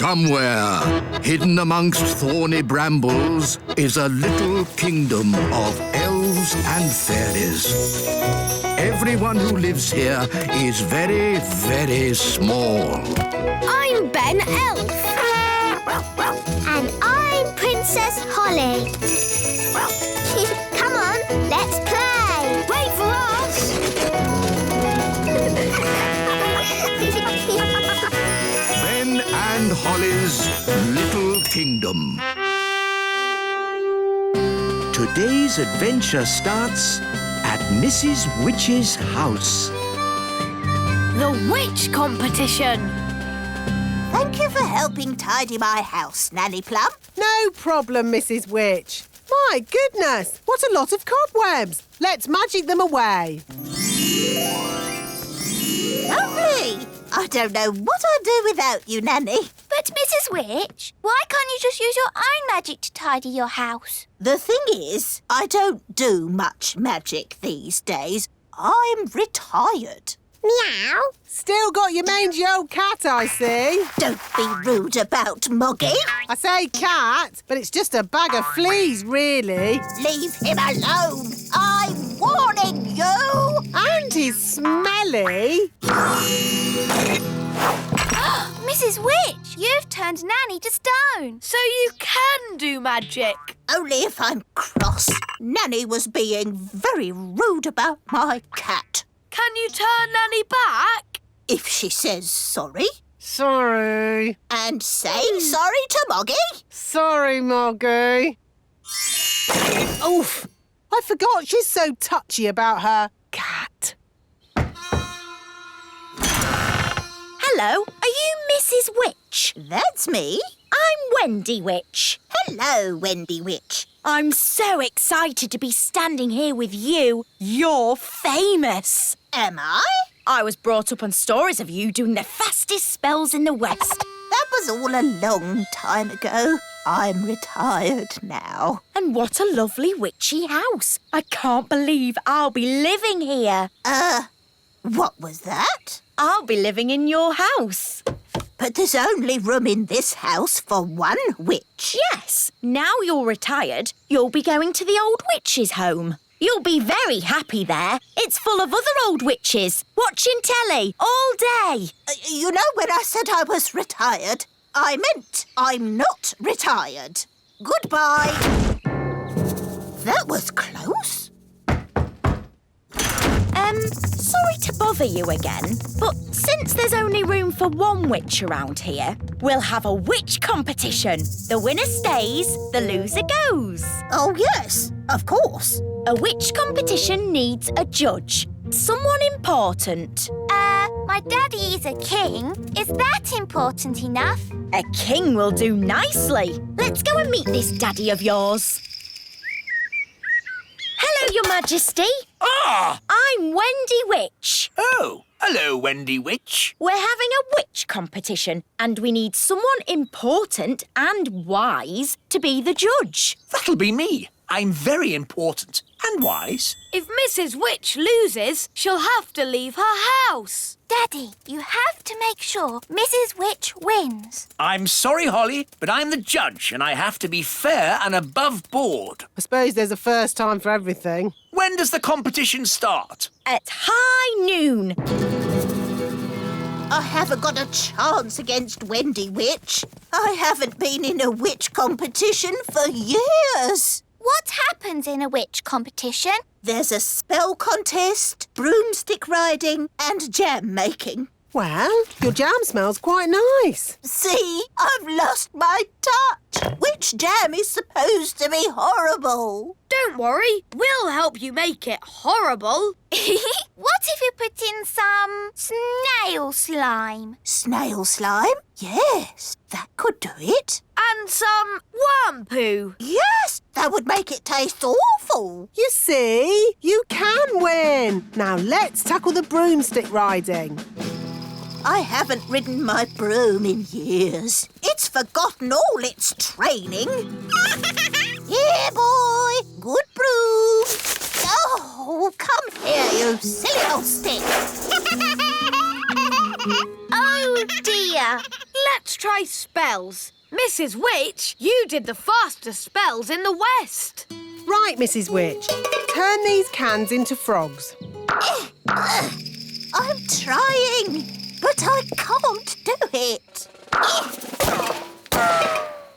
Somewhere, hidden amongst thorny brambles, is a little kingdom of elves and fairies. Everyone who lives here is very, very small. I'm Ben Elf. And I'm Princess Holly. Come on, let's play. Wait for us. Ben and Holly's Little Kingdom. Today's adventure starts at Mrs. Witch's house. The witch competition. Thank you for helping tidy my house, Nanny Plum. No problem, Mrs. Witch. My goodness, what a lot of cobwebs. Let's magic them away. Lovely. I don't know what I'd do without you, Nanny. But, Mrs. Witch, why can't you just use your own magic to tidy your house? The thing is, I don't do much magic these days. I'm retired. Meow. Still got your mangy old cat, I see. Don't be rude about Moggy. I say cat, but it's just a bag of fleas, really. Leave him alone. I'm warning you. And he's smelly. Mrs. Witch, you've turned Nanny to stone, so you can do magic. Only if I'm cross. Nanny was being very rude about my cat. Can you turn Nanny back? If she says sorry. Sorry. And say sorry to Moggy. Sorry, Moggy. Oof. I forgot she's so touchy about her cat. Hello, are you Mrs. Witch? That's me. I'm Wendy Witch. Hello, Wendy Witch. I'm so excited to be standing here with you. You're famous. Am I? I was brought up on stories of you doing the fastest spells in the West. That was all a long time ago. I'm retired now. And what a lovely witchy house. I can't believe I'll be living here. What was that? I'll be living in your house. But there's only room in this house for one witch. Yes, now you're retired, you'll be going to the old witch's home. You'll be very happy there. It's full of other old witches, watching telly all day. You know, when I said I was retired, I meant I'm not retired. Goodbye. That was close. Sorry to bother you again, but since there's only room for one witch around here, we'll have a witch competition. The winner stays, the loser goes. Oh, yes, of course. A witch competition needs a judge. Someone important. My daddy is a king. Is that important enough? A king will do nicely. Let's go and meet this daddy of yours. Hello, Your Majesty. Ah! I'm Wendy Witch. Oh, hello, Wendy Witch. We're having a witch competition and we need someone important and wise to be the judge. That'll be me. I'm very important and wise. If Mrs. Witch loses, she'll have to leave her house. Daddy, you have to make sure Mrs. Witch wins. I'm sorry, Holly, but I'm the judge and I have to be fair and above board. I suppose there's a first time for everything. When does the competition start? At high noon. I haven't got a chance against Wendy Witch. I haven't been in a witch competition for years. What happens in a witch competition? There's a spell contest, broomstick riding and jam making. Well, your jam smells quite nice. See, I've lost my touch. Witch jam is supposed to be horrible. Don't worry, we'll help you make it horrible. What if you put in some snail slime? Snail slime? Yes, that could do it. And some worm poo? Yes, that would make it taste awful. You see, you can win. Now let's tackle the broomstick riding. I haven't ridden my broom in years. It's forgotten all its training. Here, boy. Good broom. Oh, come here, you silly old stick. Oh, dear. Let's try spells. Mrs. Witch, you did the fastest spells in the West. Right, Mrs. Witch. Turn these cans into frogs. I'm trying, but I can't do it.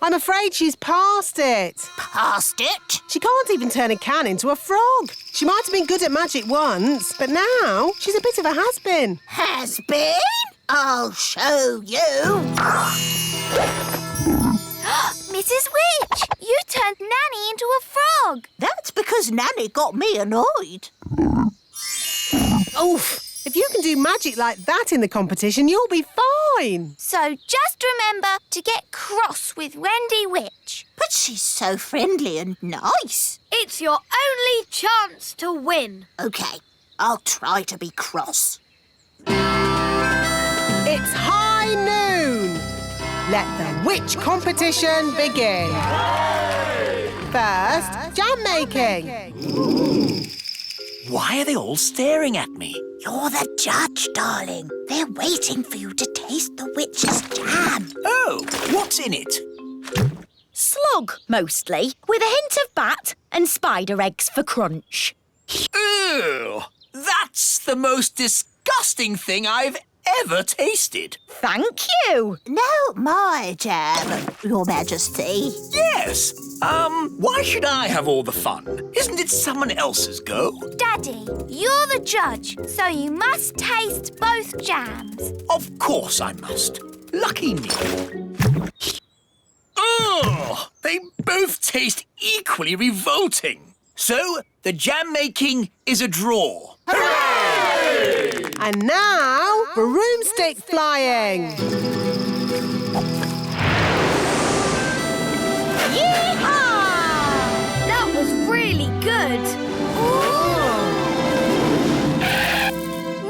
I'm afraid she's past it. Past it? She can't even turn a can into a frog. She might have been good at magic once, but now she's a bit of a has-been. Has been? I'll show you. Mrs. Witch, you turned Nanny into a frog. That's because Nanny got me annoyed. Oof! If you can do magic like that in the competition, you'll be fine. So just remember to get cross with Wendy Witch. But she's so friendly and nice. It's your only chance to win. OK, I'll try to be cross. It's high noon. Let the witch competition begin. First, jam making. Why are they all staring at me? You're the judge, darling. They're waiting for you to taste the witch's jam. Oh, what's in it? Slug, mostly, with a hint of bat and spider eggs for crunch. Ew! That's the most disgusting thing I've ever tasted. Thank you. No, my jam, Your Majesty. Yes. Why should I have all the fun? Isn't it someone else's go? Daddy, you're the judge, so you must taste both jams. Of course I must. Lucky me. Ugh! They both taste equally revolting. So, the jam making is a draw. Hooray! And now, broomstick flying. Yeehaw! That was really good. Ooh.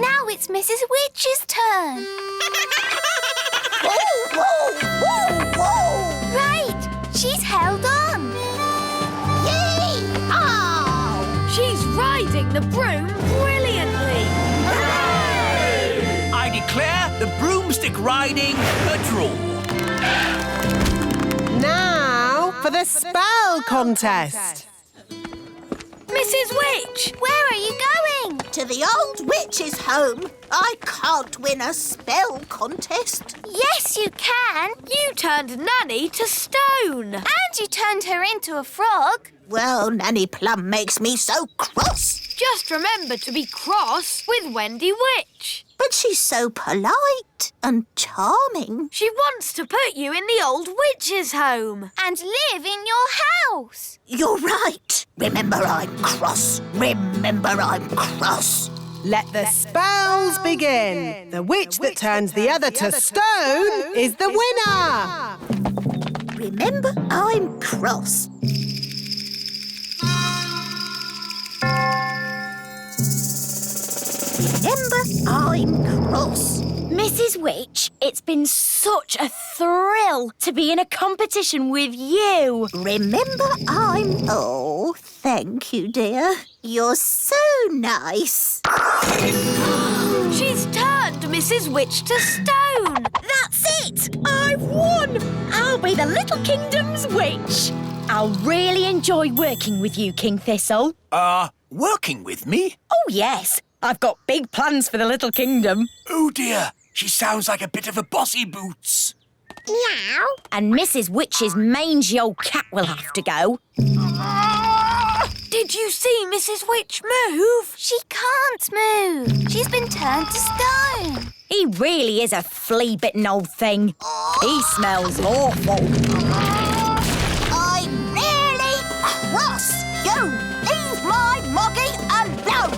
Now it's Mrs. Witch's turn. Whoa, whoa, whoa, whoa! Right, she's held on. Yee-haw! She's riding the broom brilliantly. Hooray! I declare the broomstick riding a draw. Now for the spell contest. Mrs. Witch, where are you going? To the old witch's home. I can't win a spell contest. Yes, you can. You turned Nanny to stone. And you turned her into a frog. Well, Nanny Plum makes me so cross. Just remember to be cross with Wendy Witch. But she's so polite and charming. She wants to put you in the old witch's home and live in your house. You're right. Remember, I'm cross. Remember, I'm cross. Let the spells begin. The witch that turns the other to stone is the winner. Remember, I'm cross. Remember, I'm cross. Mrs. Witch, it's been such a thrill to be in a competition with you. Remember, I'm... Oh, thank you, dear. You're so nice. She's turned Mrs. Witch to stone. That's it! I've won! I'll be the Little Kingdom's witch. I'll really enjoy working with you, King Thistle. Working with me? Oh, yes. I've got big plans for the Little Kingdom. Oh dear, she sounds like a bit of a bossy boots. Meow. And Mrs. Witch's mangy old cat will have to go. Did you see Mrs. Witch move? She can't move. She's been turned to stone. He really is a flea-bitten old thing. He smells awful. I'm really cross. You leave my moggy alone.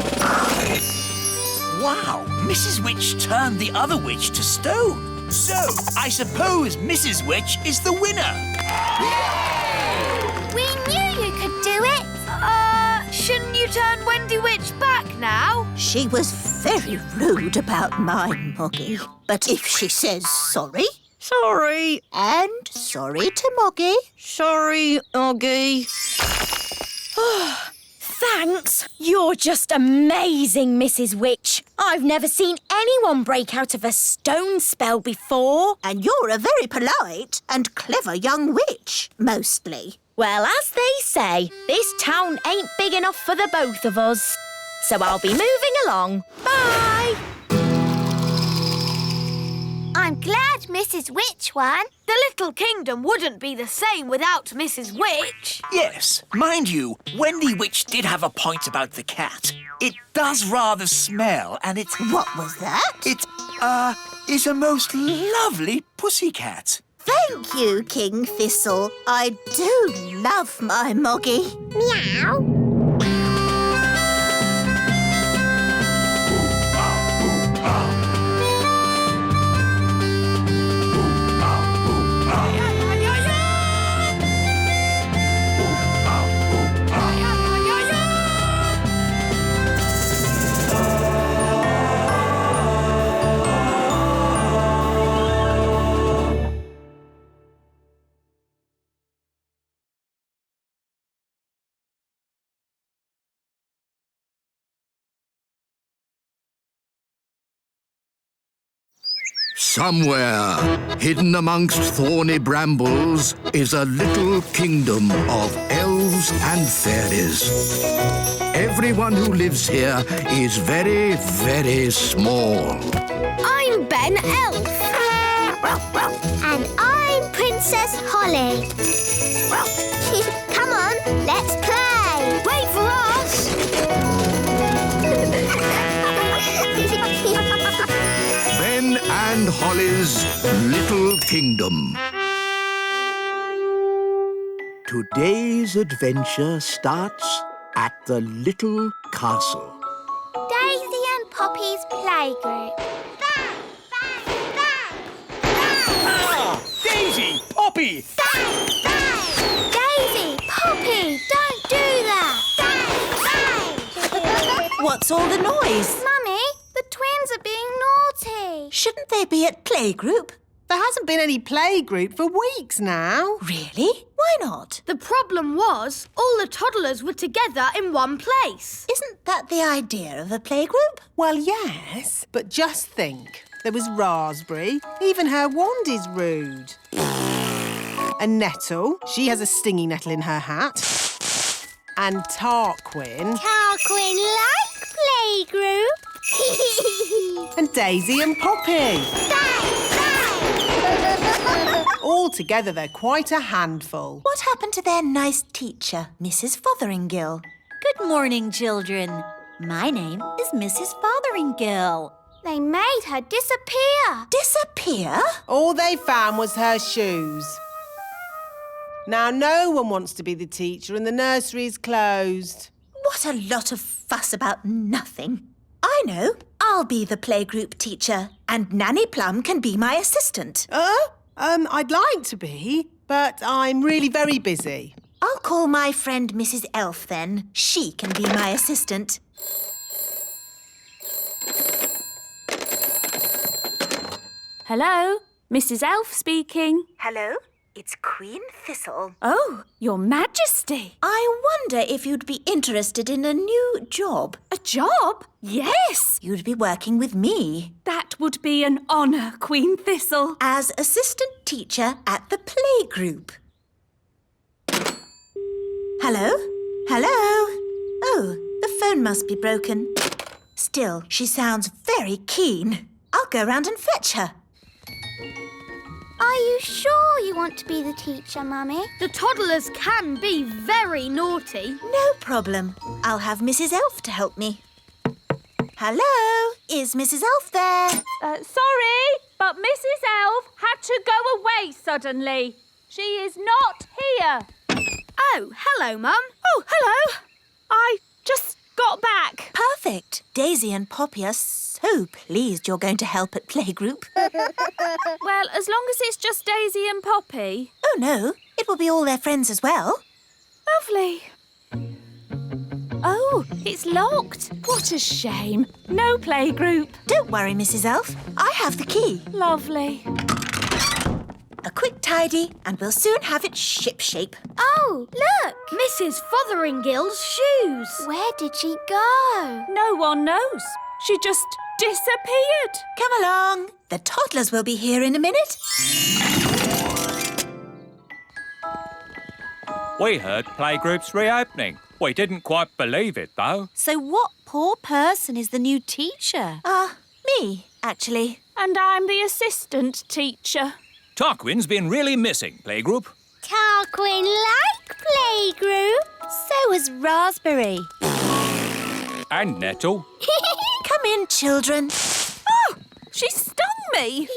Wow, Mrs. Witch turned the other witch to stone. So, I suppose Mrs. Witch is the winner. We knew you could do it. Shouldn't you turn Wendy Witch back now? She was very rude about my moggy. But if she says sorry... Sorry. And sorry to Moggy. Sorry, Oggy. Thanks. You're just amazing, Mrs. Witch. I've never seen anyone break out of a stone spell before. And you're a very polite and clever young witch, mostly. Well, as they say, this town ain't big enough for the both of us. So I'll be moving along. Bye. I'm glad Mrs. Witch won. The little kingdom wouldn't be the same without Mrs. Witch. Yes, mind you, Wendy Witch did have a point about the cat. It does rather smell, and it's... What was that? It, is a most lovely pussycat. Thank you, King Thistle. I do love my Moggy. Meow. Somewhere, hidden amongst thorny brambles, is a little kingdom of elves and fairies. Everyone who lives here is very, very small. I'm Ben Elf. And I'm Princess Holly. Come on, let's play. Wait for us. Ben and Holly's Little Kingdom. Today's adventure starts at the little castle. Daisy and Poppy's playgroup. Bang, bang, bang. Bang, Daisy! Poppy! bang, bang. Daisy, Poppy, don't do that. Bang, bang. What's all the noise? Mummy, the twins are being naughty. Shouldn't they be at playgroup? There hasn't been any playgroup for weeks now. Really? Why not? The problem was all the toddlers were together in one place. Isn't that the idea of a playgroup? Well, yes, but just think. There was Raspberry. Even her wand is rude. And Nettle. She has a stingy nettle in her hat. And Tarquin. Tarquin like playgroup. And Daisy and Poppy. Bang, bang. All together, they're quite a handful. What happened to their nice teacher, Mrs. Fotheringill? Good morning, children. My name is Mrs. Fotheringill. They made her disappear. Disappear? All they found was her shoes. Now, no one wants to be the teacher and the nursery's closed. What a lot of fuss about nothing. I know. I'll be the playgroup teacher, and Nanny Plum can be my assistant. I'd like to be, but I'm really very busy. I'll call my friend Mrs. Elf then. She can be my assistant. Hello, Mrs. Elf speaking. Hello, it's Queen Thistle. Oh, Your Majesty. I wonder if you'd be interested in a new job. A job? Yes. You'd be working with me That would be an honour, Queen Thistle. as assistant teacher at the playgroup. Hello? Hello? Oh, the phone must be broken. Still, she sounds very keen. I'll go round and fetch her. Are you sure you want to be the teacher, Mummy? The toddlers can be very naughty. No problem. I'll have Mrs. Elf to help me. Hello? Is Mrs. Elf there? Sorry, but Mrs. Elf had to go away suddenly. She is not here. Oh, hello, Mum. Oh, hello. I just got back. Perfect. Daisy and Poppy are so pleased you're going to help at playgroup. Well, as long as it's just Daisy and Poppy. Oh, no. It will be all their friends as well. Lovely. Oh, it's locked. What a shame. No playgroup. Don't worry, Mrs. Elf. I have the key. Lovely. A quick tidy and we'll soon have it shipshape. Oh, look! Mrs. Fotheringill's shoes. Where did she go? No one knows. She just disappeared. Come along. The toddlers will be here in a minute. We heard playgroup's reopening. We didn't quite believe it, though. So what poor person is the new teacher? Me, actually. And I'm the assistant teacher. Tarquin's been really missing, playgroup. Tarquin like playgroup. So is Raspberry. And Nettle. Come in, children. She stung me.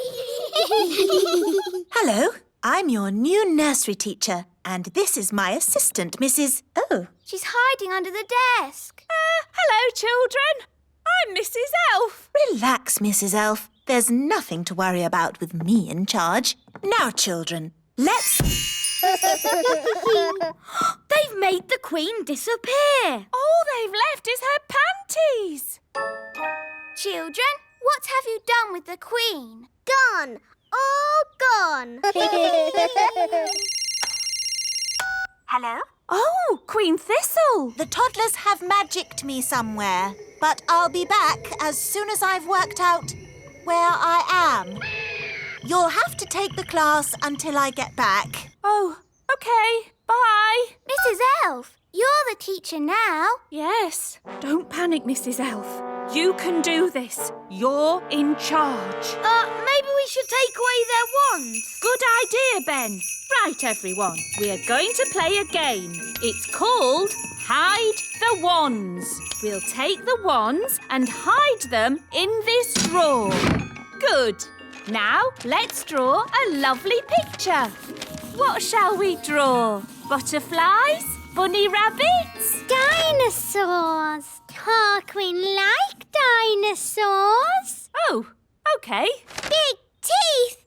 Hello, I'm your new nursery teacher, and this is my assistant, Mrs. Oh. She's hiding under the desk. Hello, children. I'm Mrs. Elf. Relax, Mrs. Elf. There's nothing to worry about with me in charge. Now, children, let's... They've made the Queen disappear. All they've left is her panties. Children, what have you done with the Queen? Gone. All gone. Hello? Oh, Queen Thistle. The toddlers have magicked me somewhere, but I'll be back as soon as I've worked out where I am. You'll have to take the class until I get back. Oh, OK. Bye. Mrs. Elf, you're the teacher now. Yes. Don't panic, Mrs. Elf. You can do this. You're in charge. Maybe we should take away their wands. Good idea, Ben. Right, everyone. We are going to play a game. It's called Hide the Wands. We'll take the wands and hide them in this drawer. Good. Now, let's draw a lovely picture. What shall we draw? Butterflies? Bunny rabbits? Dinosaurs. Tarquin like dinosaurs. Oh, OK. Big teeth.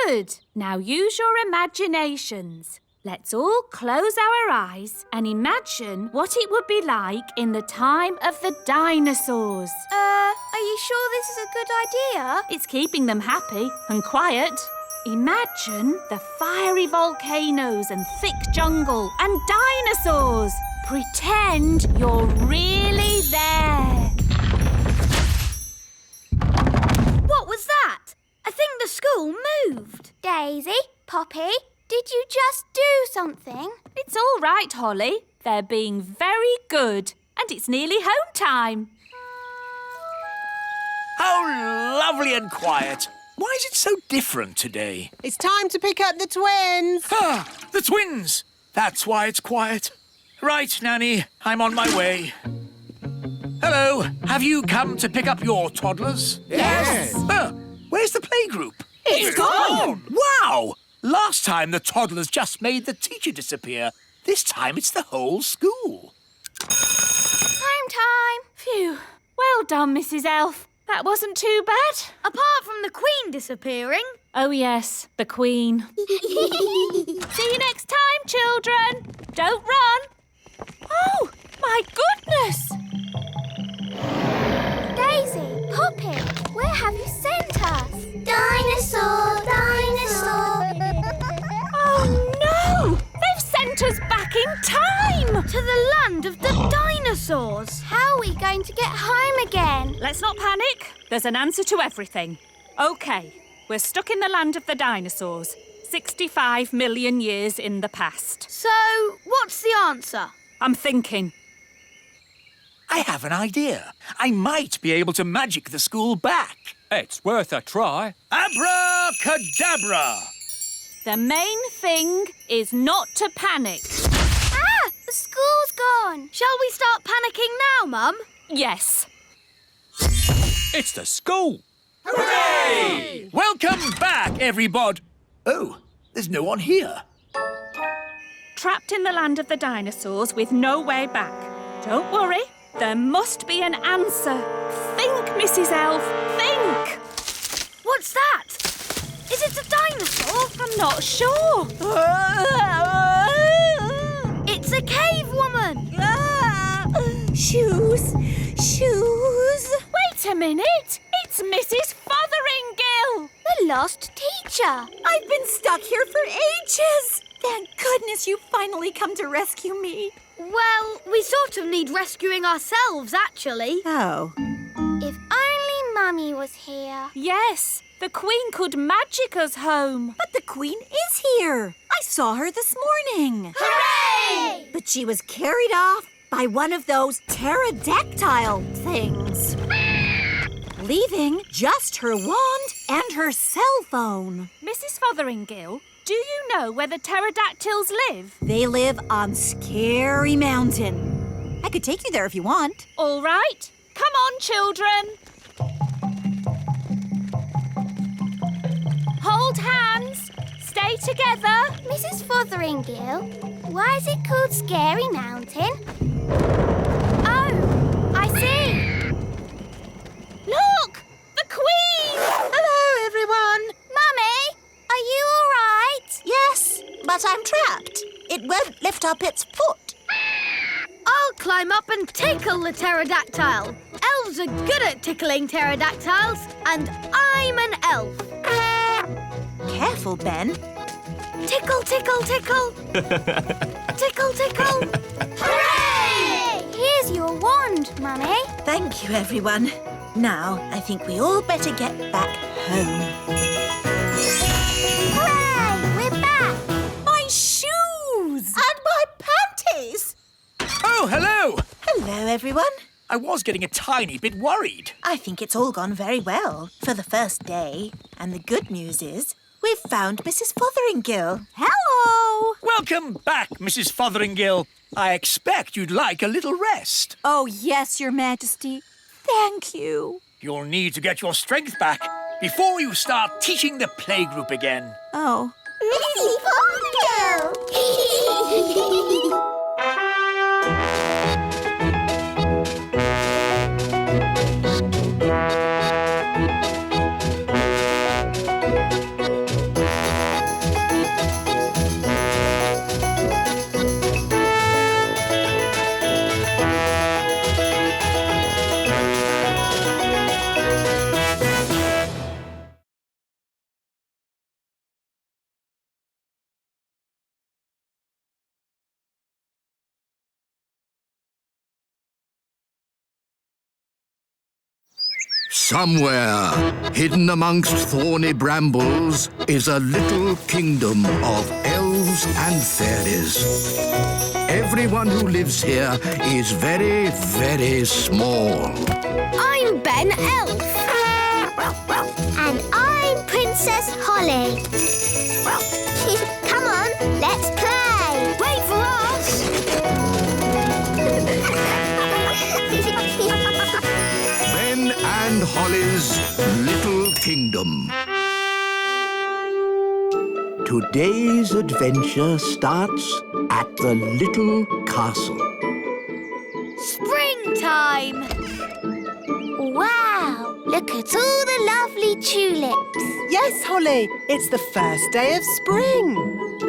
Good. Now use your imaginations. Let's all close our eyes and imagine what it would be like in the time of the dinosaurs. Are you sure this is a good idea? It's keeping them happy and quiet. Imagine the fiery volcanoes and thick jungle and dinosaurs. Pretend you're really there. What was that? I think the school moved. Daisy, Poppy, did you just do something? It's all right, Holly. They're being very good. And it's nearly home time. How lovely and quiet. Why is it so different today? It's time to pick up the twins. The twins! That's why it's quiet. Right, Nanny, I'm on my way. Hello, have you come to pick up your toddlers? Yes. Where's the playgroup? It's gone. Wow! Last time the toddlers just made the teacher disappear. This time it's the whole school. Home time. Phew. Well done, Mrs. Elf. That wasn't too bad. Apart from the Queen disappearing. Oh, yes, the Queen. See you next time, children. Don't run. Oh, my goodness. Daisy, Poppy, where have you sent us? Dinosaur, dinosaur. Oh, no! They've sent us back in time! To the land of the dinosaurs. How are we going to get home again? Let's not panic. There's an answer to everything. OK, we're stuck in the land of the dinosaurs. 65 million years in the past. So, what's the answer? I'm thinking. I have an idea. I might be able to magic the school back. It's worth a try. Abracadabra! The main thing is not to panic. Ah! The school's gone. Shall we start panicking now, Mum? Yes. It's the school. Hooray! Welcome back, everybody. Oh, there's no one here. Trapped in the land of the dinosaurs with no way back. Don't worry, there must be an answer. Think, Mrs. Elf, think! What's that? Is it a dinosaur? I'm not sure. It's a cave woman. Shoes. Wait a minute. It's Mrs. Fotheringgill. The lost teacher. teacher! I've been stuck here for ages! Thank goodness you finally come to rescue me. Well, we sort of need rescuing ourselves, actually. Oh. If only Mummy was here. Yes, the Queen could magic us home. But the Queen is here. I saw her this morning. Hooray! But she was carried off by one of those pterodactyl things. Leaving just her wand and her cell phone. Mrs. Fotheringill, do you know where the pterodactyls live? They live on Scary Mountain. I could take you there if you want. All right. Come on, children. Hold hands. Stay together. Mrs. Fotheringill, why is it called Scary Mountain? Oh, I see. Look! The Queen! Hello, everyone. Mummy, are you all right? Yes, but I'm trapped. It won't lift up its foot. I'll climb up and tickle the pterodactyl. Elves are good at tickling pterodactyls, and I'm an elf. Careful, Ben. Tickle, tickle, tickle. Tickle, tickle. Hooray! Here's your wand, Mummy. Thank you, everyone. Now, I think we all better get back home. Hooray! We're back. My shoes! And my panties. Oh, hello! Hello, everyone. I was getting a tiny bit worried. I think it's all gone very well for the first day. And the good news is we've found Mrs. Fotheringill. Hello! Welcome back, Mrs. Fotheringill. I expect you'd like a little rest. Oh, yes, Your Majesty. Thank you. You'll need to get your strength back before you start teaching the playgroup again. Oh. Mrs. Fotheringill. Somewhere, hidden amongst thorny brambles, is a little kingdom of elves and fairies. Everyone who lives here is very, very small. I'm Ben Elf. And I'm Princess Holly. Come on, let's play. Wait for us. Ben and Holly's Little Kingdom. Today's adventure starts at the little castle. Springtime. Wow, look at all the lovely tulips. Yes, Holly, it's the first day of spring.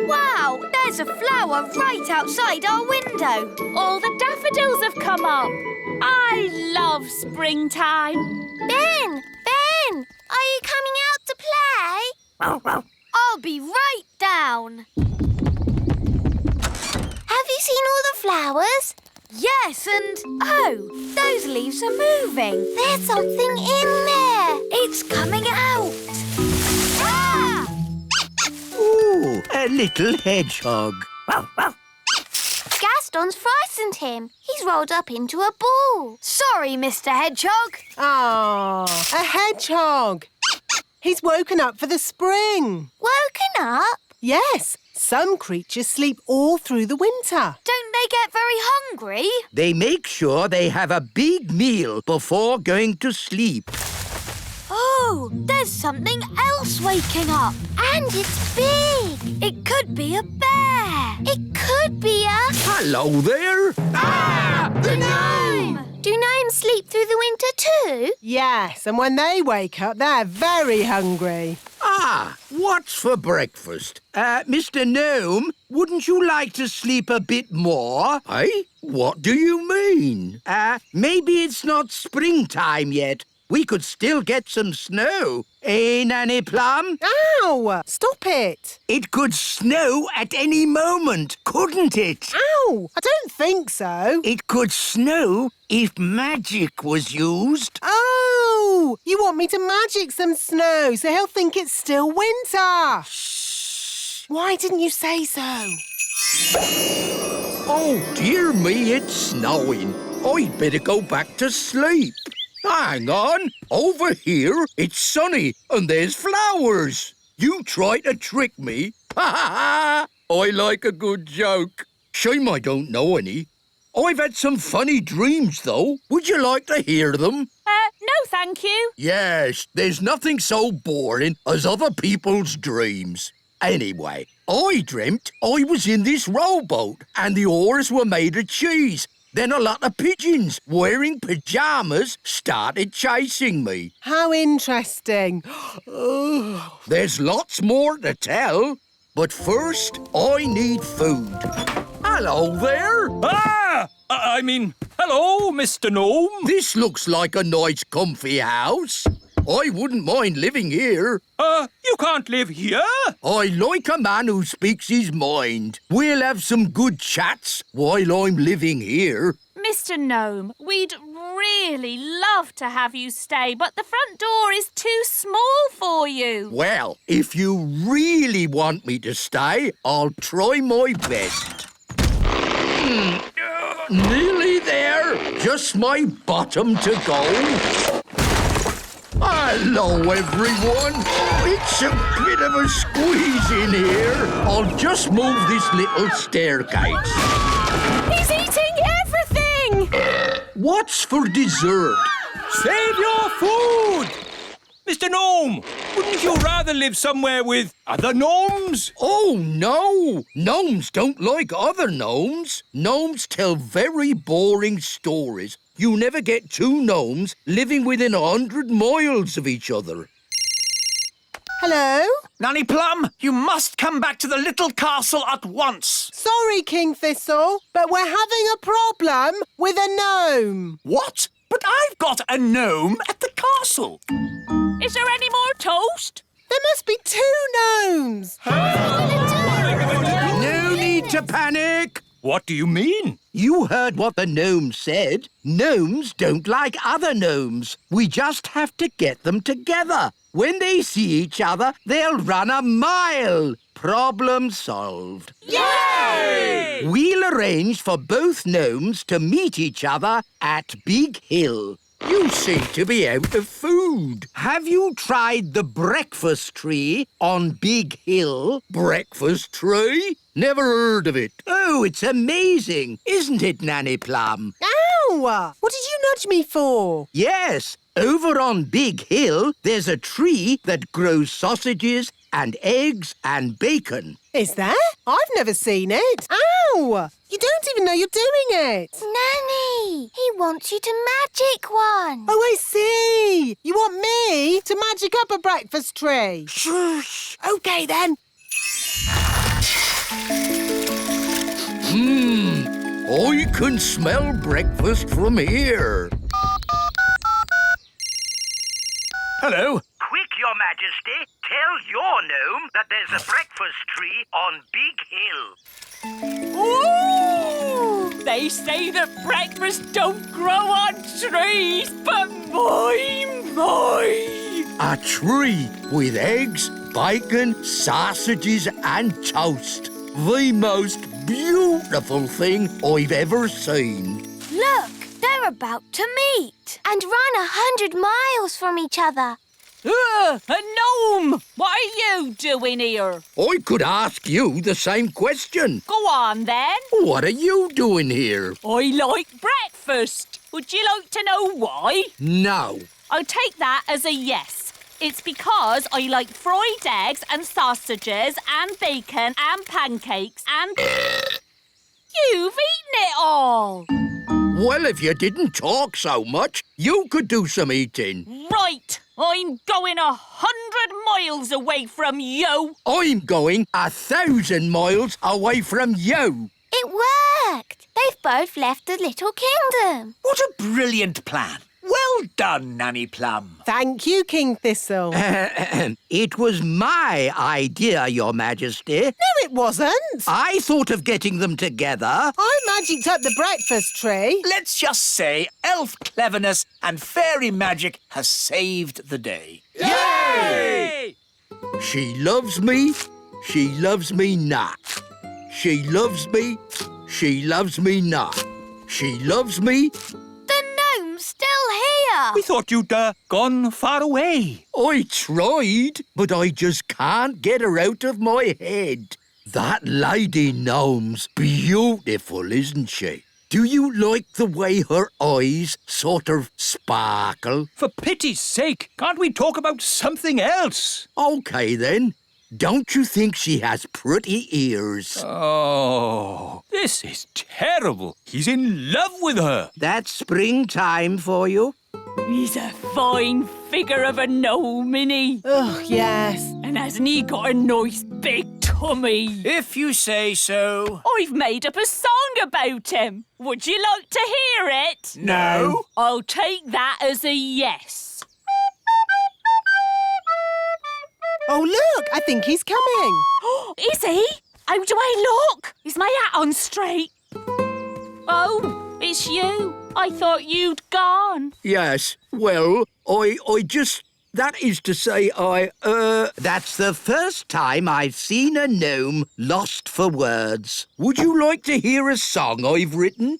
Wow, there's a flower right outside our window. All the daffodils have come up. I love springtime. Ben, are you coming out to play? I'll be right down. Have you seen all the flowers? Yes, and oh, those leaves are moving. There's something in there. It's coming out. Ah! Ooh, a little hedgehog. Gaston's frightened him. He's rolled up into a ball. Sorry, Mr. Hedgehog. Ah, a hedgehog. He's woken up for the spring. Woken up? Yes, some creatures sleep all through the winter. Don't they get very hungry? They make sure they have a big meal before going to sleep. Oh, there's something else waking up. And it's big. It could be a bear. It could be a... Hello there. Ah! The gnome! Do gnomes sleep through the winter too? Yes, and when they wake up, they're very hungry. Ah, what's for breakfast? Mr. Gnome, wouldn't you like to sleep a bit more? Eh? What do you mean? Maybe it's not springtime yet. We could still get some snow. Nanny Plum? Ow! Stop it! It could snow at any moment, couldn't it? Ow! I don't think so. It could snow if magic was used. Oh! You want me to magic some snow so he'll think it's still winter. Shh! Why didn't you say so? Oh, dear me, it's snowing. I'd better go back to sleep. Hang on. Over here, it's sunny and there's flowers. You try to trick me? Ha ha ha! I like a good joke. Shame I don't know any. I've had some funny dreams, though. Would you like to hear them? No, thank you. Yes, there's nothing so boring as other people's dreams. Anyway, I dreamt I was in this rowboat and the oars were made of cheese. Then a lot of pigeons wearing pyjamas started chasing me. How interesting. There's lots more to tell, but first I need food. Hello there. Hello, Mr. Gnome. This looks like a nice comfy house. I wouldn't mind living here. You can't live here. I like a man who speaks his mind. We'll have some good chats while I'm living here. Mr. Gnome, we'd really love to have you stay, but the front door is too small for you. Well, if you really want me to stay, I'll try my best. Nearly there. Just my bottom to go. Hello, everyone. It's a bit of a squeeze in here. I'll just move this little staircase. He's eating everything! What's for dessert? Save your food! Mr. Gnome, wouldn't you rather live somewhere with other gnomes? Oh, no. Gnomes don't like other gnomes. Gnomes tell very boring stories. You never get two gnomes living within 100 miles of each other. Hello? Nanny Plum, you must come back to the little castle at once. Sorry, King Thistle, but we're having a problem with a gnome. What? But I've got a gnome at the castle. Is there any more toast? There must be two gnomes. No need to panic. What do you mean? You heard what the gnome said. Gnomes don't like other gnomes. We just have to get them together. When they see each other, they'll run a mile. Problem solved. Yay! We'll arrange for both gnomes to meet each other at Big Hill. You seem to be out of food. Have you tried the breakfast tree on Big Hill? Breakfast tree? Never heard of it. Oh, it's amazing, isn't it, Nanny Plum? Ow! What did you nudge me for? Yes, over on Big Hill, there's a tree that grows sausages and eggs and bacon. Is there? I've never seen it. Ow! You don't even know you're doing it. Nanny, he wants you to magic one. Oh, I see. You want me to magic up a breakfast tree? Shush! OK, then. I can smell breakfast from here. Hello. Quick, Your Majesty. Tell your gnome that there's a breakfast tree on Big Hill. Ooh! They say that breakfast don't grow on trees, but my. A tree with eggs, bacon, sausages and toast. The most beautiful thing I've ever seen. Look, they're about to meet and run 100 miles from each other. A gnome! What are you doing here? I could ask you the same question. Go on, then. What are you doing here? I like breakfast. Would you like to know why? No. I'll take that as a yes. It's because I like fried eggs and sausages and bacon and pancakes and... You've eaten it all! Well, if you didn't talk so much, you could do some eating. Right! I'm going 100 miles away from you! I'm going 1,000 miles away from you. It worked. They've both left the little kingdom. What a brilliant plan. Well Well done, Nanny Plum. Thank you, King Thistle. It was my idea, Your Majesty. No, it wasn't. I thought of getting them together. I magicked up the breakfast tree. Let's just say elf cleverness and fairy magic has saved the day. Yay! She loves me. She loves me not. She loves me. She loves me not. She loves me. The gnome's still here. We thought you'd gone far away. I tried, but I just can't get her out of my head. That lady gnome's beautiful, isn't she? Do you like the way her eyes sort of sparkle? For pity's sake, can't we talk about something else? OK, then. Don't you think she has pretty ears? Oh, this is terrible. He's in love with her. That's springtime for you. He's a fine figure of a gnome, isn't he? Oh, yes. And hasn't he got a nice big tummy? If you say so. I've made up a song about him. Would you like to hear it? No. I'll take that as a yes. Oh, look, I think he's coming. Is he? How do I look? Is my hat on straight? Oh, it's you. I thought you'd gone. Yes, well, I just... That is to say, That's the first time I've seen a gnome lost for words. Would you like to hear a song I've written?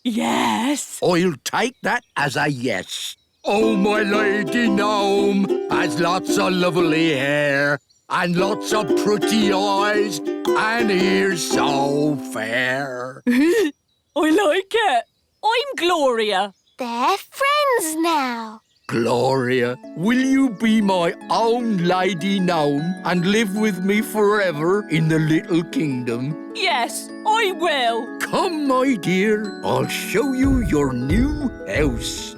Yes. I'll take that as a yes. Oh, my lady gnome has lots of lovely hair and lots of pretty eyes and ears so fair. I like it. I'm Gloria. They're friends now. Gloria, will you be my own lady gnome and live with me forever in the little kingdom? Yes, I will. Come, my dear, I'll show you your new house.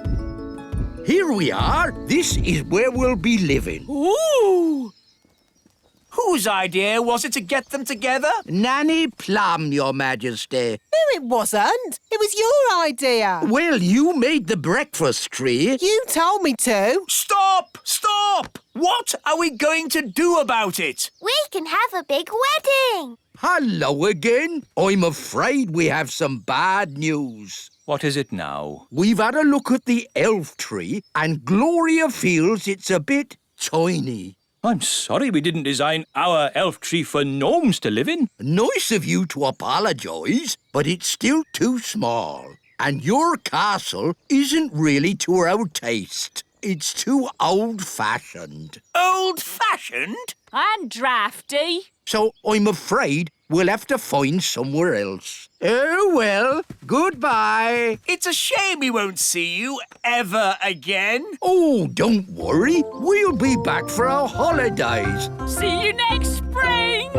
Here we are. This is where we'll be living. Ooh! Whose idea was it to get them together? Nanny Plum, Your Majesty. No, it wasn't. It was your idea. Well, you made the breakfast tree. You told me to. Stop! Stop! What are we going to do about it? We can have a big wedding. Hello again. I'm afraid we have some bad news. What is it now? We've had a look at the elf tree and Gloria feels it's a bit tiny. I'm sorry we didn't design our elf tree for gnomes to live in. Nice of you to apologise, but it's still too small. And your castle isn't really to our taste. It's too old-fashioned. Old-fashioned? And drafty. So I'm afraid we'll have to find somewhere else. Oh, well, goodbye. It's a shame we won't see you ever again. Oh, don't worry. We'll be back for our holidays. See you next spring.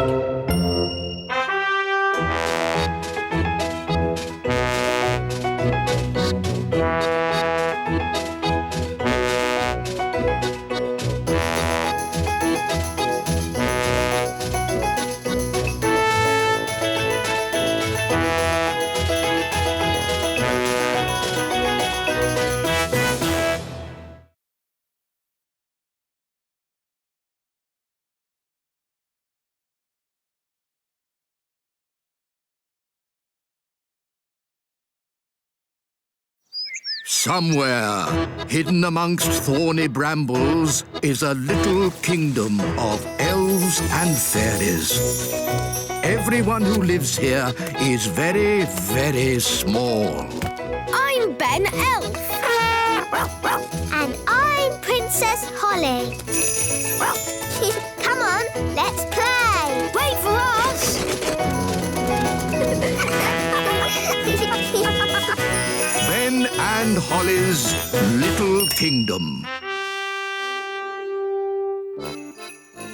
Somewhere, hidden amongst thorny brambles, is a little kingdom of elves and fairies. Everyone who lives here is very, very small. I'm Ben Elf. And I'm Princess Holly. Come on, let's play. Wait for us. Ben and Holly's Little Kingdom.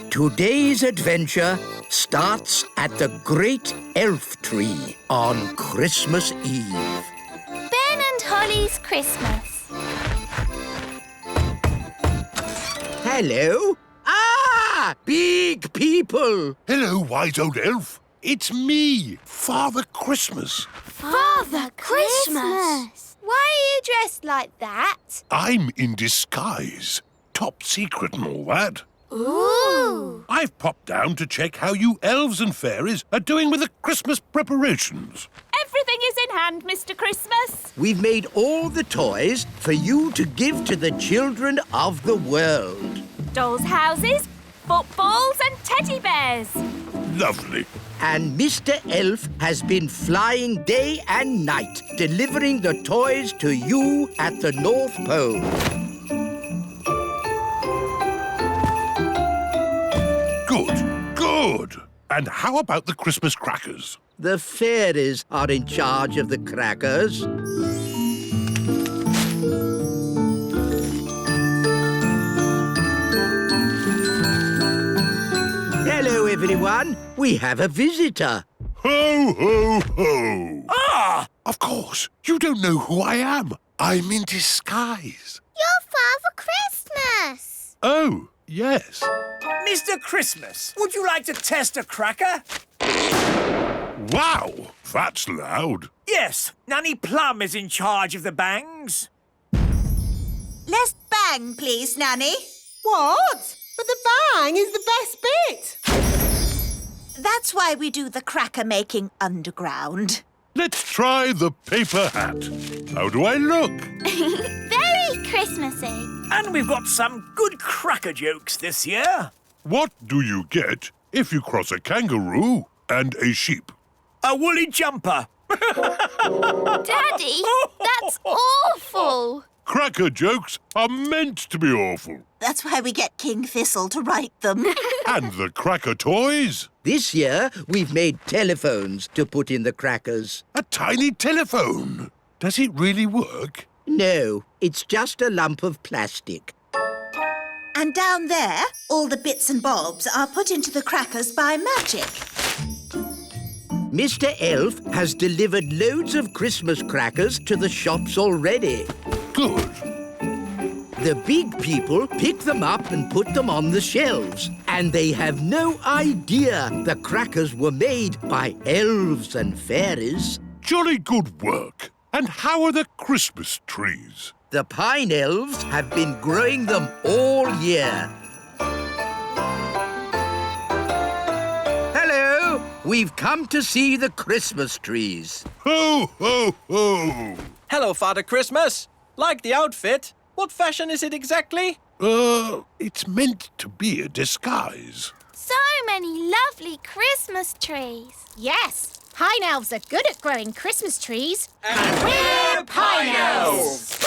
Today's adventure starts at the Great Elf Tree on Christmas Eve. Ben and Holly's Christmas. Hello? Ah! Big people! Hello, wise old elf. It's me, Father Christmas. Father Christmas. Why are you dressed like that? I'm in disguise. Top secret and all that. Ooh! I've popped down to check how you elves and fairies are doing with the Christmas preparations. Everything is in hand, Mr. Christmas. We've made all the toys for you to give to the children of the world. Dolls' houses, footballs and teddy bears. Lovely. And Mr. Elf has been flying day and night, delivering the toys to you at the North Pole. Good. And how about the Christmas crackers? The fairies are in charge of the crackers. Hello, everyone. We have a visitor. Ho, ho, ho. Ah! Of course. You don't know who I am. I'm in disguise. You're Father Christmas. Oh, yes. Mr. Christmas, would you like to test a cracker? Wow, that's loud. Yes, Nanny Plum is in charge of the bangs. Less bang, please, Nanny. What? But the bang is the best bit. That's why we do the cracker making underground. Let's try the paper hat. How do I look? Very Christmassy. And we've got some good cracker jokes this year. What do you get if you cross a kangaroo and a sheep? A woolly jumper. Daddy, that's awful. Cracker jokes are meant to be awful. That's why we get King Thistle to write them. And the cracker toys. This year, we've made telephones to put in the crackers. A tiny telephone. Does it really work? No, it's just a lump of plastic. And down there, all the bits and bobs are put into the crackers by magic. Mr. Elf has delivered loads of Christmas crackers to the shops already. Good. The big people pick them up and put them on the shelves. And they have no idea the crackers were made by elves and fairies. Jolly good work. And how are the Christmas trees? The pine elves have been growing them all year. Hello! We've come to see the Christmas trees. Ho, ho, ho! Hello, Father Christmas. Like the outfit. What fashion is it exactly? It's meant to be a disguise. So many lovely Christmas trees. Yes, pine elves are good at growing Christmas trees. And we're Pine Elves!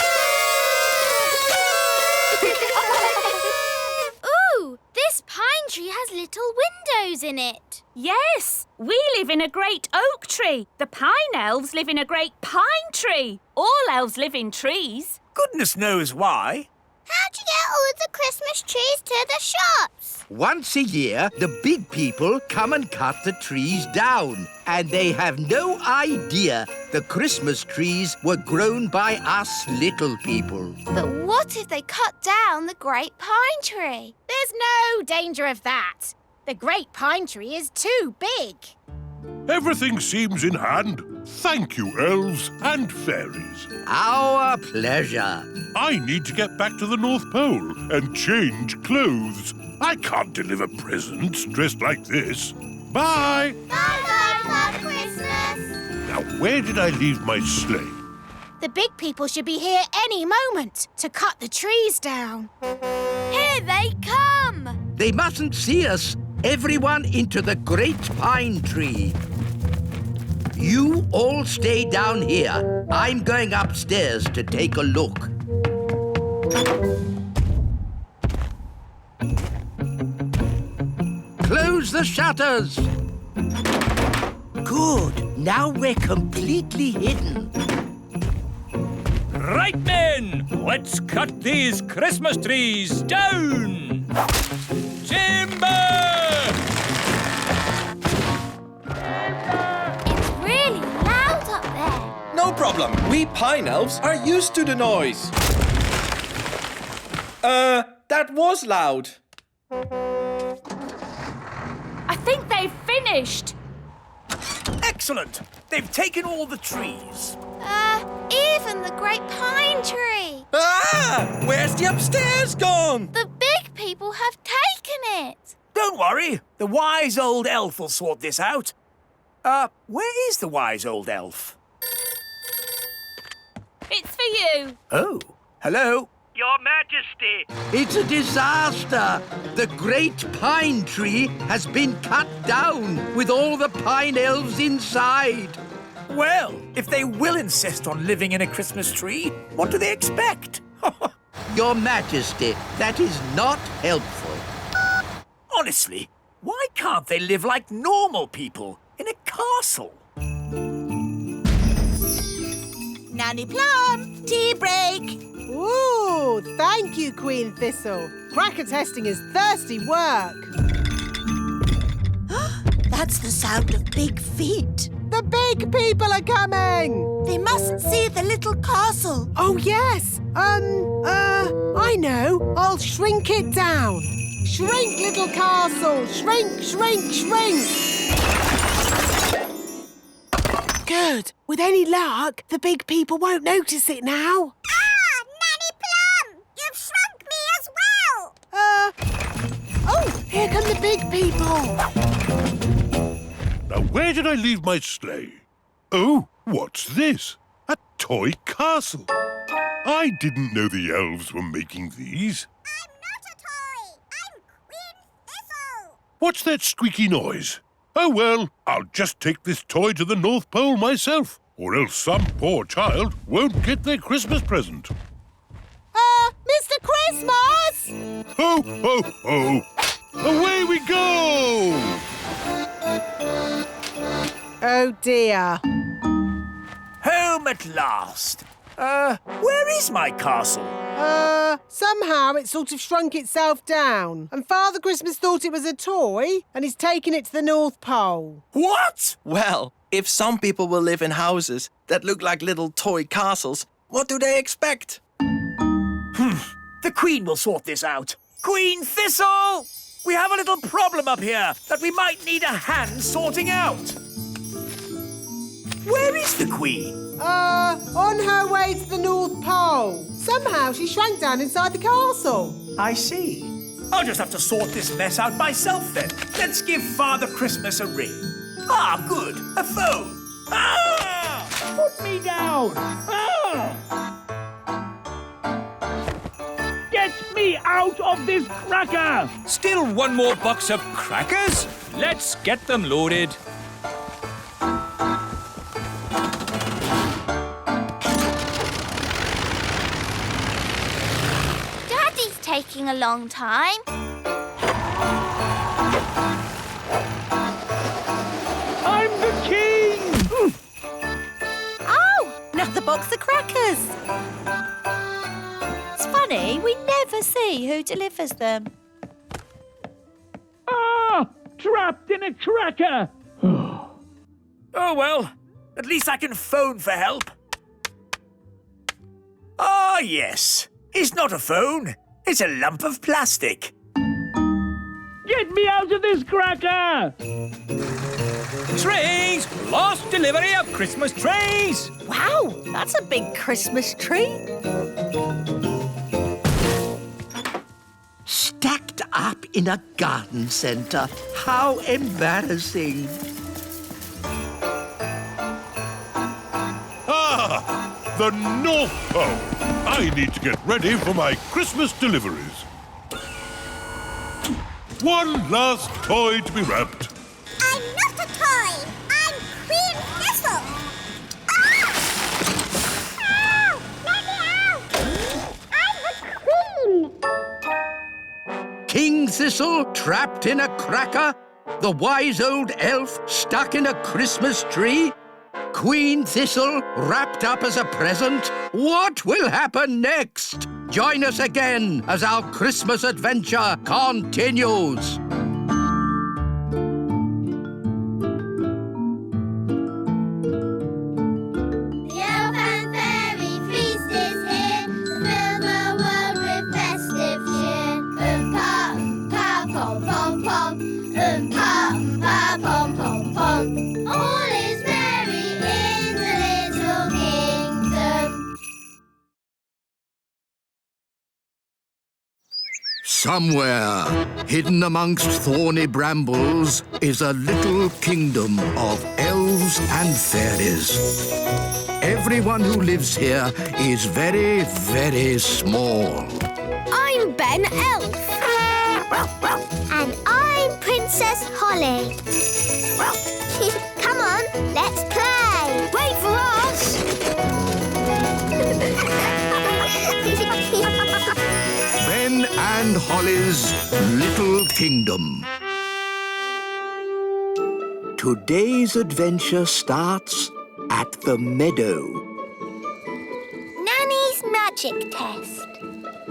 Ooh, this pine tree has little windows in it. Yes, we live in a great oak tree. The pine elves live in a great pine tree. All elves live in trees. Goodness knows why. How'd you get all the Christmas trees to the shops? Once a year, the big people come and cut the trees down. And they have no idea the Christmas trees were grown by us little people. But what if they cut down the great pine tree? There's no danger of that. The great pine tree is too big. Everything seems in hand. Thank you, elves and fairies. Our pleasure. I need to get back to the North Pole and change clothes. I can't deliver presents dressed like this. Bye! Bye-bye, Father Christmas. Now, where did I leave my sleigh? The big people should be here any moment to cut the trees down. Here they come! They mustn't see us. Everyone into the great pine tree. You all stay down here. I'm going upstairs to take a look. Close the shutters. Good. Now we're completely hidden. Right, men! Let's cut these Christmas trees down! Timber! Really loud up there. No problem. We pine elves are used to the noise. That was loud. I think they've finished. Excellent. They've taken all the trees. Even the great pine tree. Ah! Where's the upstairs gone? The big people have taken it. Don't worry. The wise old elf will sort this out. Where is the wise old elf? It's for you. Oh, hello. Your Majesty. It's a disaster. The great pine tree has been cut down with all the pine elves inside. Well, if they will insist on living in a Christmas tree, what do they expect? Your Majesty, that is not helpful. Honestly, why can't they live like normal people in a castle? Nanny Plum, tea break. Ooh, thank you, Queen Thistle. Cracker testing is thirsty work. That's the sound of big feet. The big people are coming. They mustn't see the little castle. Oh, yes. I know. I'll shrink it down. Shrink, little castle. Shrink, shrink, shrink. Good. With any luck, the big people won't notice it now. Nanny Plum, you've shrunk me as well. Oh, here come the big people. Now, where did I leave my sleigh? Oh, what's this? A toy castle. I didn't know the elves were making these. I'm not a toy. I'm Queen Thistle. What's that squeaky noise? Oh, well, I'll just take this toy to the North Pole myself, or else some poor child won't get their Christmas present. Mr. Christmas! Ho, ho, ho! Away we go! Oh, dear. Home at last. Where is my castle? Somehow it sort of shrunk itself down. And Father Christmas thought it was a toy and he's taken it to the North Pole. What? Well, if some people will live in houses that look like little toy castles, what do they expect? The Queen will sort this out. Queen Thistle! We have a little problem up here that we might need a hand sorting out. Where is the Queen? On her way to the North Pole. Somehow she shrank down inside the castle. I see. I'll just have to sort this mess out myself then. Let's give Father Christmas a ring. Ah, good. A phone. Ah! Put me down. Ah! Get me out of this cracker! Still one more box of crackers? Let's get them loaded. Daddy's taking a long time. I'm the king! Oh, another box of crackers. It's funny, we never see who delivers them. Ah! Trapped in a cracker! Oh, well, at least I can phone for help. Ah, yes. It's not a phone. It's a lump of plastic. Get me out of this cracker! Trees! Last delivery of Christmas trees! Wow, that's a big Christmas tree. Stacked up in a garden centre. How embarrassing. Ah, the North Pole. I need to get ready for my Christmas deliveries. One last toy to be wrapped. I'm not a toy. I'm Queen Thistle. Ah! Ow! Let me out! I'm the Queen. King Thistle trapped in a cracker? The wise old elf stuck in a Christmas tree? Queen Thistle wrapped up as a present? What will happen next? Join us again as our Christmas adventure continues. The elf and fairy feast is here to fill the world with festive cheer. Pa, pom, pom, pom. Pa, pom, pom, pom. All is merry in the little kingdom. Somewhere, hidden amongst thorny brambles, is a little kingdom of elves and fairies. Everyone who lives here is very, very small. I'm Ben Elf. And I'm Princess Holly. Come on, let's play. Wait for us. Ben and Holly's Little Kingdom. Today's adventure starts at the meadow. Nanny's magic test.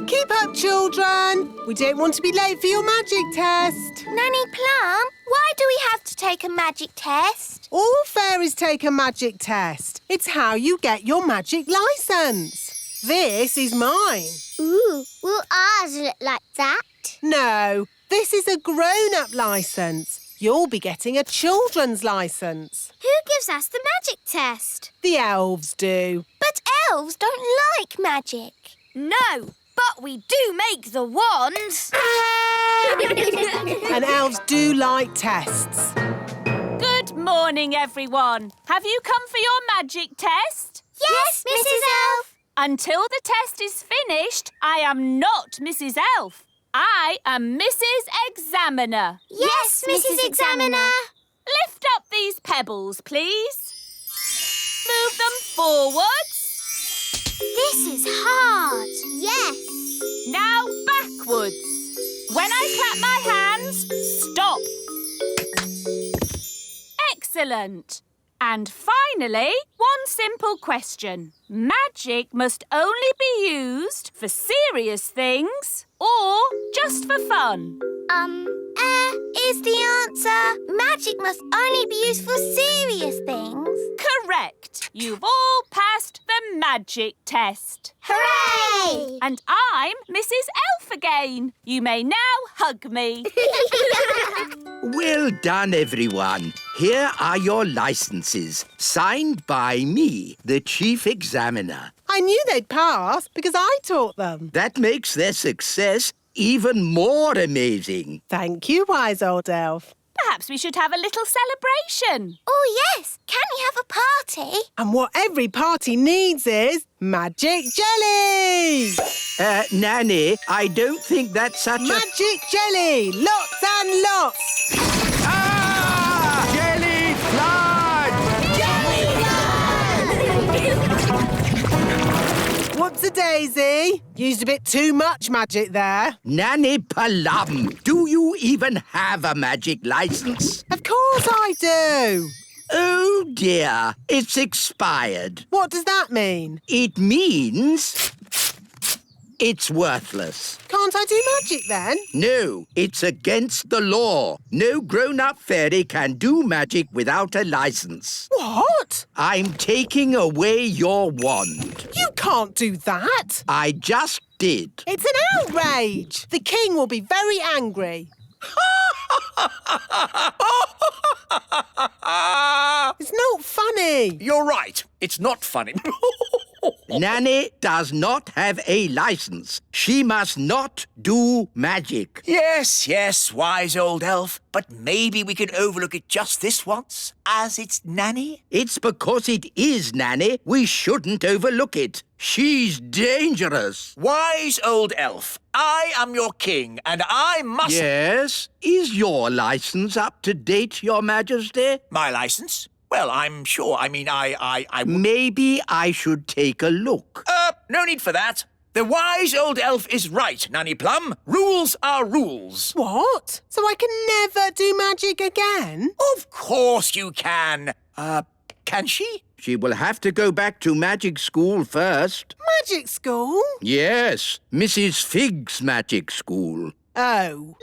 Keep up, children. We don't want to be late for your magic test. Nanny Plum, why do we have to take a magic test? All fairies take a magic test. It's how you get your magic licence. This is mine. Ooh, will ours look like that? No, this is a grown-up licence. You'll be getting a children's licence. Who gives us the magic test? The elves do. But elves don't like magic. No, but we do make the wands. And elves do like tests. Good morning, everyone. Have you come for your magic test? Yes, Mrs. Elf. Until the test is finished, I am not Mrs. Elf. I am Mrs. Examiner. Yes, Mrs. Examiner. Lift up these pebbles, please. Move them forwards. This is hard. Yes. Now backwards. When I clap my hands, stop. Excellent. And finally, one simple question. Magic must only be used for serious things or just for fun? Is the answer magic must only be used for serious things? Correct. You've all passed the magic test. Hooray! And I'm Mrs. Elf again. You may now hug me. Well done, everyone. Here are your licenses, signed by me, the Chief Examiner. I knew they'd pass because I taught them. That makes their success even more amazing. Thank you, wise old elf. Perhaps we should have a little celebration. Oh, yes. Can we have a party? And what every party needs is magic jelly! Nanny, I don't think that's such Magic jelly! Lots and lots! Ah! Jelly flood! What's a daisy? Used a bit too much magic there. Nanny Plum, do you even have a magic license? Of course I do. Oh, dear. It's expired. What does that mean? It means it's worthless. Can't I do magic then? No, it's against the law. No grown-up fairy can do magic without a license. What? I'm taking away your wand. You can't do that. I just did. It's an outrage. The king will be very angry. It's not funny. You're right. It's not funny. Nanny does not have a license. She must not do magic. Yes, yes, wise old elf. But maybe we can overlook it just this once, as it's Nanny. It's because it is Nanny we shouldn't overlook it. She's dangerous. Wise old elf, I am your king, and I must... Yes? Is your license up to date, Your Majesty? My license? Well, I'm sure. I mean, I... Maybe I should take a look. No need for that. The wise old elf is right, Nanny Plum. Rules are rules. What? So I can never do magic again? Of course you can. Can she? She will have to go back to magic school first. Magic school? Yes, Mrs. Fig's magic school. Oh.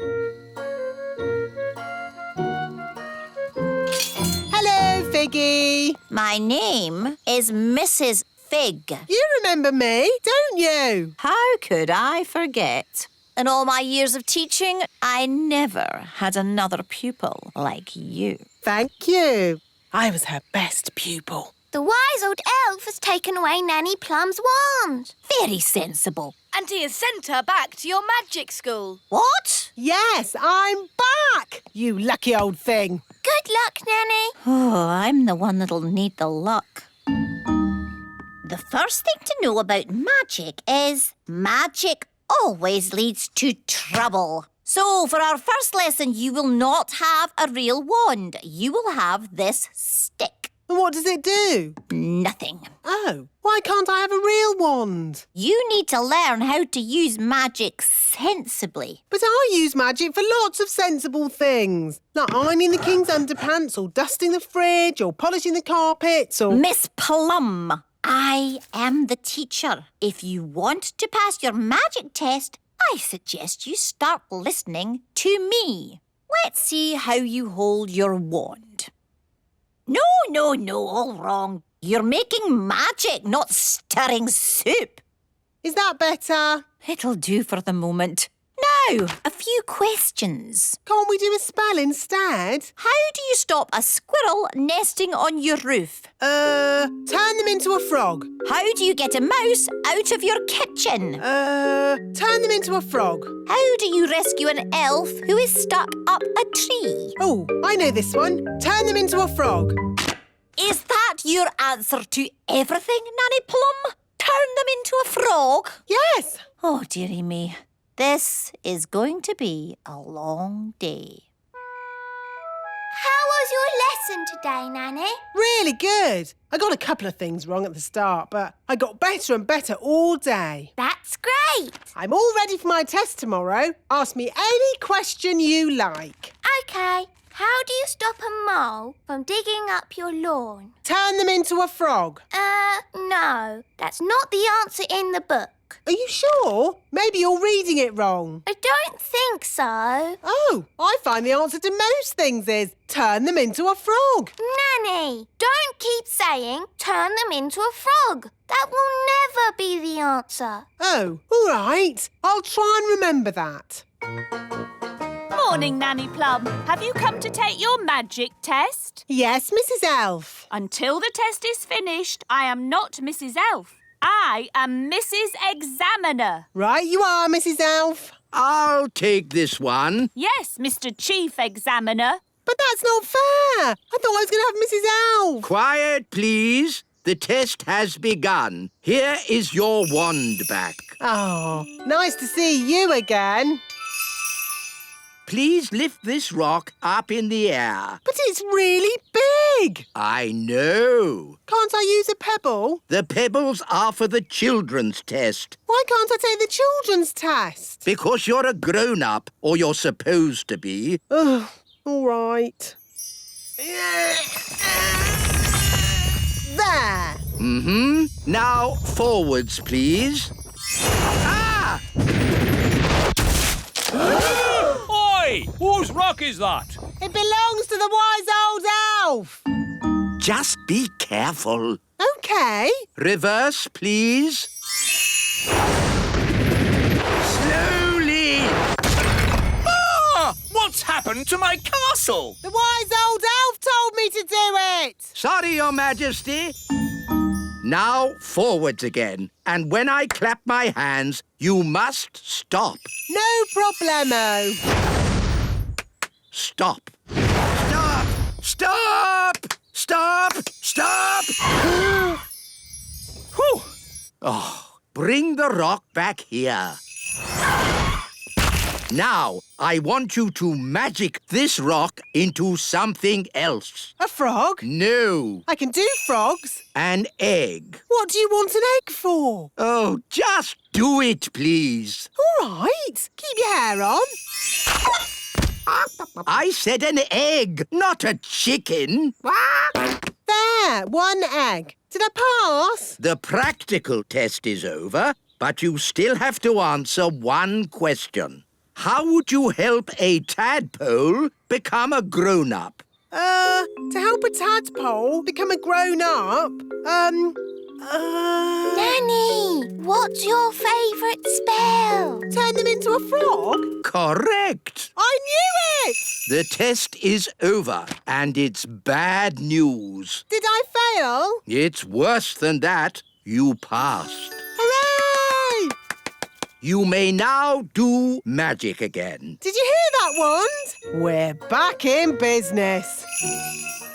Hello, Figgy. My name is Mrs. Fig. You remember me, don't you? How could I forget? In all my years of teaching, I never had another pupil like you. Thank you. I was her best pupil. The wise old elf has taken away Nanny Plum's wand. Very sensible. And he has sent her back to your magic school. What? Yes, I'm back, you lucky old thing. Good luck, Nanny. Oh, I'm the one that'll need the luck. The first thing to know about magic is magic always leads to trouble. So, for our first lesson, you will not have a real wand. You will have this stick. What does it do? Nothing. Oh, why can't I have a real wand? You need to learn how to use magic sensibly. But I use magic for lots of sensible things, like ironing the king's underpants or dusting the fridge or polishing the carpets or... Miss Plum, I am the teacher. If you want to pass your magic test, I suggest you start listening to me. Let's see how you hold your wand. No, all wrong. You're making magic, not stirring soup. Is that better? It'll do for the moment. Now, a few questions. Can't we do a spell instead? How do you stop a squirrel nesting on your roof? Turn them into a frog. How do you get a mouse out of your kitchen? Turn them into a frog. How do you rescue an elf who is stuck up a tree? Oh, I know this one. Turn them into a frog. Is that your answer to everything, Nanny Plum? Turn them into a frog? Yes. Oh, dearie me. This is going to be a long day. How was your lesson today, Nanny? Really good. I got a couple of things wrong at the start, but I got better and better all day. That's great. I'm all ready for my test tomorrow. Ask me any question you like. OK. How do you stop a mole from digging up your lawn? Turn them into a frog. No. That's not the answer in the book. Are you sure? Maybe you're reading it wrong. I don't think so. Oh, I find the answer to most things is turn them into a frog. Nanny, don't keep saying turn them into a frog. That will never be the answer. Oh, all right. I'll try and remember that. Morning, Nanny Plum. Have you come to take your magic test? Yes, Mrs. Elf. Until the test is finished, I am not Mrs. Elf. I am Mrs. Examiner. Right you are, Mrs. Elf. I'll take this one. Yes, Mr. Chief Examiner. But that's not fair. I thought I was going to have Mrs. Elf. Quiet, please. The test has begun. Here is your wand back. Oh, nice to see you again. Please lift this rock up in the air. But it's really big. I know. Can't I use a pebble? The pebbles are for the children's test. Why can't I take the children's test? Because you're a grown-up, or you're supposed to be. Ugh, all right. There. Mm-hmm. Now, forwards, please. Ah! Oi! Whose rock is that? It belongs to the wise old elf. Just be careful. OK. Reverse, please. Slowly! Ah! What's happened to my castle? The wise old elf told me to do it. Sorry, Your Majesty. Now, forwards again. And when I clap my hands, you must stop. No problemo. Stop. Stop! Stop! Stop! Stop! Whew. Oh, bring the rock back here. Now, I want you to magic this rock into something else. A frog? No. I can do frogs. An egg. What do you want an egg for? Oh, just do it, please. All right. Keep your hair on. I said an egg, not a chicken. There, one egg. Did I pass? The practical test is over, but you still have to answer one question. How would you help a tadpole become a grown-up? To help a tadpole become a grown-up, Nanny, what's your favourite spell? Turn them into a frog? Correct. I knew it! The test is over, and it's bad news. Did I fail? It's worse than that. You passed. Hooray! You may now do magic again. Did you hear that, Wand? We're back in business.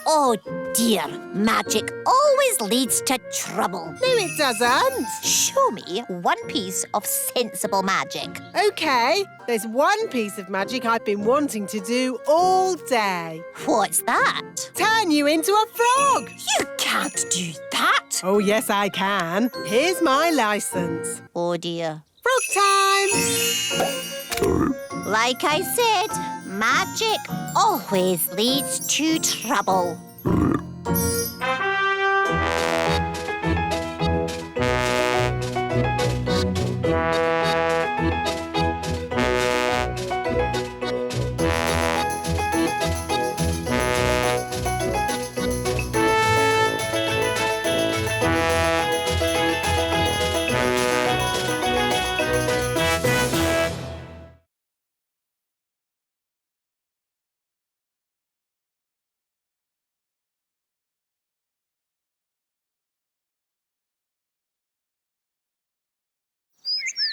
Oh dear, magic always leads to trouble. No, it doesn't. Show me one piece of sensible magic. OK, there's one piece of magic I've been wanting to do all day. What's that? Turn you into a frog. You can't do that. Oh, yes, I can. Here's my licence. Oh dear. Frog time. Like I said, magic always leads to trouble.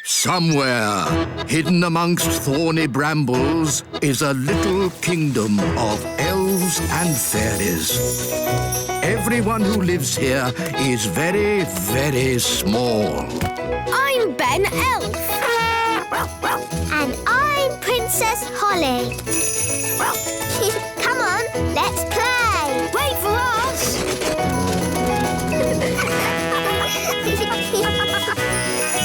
Somewhere, hidden amongst thorny brambles, is a little kingdom of elves and fairies. Everyone who lives here is very, very small. I'm Ben Elf. And I'm Princess Holly. Come on, let's play. Wait for us.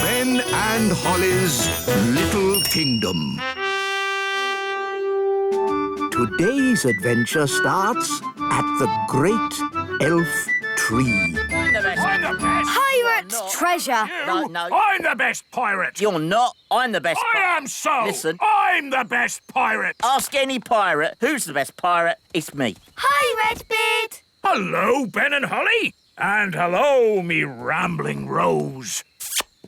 Ben and Holly's Little Kingdom. Today's adventure starts at the Great Elf Tree. I'm the best. Pirate's treasure. No. I'm the best pirate. You're not. I'm the best I am so. Listen. I'm the best pirate. Ask any pirate who's the best pirate. It's me. Hi, Redbeard. Hello, Ben and Holly. And hello, me rambling rose.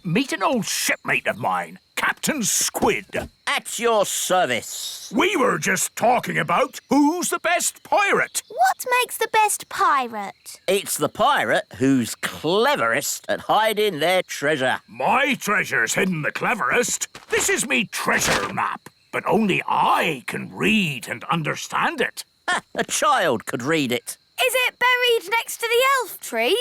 Meet an old shipmate of mine, Captain Squid. At your service. We were just talking about who's the best pirate. What makes the best pirate? It's the pirate who's cleverest at hiding their treasure. My treasure's hidden the cleverest. This is me treasure map, but only I can read and understand it. A child could read it. Is it buried next to the elf tree?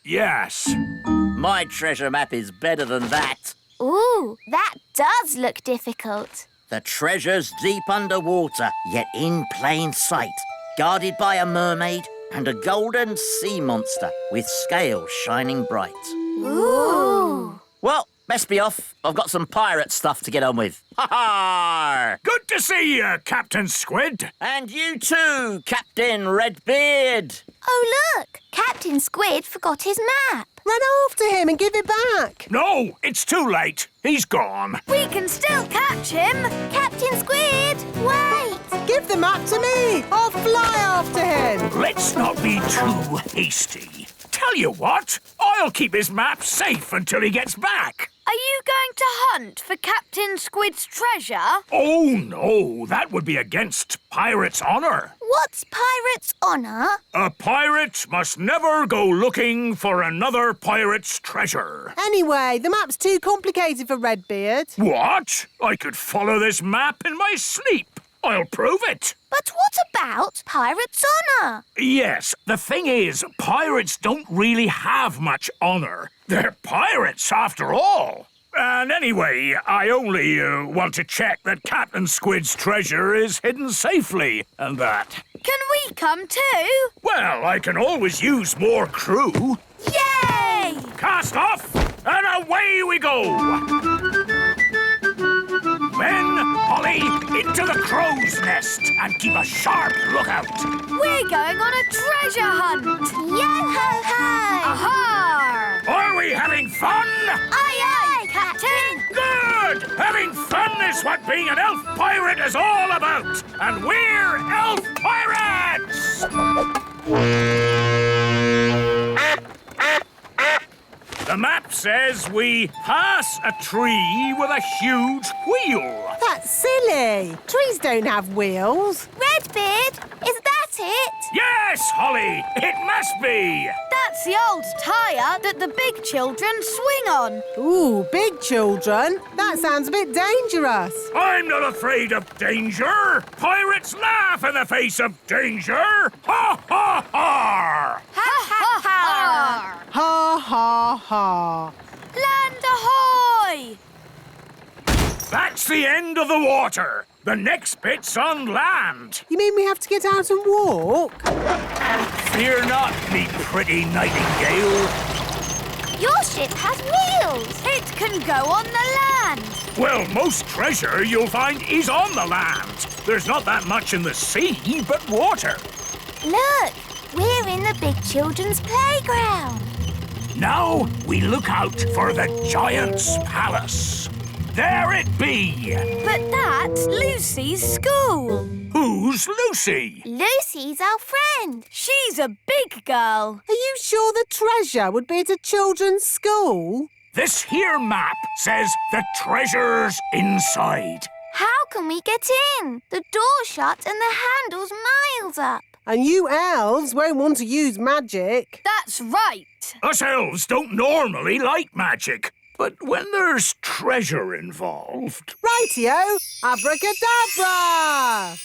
Yes. My treasure map is better than that. Ooh, that does look difficult. The treasure's deep underwater, yet in plain sight, guarded by a mermaid and a golden sea monster with scales shining bright. Ooh. Well, best be off. I've got some pirate stuff to get on with. Ha-ha! Good to see you, Captain Squid. And you too, Captain Redbeard. Oh, look! Captain Squid forgot his map. Run after him and give it back. No, it's too late. He's gone. We can still catch him. Captain Squid, wait! Give the map to me. I'll fly after him. Let's not be too hasty. Tell you what, I'll keep his map safe until he gets back. Are you going to hunt for Captain Squid's treasure? Oh, no, that would be against pirate's honour. What's pirate's honour? A pirate must never go looking for another pirate's treasure. Anyway, the map's too complicated for Redbeard. What? I could follow this map in my sleep. I'll prove it. But what about pirate's honour? Yes, the thing is, pirates don't really have much honour. They're pirates, after all. And anyway, I only want to check that Captain Squid's treasure is hidden safely, and that. Can we come too? Well, I can always use more crew. Yay! Cast off, and away we go! Ben, Holly, into the crow's nest and keep a sharp lookout. We're going on a treasure hunt. Yo-ho-ho! Aha! Are we having fun? Aye, aye, Captain. Good! Having fun is what being an elf pirate is all about. And we're elf pirates! The map says we pass a tree with a huge wheel. That's silly. Trees don't have wheels. Redbeard, is that it? Yes! Yes, Holly, it must be. That's the old tyre that the big children swing on. Ooh, big children? That sounds a bit dangerous. I'm not afraid of danger. Pirates laugh in the face of danger. Ha, ha, ha! Ha, ha, ha! Ha, ha, ha. Land ahoy! That's the end of the water. The next bit's on land. You mean we have to get out and walk? Fear not, me pretty nightingale. Your ship has wheels. It can go on the land. Well, most treasure you'll find is on the land. There's not that much in the sea but water. Look, we're in the big children's playground. Now we look out for the giant's palace. There it be. But that's Lucy's school. Who's Lucy? Lucy's our friend. She's a big girl. Are you sure the treasure would be at a children's school? This here map says the treasure's inside. How can we get in? The door's shut and the handle's miles up. And you elves won't want to use magic. That's right. Us elves don't normally like magic. But when there's treasure involved... Rightio! Abracadabra!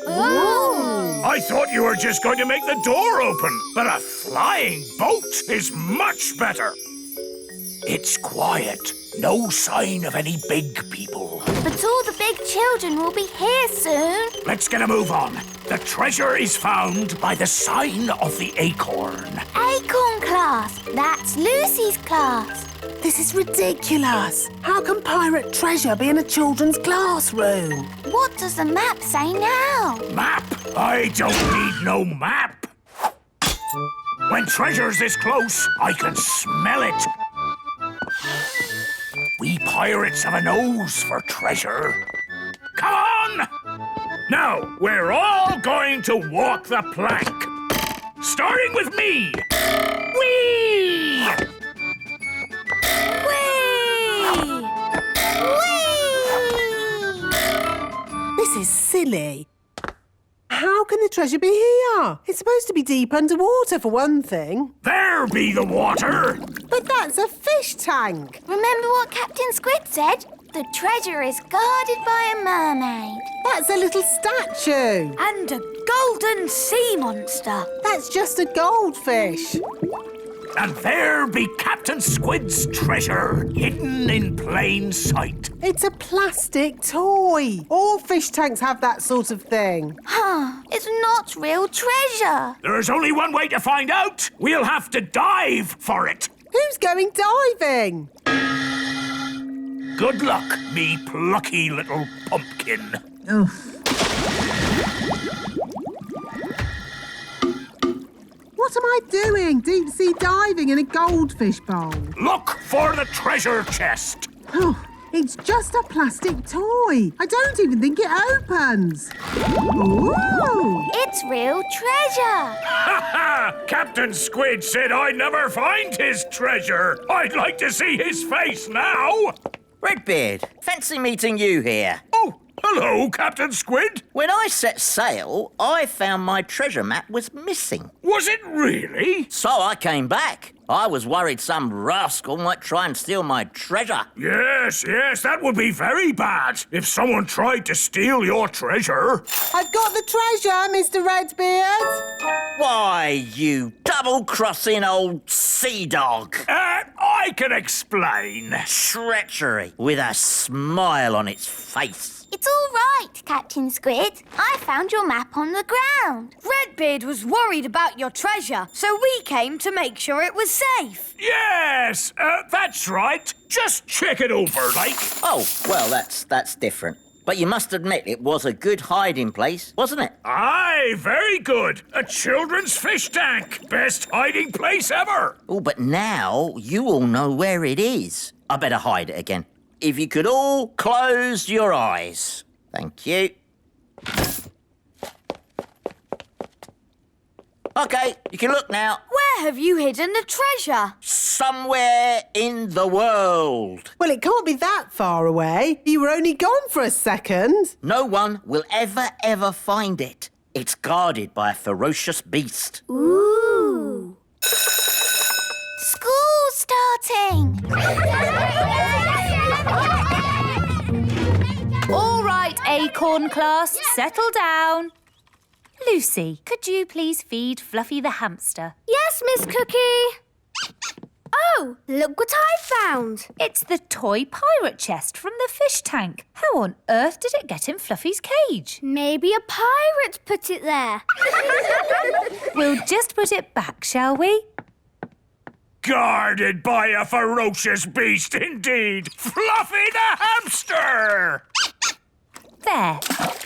Ooh! I thought you were just going to make the door open, but a flying boat is much better. It's quiet. No sign of any big people. But all the big children will be here soon. Let's get a move on. The treasure is found by the sign of the acorn. Acorn class. That's Lucy's class. This is ridiculous. How can pirate treasure be in a children's classroom? What does the map say now? Map? I don't need no map. When treasure's this close, I can smell it. We pirates have a nose for treasure. Come on! Now, we're all going to walk the plank. Starting with me. Whee! Whee! This is silly. How can the treasure be here? It's supposed to be deep underwater, for one thing. There be the water. But that's a fish tank. Remember what Captain Squid said? The treasure is guarded by a mermaid. That's a little statue. And a golden sea monster. That's just a goldfish. And there be Captain Squid's treasure, hidden in plain sight. It's a plastic toy. All fish tanks have that sort of thing. Huh, it's not real treasure. There's only one way to find out. We'll have to dive for it. Who's going diving? Good luck, me plucky little pumpkin. What am I doing? Deep sea diving in a goldfish bowl. Look for the treasure chest. Oh, it's just a plastic toy. I don't even think it opens. Ooh! It's real treasure. Ha ha! Captain Squid said I'd never find his treasure. I'd like to see his face now. Redbeard, fancy meeting you here. Oh, hello, Captain Squid. When I set sail, I found my treasure map was missing. Was it really? So I came back. I was worried some rascal might try and steal my treasure. Yes, that would be very bad if someone tried to steal your treasure. I've got the treasure, Mr. Redbeard. Why, you double-crossing old sea dog. I can explain. Treachery with a smile on its face. It's all right, Captain Squid. I found your map on the ground. Redbeard was worried about your treasure, so we came to make sure it was safe. Yes, that's right. Just check it over, like. Oh, well, that's different. But you must admit it was a good hiding place, wasn't it? Aye, very good. A children's fish tank. Best hiding place ever. Oh, but now you all know where it is. I better hide it again. If you could all close your eyes. Thank you. OK, you can look now. Where have you hidden the treasure? Somewhere in the world. Well, it can't be that far away. You were only gone for a second. No one will ever find it. It's guarded by a ferocious beast. Ooh. School's starting! All right, Acorn class, settle down. Lucy, could you please feed Fluffy the hamster? Yes, Miss Cookie. Oh, look what I found. It's the toy pirate chest from the fish tank. How on earth did it get in Fluffy's cage? Maybe a pirate put it there. We'll just put it back, shall we? Guarded by a ferocious beast indeed! Fluffy the hamster! There,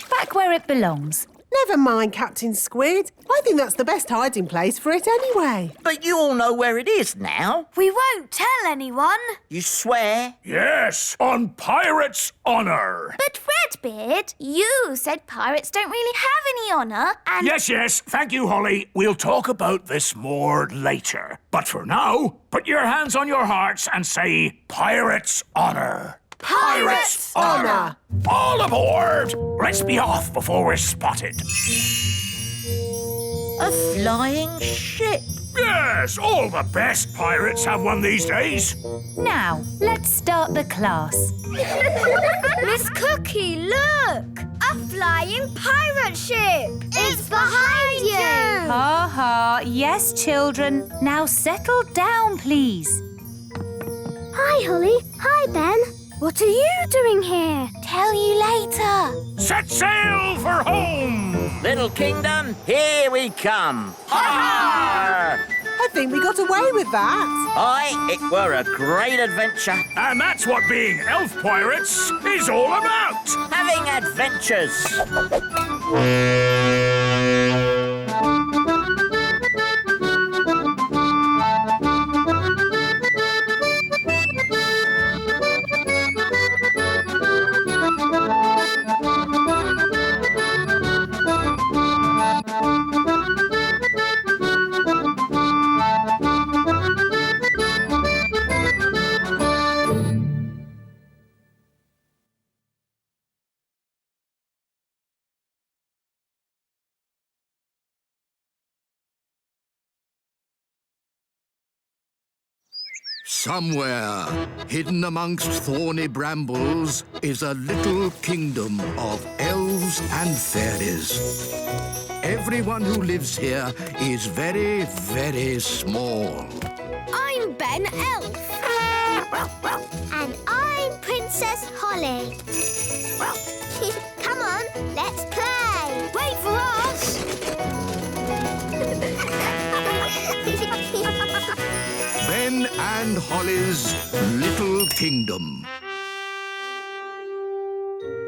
back where it belongs. Never mind, Captain Squid. I think that's the best hiding place for it anyway. But you all know where it is now. We won't tell anyone. You swear? Yes, on pirate's honour. But Redbeard, you said pirates don't really have any honour and... Yes, thank you, Holly. We'll talk about this more later. But for now, put your hands on your hearts and say pirate's honour. Pirate's honour. All aboard! Let's be off before we're spotted. A flying ship. Yes, all the best pirates have one these days. Now, let's start the class. Miss Cookie, look! A flying pirate ship! It's behind you! Ha ha, yes, children. Now settle down, please. Hi, Holly. Hi, Ben. What are you doing here? Tell you later. Set sail for home! Little kingdom, here we come. Ha! I think we got away with that. Aye, it were a great adventure. And that's what being elf pirates is all about! Having adventures. Somewhere, hidden amongst thorny brambles, is a little kingdom of elves and fairies. Everyone who lives here is very, very small. I'm Ben Elf. And I'm Princess Holly. Come on, let's play. Wait for us. Ben and Holly's Little Kingdom.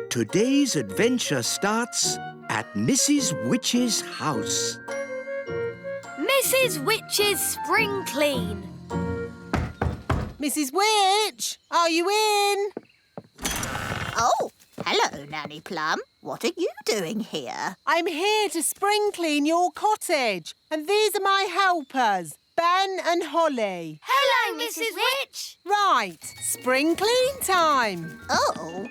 Today's adventure starts at Mrs. Witch's house. Mrs. Witch's spring clean. Mrs. Witch, are you in? Oh, hello, Nanny Plum. What are you doing here? I'm here to spring clean your cottage. And these are my helpers, Ben and Holly. Hello, Mrs. Witch. Right, spring clean time. Oh,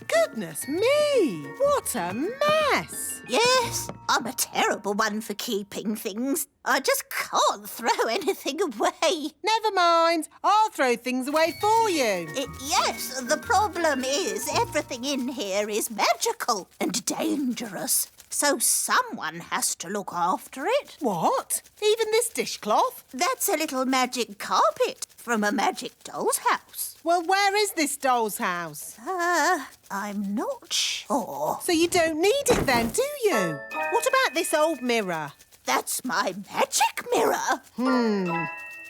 Goodness me, what a mess. yes, I'm a terrible one for keeping things. I just can't throw anything away. Never mind, I'll throw things away for you. Yes, the problem is everything in here is magical and dangerous. So someone has to look after it. What? Even this dishcloth? That's a little magic carpet from a magic doll's house. Well, where is this doll's house? I'm not sure. So you don't need it then, do you? What about this old mirror? That's my magic mirror.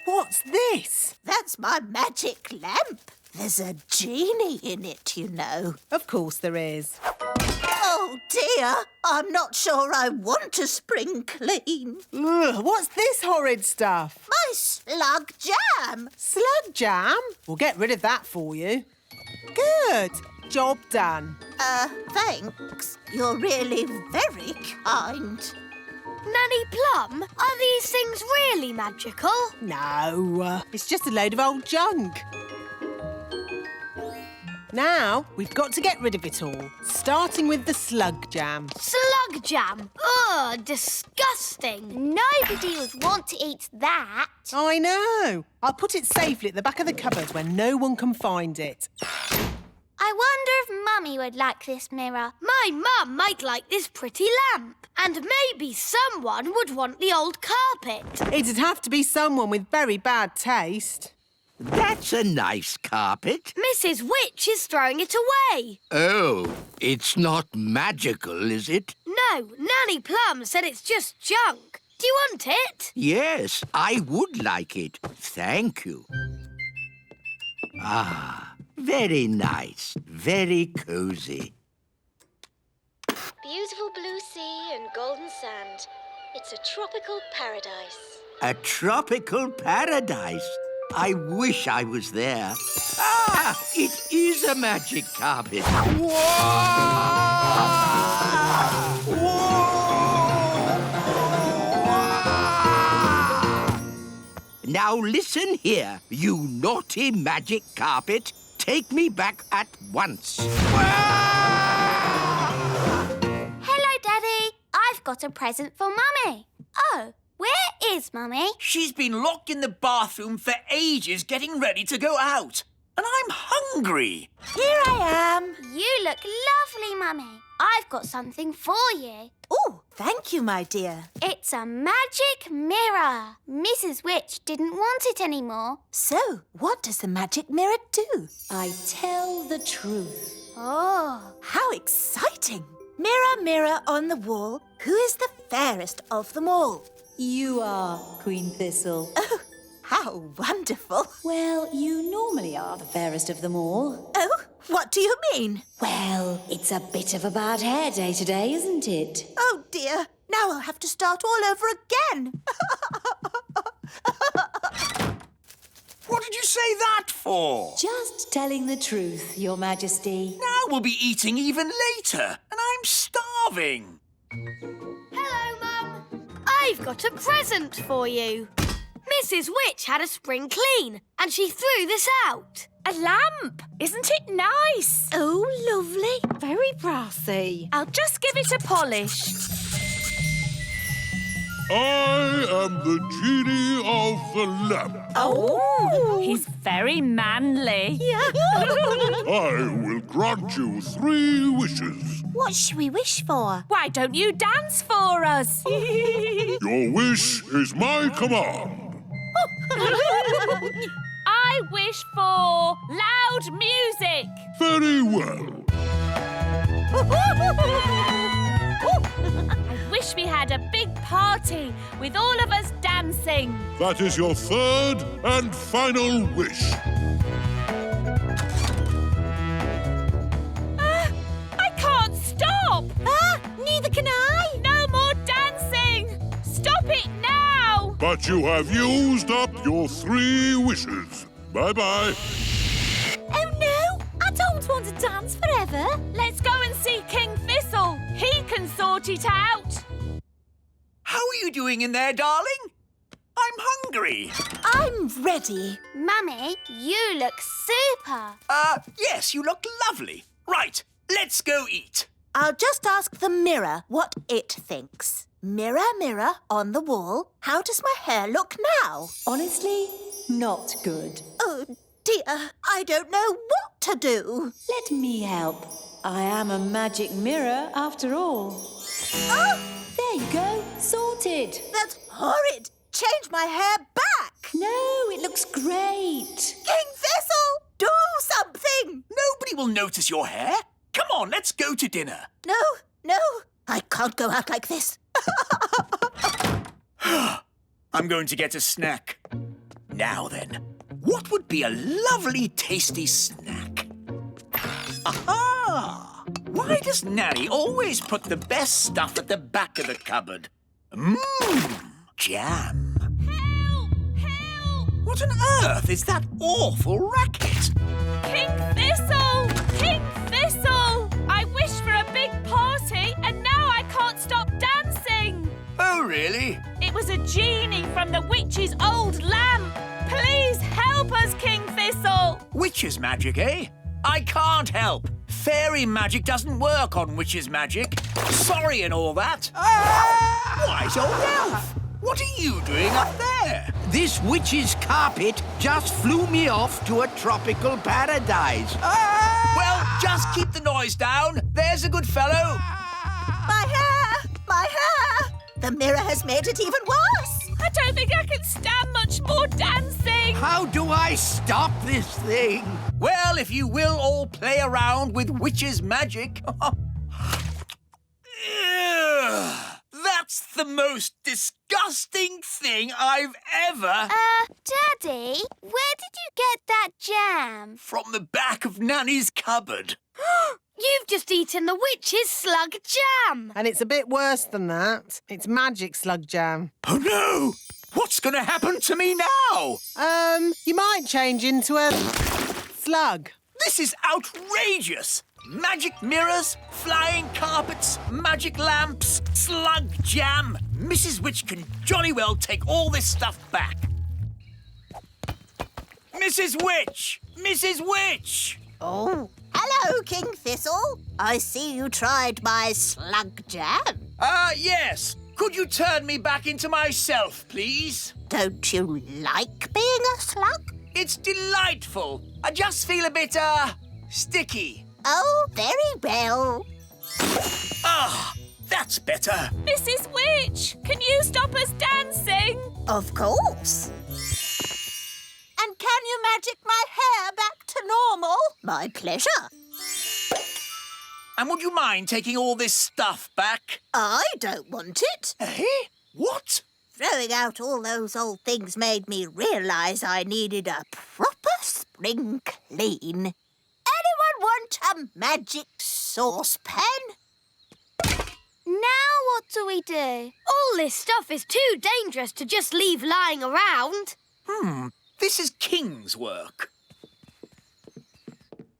What's this? That's my magic lamp. There's a genie in it, you know. Of course there is. Oh, dear. I'm not sure I want to spring clean. Ugh, what's this horrid stuff? My slug jam. Slug jam? We'll get rid of that for you. Good. Job done. Thanks. You're really very kind. Nanny Plum, are these things really magical? No, it's just a load of old junk. Now, we've got to get rid of it all, starting with the slug jam. Slug jam? Ugh, disgusting. Nobody would want to eat that. I know. I'll put it safely at the back of the cupboard where no one can find it. I wonder if Mummy would like this mirror. My mum might like this pretty lamp. And maybe someone would want the old carpet. It'd have to be someone with very bad taste. That's a nice carpet. Mrs. Witch is throwing it away. Oh, it's not magical, is it? No, Nanny Plum said it's just junk. Do you want it? Yes, I would like it. Thank you. Ah, very nice. Very cosy. Beautiful blue sea and golden sand. It's a tropical paradise. A tropical paradise. I wish I was there. Ah, it is a magic carpet. Whoa! Whoa! Now listen here, you naughty magic carpet. Take me back at once. Hello, Daddy. I've got a present for Mummy. Oh, where is Mummy? She's been locked in the bathroom for ages getting ready to go out. And I'm hungry. Here I am. You look lovely, Mummy. I've got something for you. Oh, thank you, my dear. It's a magic mirror. Mrs. Witch didn't want it anymore. So, what does the magic mirror do? I tell the truth. Oh, how exciting. Mirror, mirror on the wall, who is the fairest of them all? You are, Queen Thistle. Oh, how wonderful. Well, you normally are the fairest of them all. Oh, what do you mean? Well, it's a bit of a bad hair day today, isn't it? Oh, dear. Now I'll have to start all over again. What did you say that for? Just telling the truth, Your Majesty. Now we'll be eating even later, and I'm starving. Hello, Mum. I've got a present for you. Mrs. Witch had a spring clean, and she threw this out. A lamp! Isn't it nice? Oh, lovely. Very brassy. I'll just give it a polish. I am the genie of the lamp. Oh, he's very manly. I will grant you 3 wishes. What should we wish for? Why don't you dance for us? Your wish is my command. I wish for loud music. Very well. I wish we had a big party with all of us dancing. That is your 3rd and final wish. I can't stop. Neither can I. No more dancing. Stop it now. But you have used up your 3 wishes. Bye-bye. Oh, no. I don't want to dance forever. Let's go and see King Thistle. He can sort it out. How are you doing in there, darling? I'm hungry. I'm ready. Mummy, you look super. Yes, you look lovely. Right, let's go eat. I'll just ask the mirror what it thinks. Mirror, mirror on the wall, how does my hair look now? Honestly, not good. Oh, dear, I don't know what to do. Let me help. I am a magic mirror after all. Oh, There you go, sorted. that's horrid. Change my hair back. No, it looks great. King Thistle, do something. Nobody will notice your hair. Come on, let's go to dinner. No, I can't go out like this. I'm going to get a snack. Now then, what would be a lovely, tasty snack? Aha! Why does Nanny always put the best stuff at the back of the cupboard? Jam. Help! Help! What on earth is that awful racket? King Thistle! King Thistle! I wished for a big party and now I can't stop dancing. Oh, really? It was a genie from the witch's old lamp. Please help us, King Thistle. Witch's magic, eh? I can't help. Fairy magic doesn't work on witch's magic. Sorry and all that. Wise old elf! What are you doing up there? This witch's carpet just flew me off to a tropical paradise. Well, just keep the noise down. There's a good fellow. My hair! My hair! The mirror has made it even worse. I don't think I can stand much more dancing. How do I stop this thing? Well, if you will all play around with witch's magic. That's the most disgusting thing I've ever... Daddy, where did you get that jam? From the back of Nanny's cupboard. You've just eaten the witch's slug jam. And it's a bit worse than that. It's magic slug jam. Oh, no! What's going to happen to me now? You might change into a slug. This is outrageous! Magic mirrors, flying carpets, magic lamps, slug jam. Mrs. Witch can jolly well take all this stuff back. Mrs. Witch! Mrs. Witch! Oh, hello, King Thistle. I see you tried my slug jam. Yes. Could you turn me back into myself, please? Don't you like being a slug? It's delightful. I just feel a bit, sticky. Oh, very well. That's better. Mrs. Witch, can you stop us dancing? Of course. And can you magic my hair back to normal? My pleasure. And would you mind taking all this stuff back? I don't want it. Eh? What? Throwing out all those old things made me realise I needed a proper spring clean. Anyone want a magic saucepan? Now what do we do? All this stuff is too dangerous to just leave lying around. This is King's work.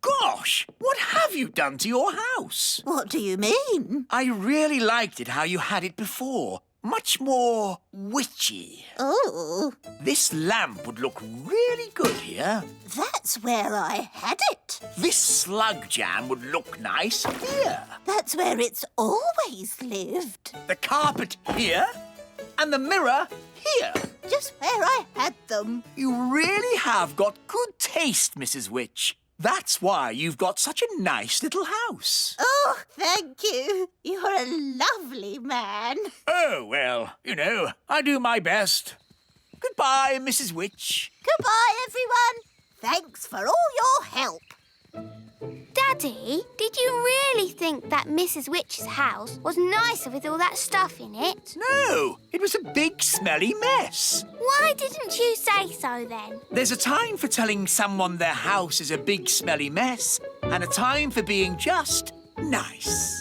Gosh, what have you done to your house? What do you mean? I really liked it how you had it before. Much more witchy. Oh. This lamp would look really good here. That's where I had it. This slug jam would look nice here. That's where it's always lived. The carpet here and the mirror here. Just where I had them. You really have got good taste, Mrs. Witch. That's why you've got such a nice little house. Oh, thank you. You're a lovely man. Oh, well, you know, I do my best. Goodbye, Mrs. Witch. Goodbye, everyone. Thanks for all your help. Daddy, did you really think that Mrs. Witch's house was nicer with all that stuff in it? No, it was a big, smelly mess. Why didn't you say so then? There's a time for telling someone their house is a big, smelly mess and a time for being just nice.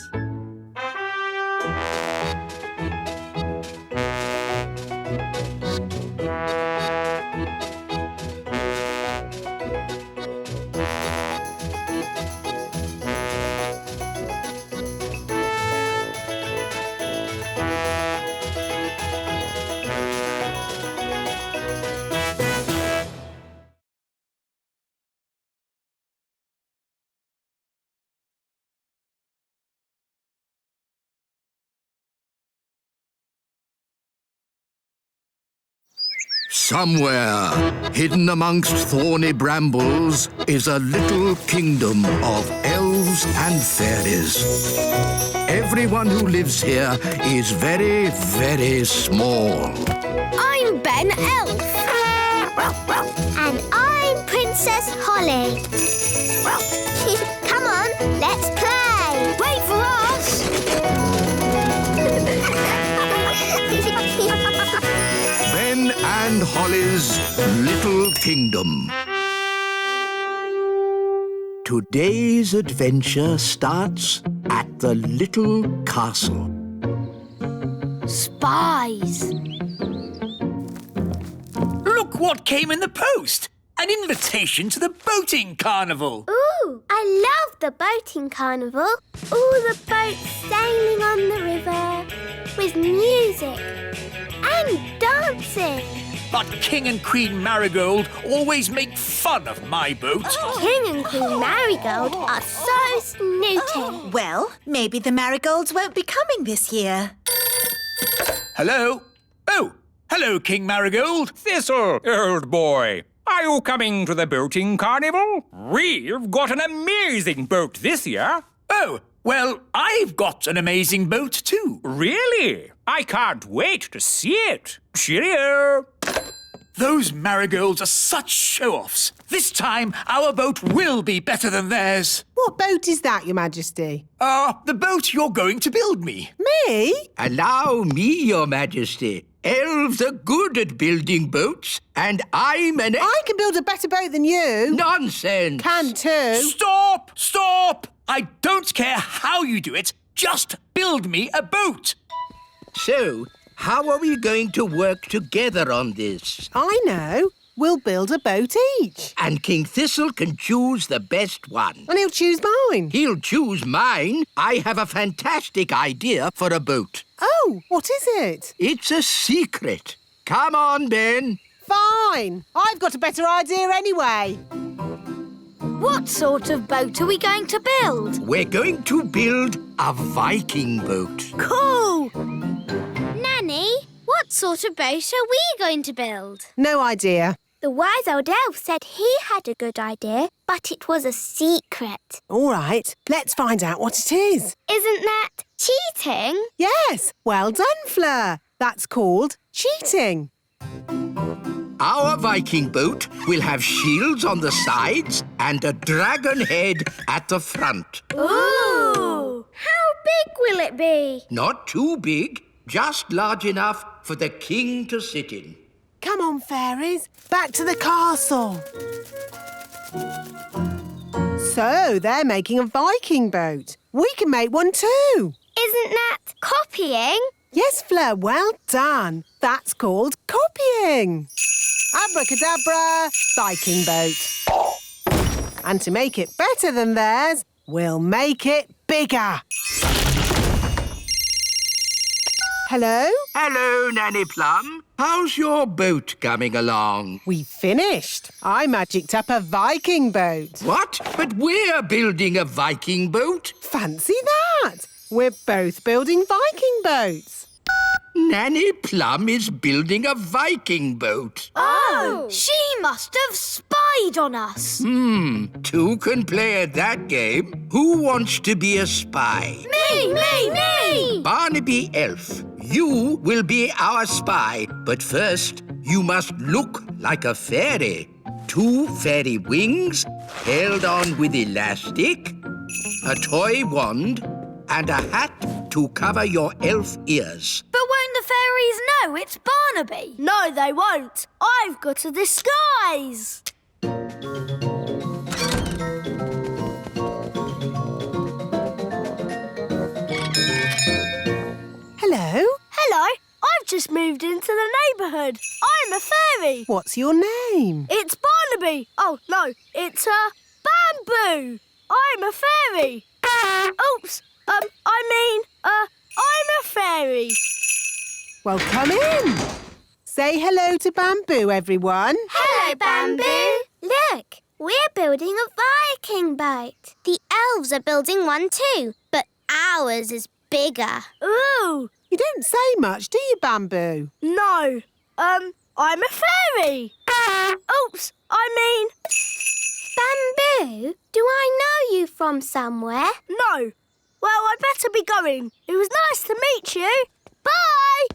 Somewhere, hidden amongst thorny brambles, is a little kingdom of elves and fairies. Everyone who lives here is very, very small. I'm Ben Elf. And I'm Princess Holly. Come on, let's play. Wait for us. Ben and Holly's Little Kingdom. Today's adventure starts at the little castle. Spies. Look what came in the post! An invitation to the boating carnival. Ooh, I love the boating carnival. All the boats sailing on the river with music and dancing. but King and Queen Marigold always make fun of my boat. King and Queen Marigold are so snooty. Well, maybe the marigolds won't be coming this year. Hello? Oh, hello, King Marigold. Thistle, old boy. Are you coming to the boating carnival? We've got an amazing boat this year. Oh, well, I've got an amazing boat too. Really? I can't wait to see it. Cheerio! Those marigolds are such show-offs. This time, our boat will be better than theirs. What boat is that, Your Majesty? The boat you're going to build me. Me? Allow me, Your Majesty. Elves are good at building boats, and I'm an... I can build a better boat than you. Nonsense! Can too. Stop! Stop! I don't care how you do it. Just build me a boat. So, how are we going to work together on this? I know. We'll build a boat each. And King Thistle can choose the best one. And he'll choose mine. He'll choose mine. I have a fantastic idea for a boat. Oh, what is it? It's a secret. Come on, Ben. Fine. I've got a better idea anyway. What sort of boat are we going to build? We're going to build a Viking boat. Cool! Nanny, what sort of boat are we going to build? No idea. The wise old elf said he had a good idea, but it was a secret. All right, let's find out what it is. Isn't that cheating? Yes, well done, Fleur. That's called cheating. Our Viking boat will have shields on the sides and a dragon head at the front. Ooh! How big will it be? Not too big, just large enough for the king to sit in. Come on, fairies, back to the castle. So, they're making a Viking boat. We can make one too. Isn't that copying? Yes, Fleur, well done. That's called copying. Abracadabra, Viking boat. And to make it better than theirs, we'll make it bigger. Hello? Hello, Nanny Plum. How's your boat coming along? We finished. I magicked up a Viking boat. What? But we're building a Viking boat. Fancy that. We're both building Viking boats. Nanny Plum is building a Viking boat. Oh! She must have spied on us. Two can play at that game. Who wants to be a spy? Me! Barnaby Elf, you will be our spy. But first, you must look like a fairy. 2 fairy wings held on with elastic, a toy wand, and a hat to cover your elf ears. But won't the fairies know it's Barnaby? No, they won't. I've got a disguise. Hello? Hello. I've just moved into the neighbourhood. I'm a fairy. What's your name? It's Barnaby. Oh, no, it's Bamboo. I'm a fairy. Oops. I'm a fairy. Well, come in. Say hello to Bamboo, everyone. Hello, Bamboo. Look, we're building a Viking boat. The elves are building one too, but ours is bigger. Ooh. You don't say much, do you, Bamboo? No. I'm a fairy. Oops. Bamboo, do I know you from somewhere? No. Well, I better be going. It was nice to meet you. Bye!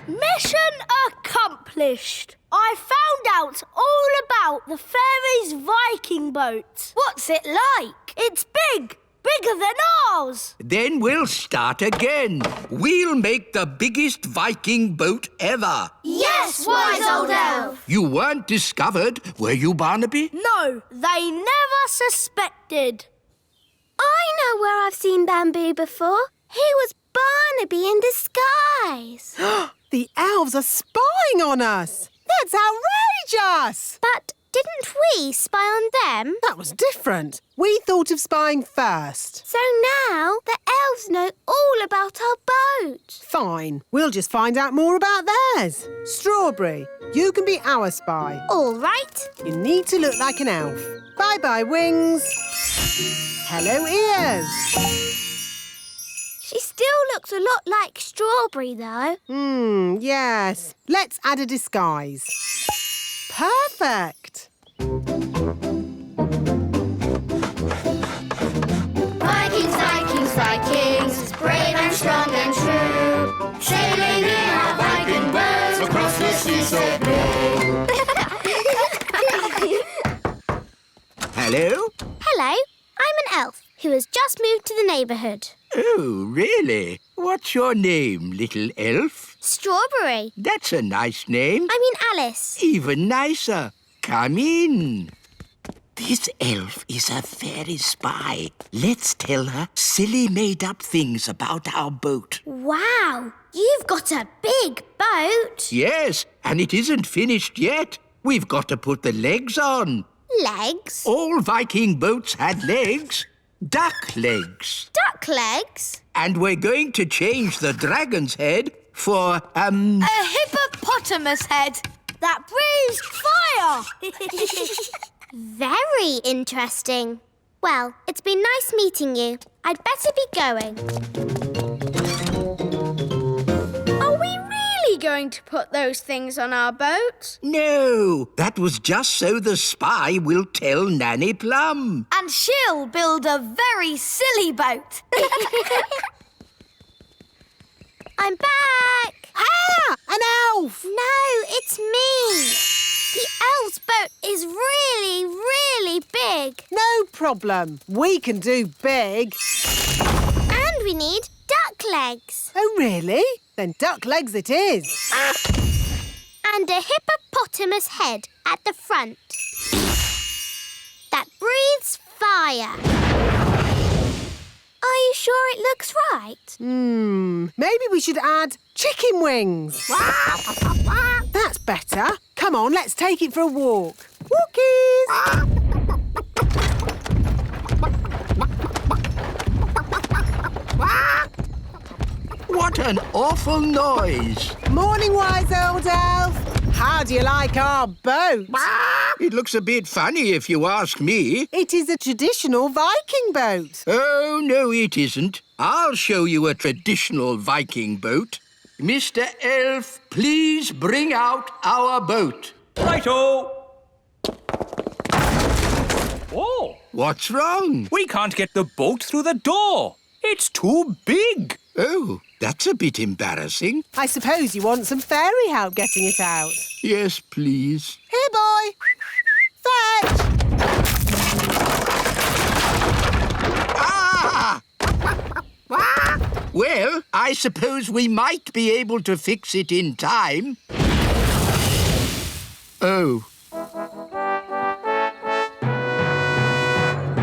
Mission accomplished. I found out all about the fairies' Viking boat. What's it like? It's big. Bigger than ours. Then we'll start again. We'll make the biggest Viking boat ever. Yes, wise old elf. You weren't discovered, were you, Barnaby? No, they never suspected. I know where I've seen Bamboo before. He was Barnaby in disguise. The elves are spying on us. That's outrageous. But didn't we spy on them? That was different. We thought of spying first. So now the elves know all about our boat. Fine, we'll just find out more about theirs. Strawberry, you can be our spy. All right. You need to look like an elf. Bye-bye, wings. Hello, ears. She still looks a lot like Strawberry, though. Yes. Let's add a disguise. Perfect. Vikings, Vikings, Vikings, brave and strong and true, sailing in our Viking boats across the sea so blue. Hello? Hello, I'm an elf who has just moved to the neighbourhood. Oh, really? What's your name, little elf? Strawberry. That's a nice name. I mean Alice. Even nicer. Come in. This elf is a fairy spy. Let's tell her silly made-up things about our boat. Wow, you've got a big boat. Yes, and it isn't finished yet. We've got to put the legs on. Legs? All Viking boats had legs. Duck legs. Duck legs? And we're going to change the dragon's head for, A hippopotamus head that breathes fire. Very interesting. Well, it's been nice meeting you. I'd better be going. Are we really going to put those things on our boat? No, that was just so the spy will tell Nanny Plum. And she'll build a very silly boat. I'm back. Ah, an elf. No, it's me. The elf's boat is really, really big. No problem. We can do big. And we need duck legs. Oh, really? Then duck legs it is. And a hippopotamus head at the front. That breathes fire. Are you sure it looks right? Maybe we should add chicken wings. That's better. Come on, let's take it for a walk. Walkies! What an awful noise. Morning, wise old elf. How do you like our boat? It looks a bit funny if you ask me. It is a traditional Viking boat. Oh, no, it isn't. I'll show you a traditional Viking boat. Mr. Elf, please bring out our boat. Righto! Oh! What's wrong? We can't get the boat through the door. It's too big. Oh, that's a bit embarrassing. I suppose you want some fairy help getting it out. Yes, please. Here, boy. Fetch! Ah! Well, I suppose we might be able to fix it in time. Oh.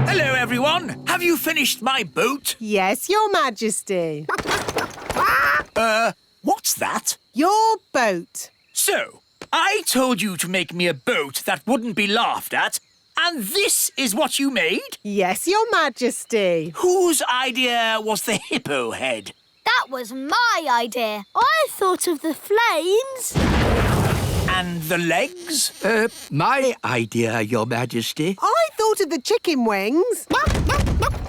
Hello, everyone. Have you finished my boat? Yes, Your Majesty. What's that? Your boat. So, I told you to make me a boat that wouldn't be laughed at, and this is what you made? Yes, Your Majesty. Whose idea was the hippo head? That was my idea. I thought of the flames. And the legs? My idea, Your Majesty. I thought of the chicken wings.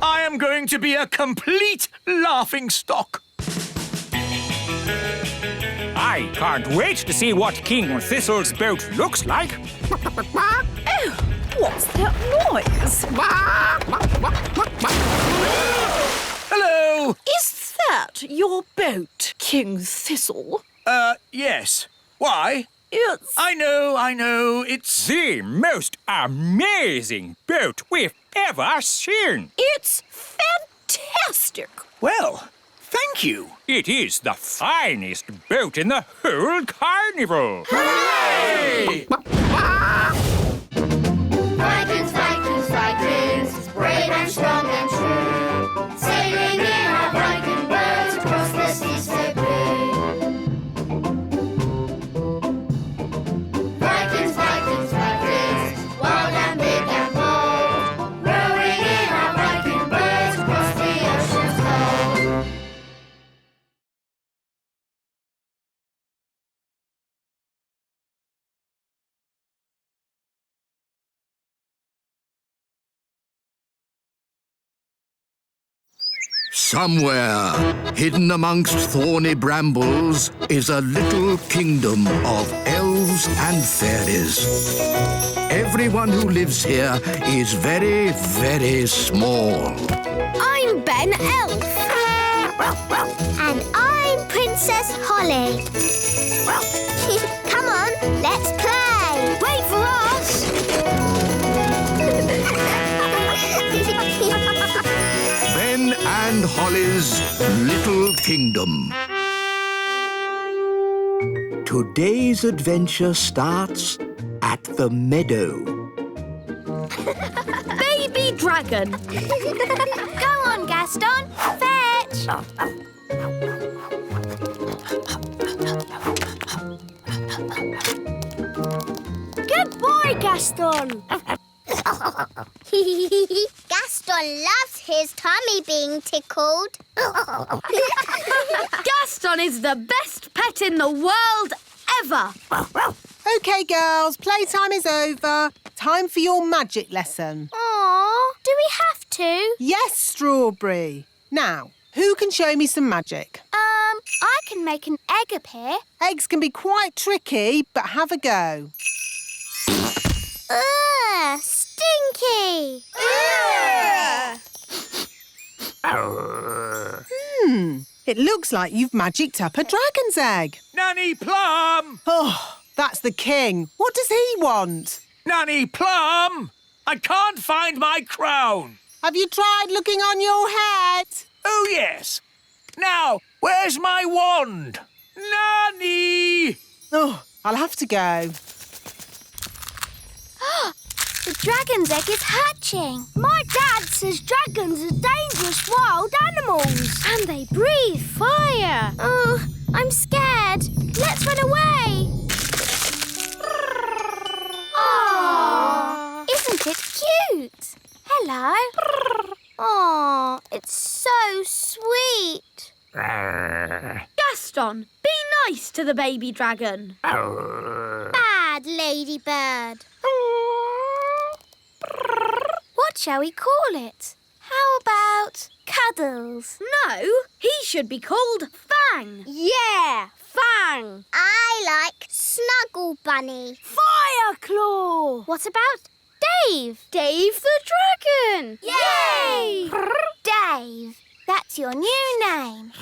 I am going to be a complete laughingstock. I can't wait to see what King Thistle's boat looks like. Oh, what's that noise? Hello! Is that your boat, King Thistle? Yes. Why? It's... I know, it's... The most amazing boat we've ever seen. It's fantastic. Well, thank you. It is the finest boat in the whole carnival. Hooray! Vikings, Vikings, Vikings, brave and strong and true, sailing in our Viking boats across the sea so blue. Vikings, Vikings, Vikings, wild and big and bold, rowing in our Viking boats across the ocean's cold. Somewhere, hidden amongst thorny brambles, is a little kingdom of elves and fairies. Everyone who lives here is very, very small. I'm Ben Elf. And I'm Princess Holly. Come on, let's play. Wait for us. Ben and Holly's Little Kingdom. Today's adventure starts at the meadow. Baby dragon. Go on, Gaston. Fetch. Good boy, Gaston. Gaston loves his tummy being tickled. Gaston is the best pet in the world ever. OK, girls, playtime is over. Time for your magic lesson. Aww, do we have to? Yes, Strawberry. Now, who can show me some magic? I can make an egg appear. Eggs can be quite tricky, but have a go. Ugh, stinky. It looks like you've magicked up a dragon's egg. Nanny Plum! Oh, that's the king. What does he want? Nanny Plum! I can't find my crown. Have you tried looking on your head? Oh, yes. Now, where's my wand? Nanny! Oh, I'll have to go. The dragon's egg is hatching. My dad says dragons are dangerous wild animals. And they breathe fire. Oh, I'm scared. Let's run away. Oh, isn't it cute? Hello. Oh, it's so sweet. Gaston, be nice to the baby dragon. Bad ladybird. What shall we call it? How about Cuddles? No, he should be called Fang. Yeah, Fang. I like Snuggle Bunny. Fireclaw. What about Dave? Dave the dragon. Yay! Dave, that's your new name.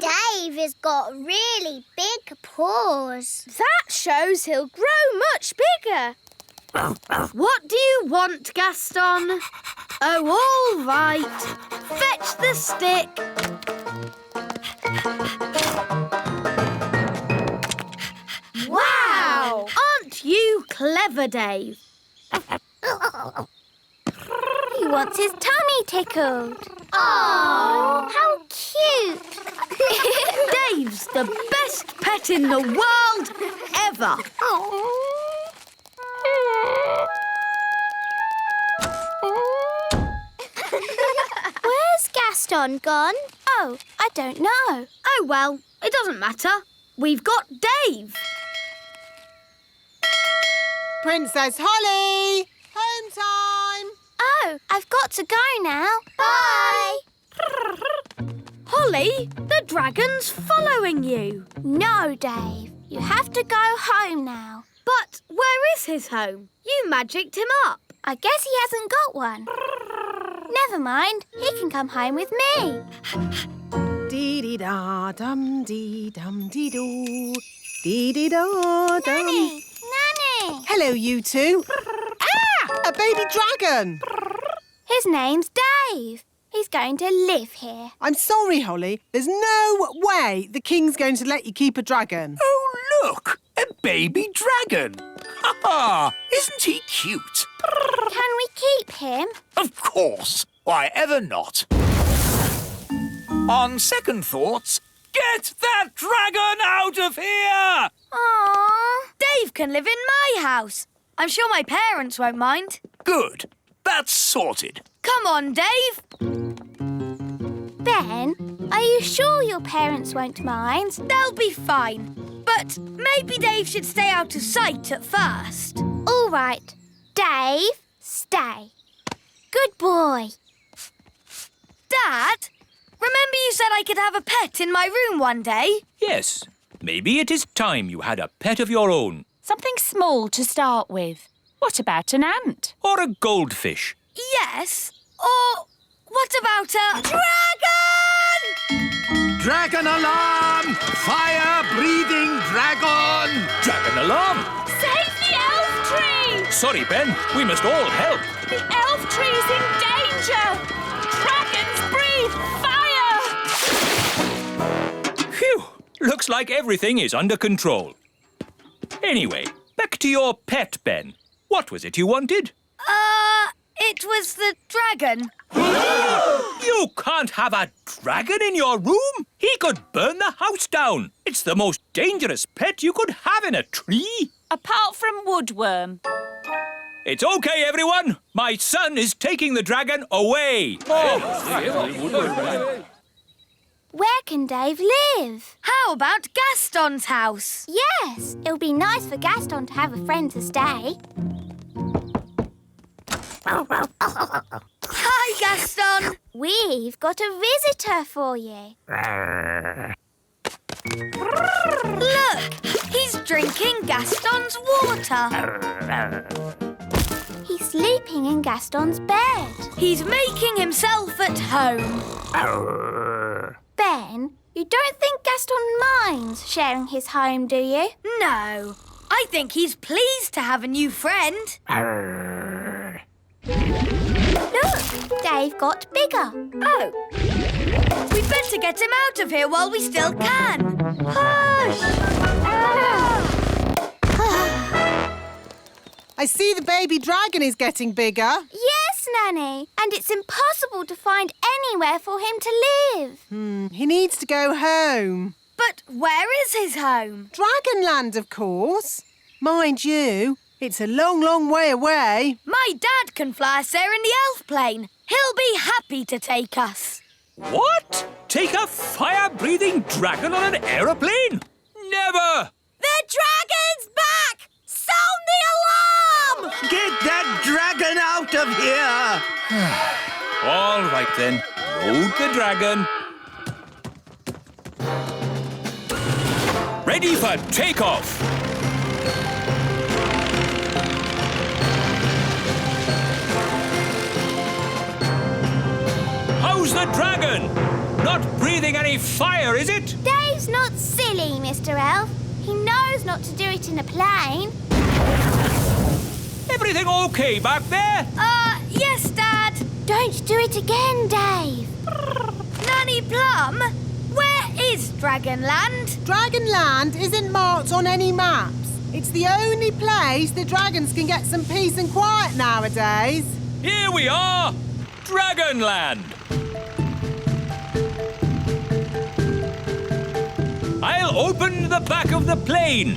Dave has got really big paws. That shows he'll grow much bigger. What do you want, Gaston? Oh, all right. Fetch the stick. Wow! Aren't you clever, Dave? He wants his tummy tickled. Oh, how cute. Dave's the best pet in the world ever. Where's Gaston gone? Oh, I don't know. Oh, well, it doesn't matter. We've got Dave. Princess Holly! Home time! Oh, I've got to go now. Bye. Holly, the dragon's following you. No, Dave. You have to go home now. But where is his home? You magicked him up. I guess he hasn't got one. Never mind. He can come home with me. Dee-dee-da-dum-dee-dum-dee-doo. Dee-dee-da-dum. Nanny! Nanny! Hello, you two. Ah! A baby dragon! His name's Dave. He's going to live here. I'm sorry, Holly. There's no way the king's going to let you keep a dragon. Oh, look! A baby dragon! Ha ha! Isn't he cute? Can we keep him? Of course! Why ever not? On second thoughts, get that dragon out of here! Aww. Dave can live in my house. I'm sure my parents won't mind. Good. That's sorted. Come on, Dave. Ben, are you sure your parents won't mind? They'll be fine. But maybe Dave should stay out of sight at first. All right. Dave, stay. Good boy. Dad, remember you said I could have a pet in my room one day? Yes, maybe it is time you had a pet of your own. Something small to start with. What about an ant? Or a goldfish. Yes. Or what about a dragon? Dragon alarm! Fire-breathing dragon! Dragon alarm! Save the elf tree! Sorry, Ben. We must all help. The elf tree's in danger! Dragons breathe fire! Phew! Looks like everything is under control. Anyway, back to your pet, Ben. What was it you wanted? It was the dragon. You can't have a dragon in your room. He could burn the house down. It's the most dangerous pet you could have in a tree. Apart from Woodworm. It's okay, everyone. My son is taking the dragon away. Where can Dave live? How about Gaston's house? Yes, it'll be nice for Gaston to have a friend to stay. Hi, Gaston. We've got a visitor for you. Look, he's drinking Gaston's water. He's sleeping in Gaston's bed. He's making himself at home. Ben, you don't think Gaston minds sharing his home, do you? No, I think he's pleased to have a new friend. Look, Dave got bigger. Oh. We'd better get him out of here while we still can. Hush! I see the baby dragon is getting bigger. Yes, Nanny. And it's impossible to find anywhere for him to live. He needs to go home. But where is his home? Dragonland, of course. Mind you, it's a long, long way away. My dad can fly us there in the elf plane. He'll be happy to take us. What? Take a fire-breathing dragon on an aeroplane? Never! The dragon's back! Sound the alarm! Get that dragon out of here! All right, then. Load the dragon. Ready for takeoff. How's the dragon? Not breathing any fire, is it? Dave's not silly, Mr. Elf. He knows not to do it in a plane. Everything okay back there? Yes, Dad. Don't do it again, Dave. Nanny Plum, where is Dragonland? Dragonland isn't marked on any maps. It's the only place the dragons can get some peace and quiet nowadays. Here we are! Dragonland! I'll open the back of the plane.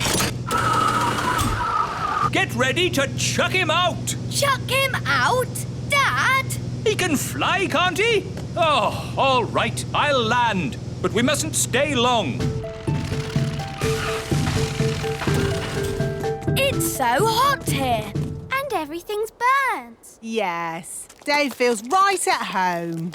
Get ready to chuck him out. Chuck him out? Dad? He can fly, can't he? Oh, all right, I'll land. But we mustn't stay long. It's so hot here. And everything's burnt. Yes, Dave feels right at home.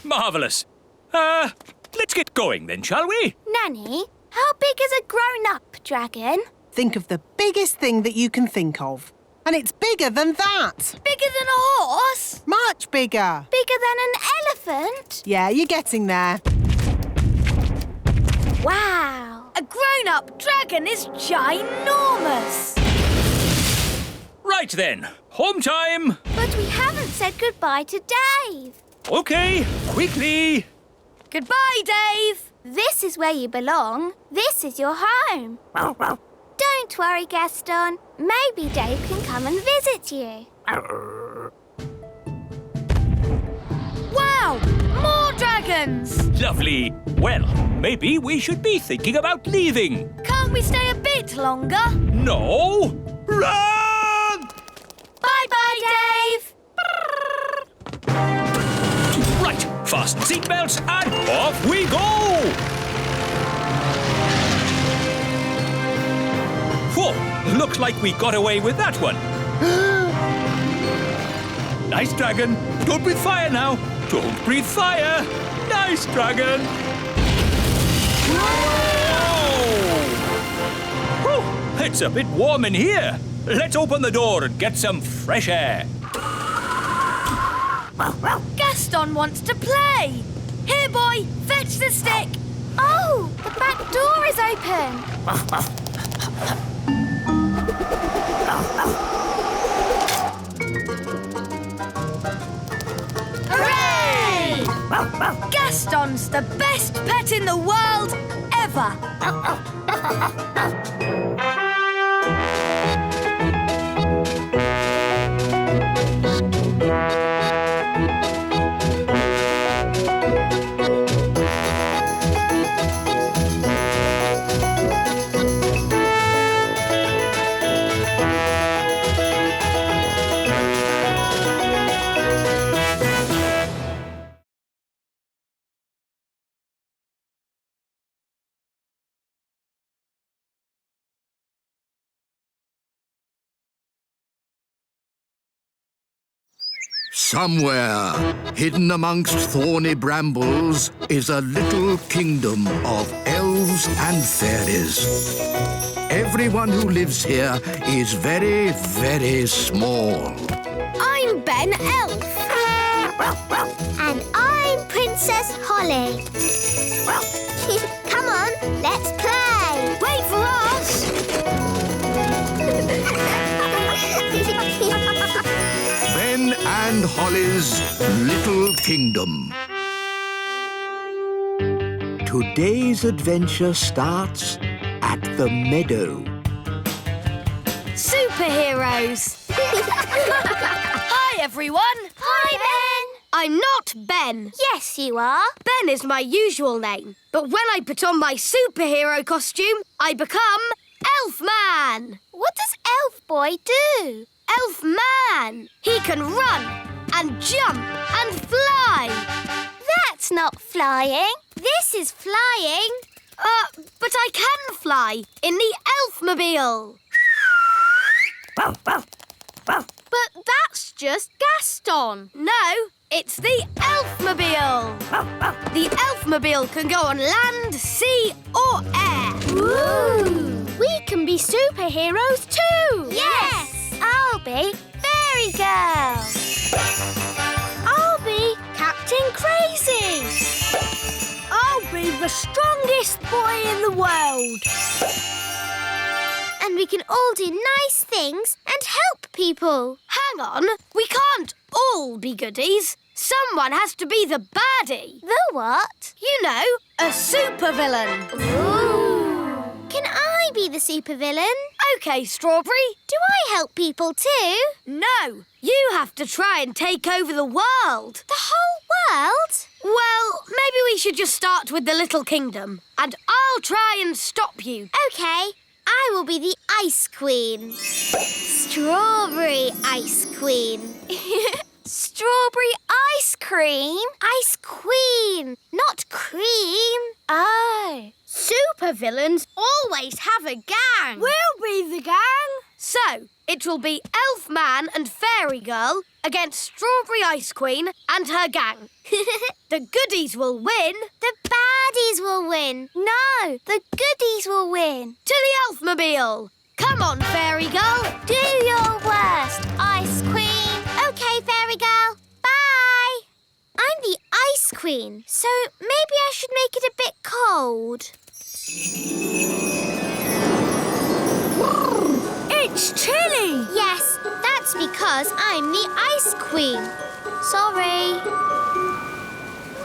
Marvellous. Let's get going then, shall we? Nanny, how big is a grown-up dragon? Think of the biggest thing that you can think of. And it's bigger than that. Bigger than a horse? Much bigger. Bigger than an elephant? Yeah, you're getting there. Wow. A grown-up dragon is ginormous. Right then, home time. But we haven't said goodbye to Dave. Okay, quickly. Goodbye, Dave. This is where you belong. This is your home. Don't worry, Gaston. Maybe Dave can come and visit you. Wow! More dragons! Lovely. Well, maybe we should be thinking about leaving. Can't we stay a bit longer? No. Run! Bye-bye, Dave! Right, fasten seatbelts and off we go! Whoa, looks like we got away with that one. Nice dragon. Don't breathe fire now. Don't breathe fire. Nice, dragon. Whew, it's a bit warm in here. Let's open the door and get some fresh air. Gaston wants to play. Here, boy, fetch the stick. Oh, the back door is open. Hooray! Gaston's the best pet in the world ever. Somewhere, hidden amongst thorny brambles, is a little kingdom of elves and fairies. Everyone who lives here is very, very small. I'm Ben Elf. And I'm Princess Holly. Come on, let's play. Wait for us. Ben and Holly's Little Kingdom. Today's adventure starts at the meadow. Superheroes. Hi, everyone. Hi, Ben. I'm not Ben. Yes, you are. Ben is my usual name. But when I put on my superhero costume, I become Elfman. What does Elf Boy do? Elfman. He can run and jump and fly. That's not flying. This is flying. But I can fly in the Elfmobile. But that's just Gaston. No, it's the Elfmobile. The Elfmobile can go on land, sea or air. Ooh. We can be superheroes too. Yes. I'll be Fairy Girl. I'll be Captain Crazy. I'll be the strongest boy in the world. And we can all do nice things and help people. Hang on, we can't all be goodies. Someone has to be the baddie. The what? You know, a supervillain. Ooh. Can I be the supervillain? OK, Strawberry. Do I help people too? No, you have to try and take over the world. The whole world? Well, maybe we should just start with the Little Kingdom. And I'll try and stop you. OK. I will be the Ice Queen. Strawberry Ice Queen. Strawberry ice cream? Ice Queen, not cream. Oh. Supervillains always have a gang. We'll be the gang. So, it will be Elfman and Fairy Girl against Strawberry Ice Queen and her gang. The goodies will win. The baddies will win. No, the goodies will win. To the Elfmobile. Come on, Fairy Girl. Do your worst, Ice Queen. OK, Fairy Girl. Bye. I'm the Ice Queen, so maybe I should make it a bit cold. It's chilly. Yes, that's because I'm the Ice Queen. Sorry.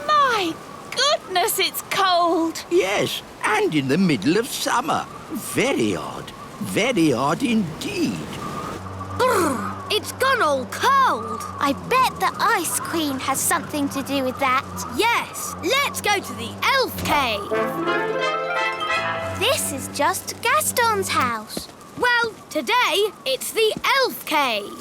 My goodness, it's cold. Yes, and in the middle of summer. Very odd. Very odd indeed. Brr, it's gone all cold. I bet the Ice Queen has something to do with that. Yes, let's go to the Elf Cave. This is just Gaston's house. Well, today it's the Elf Cave.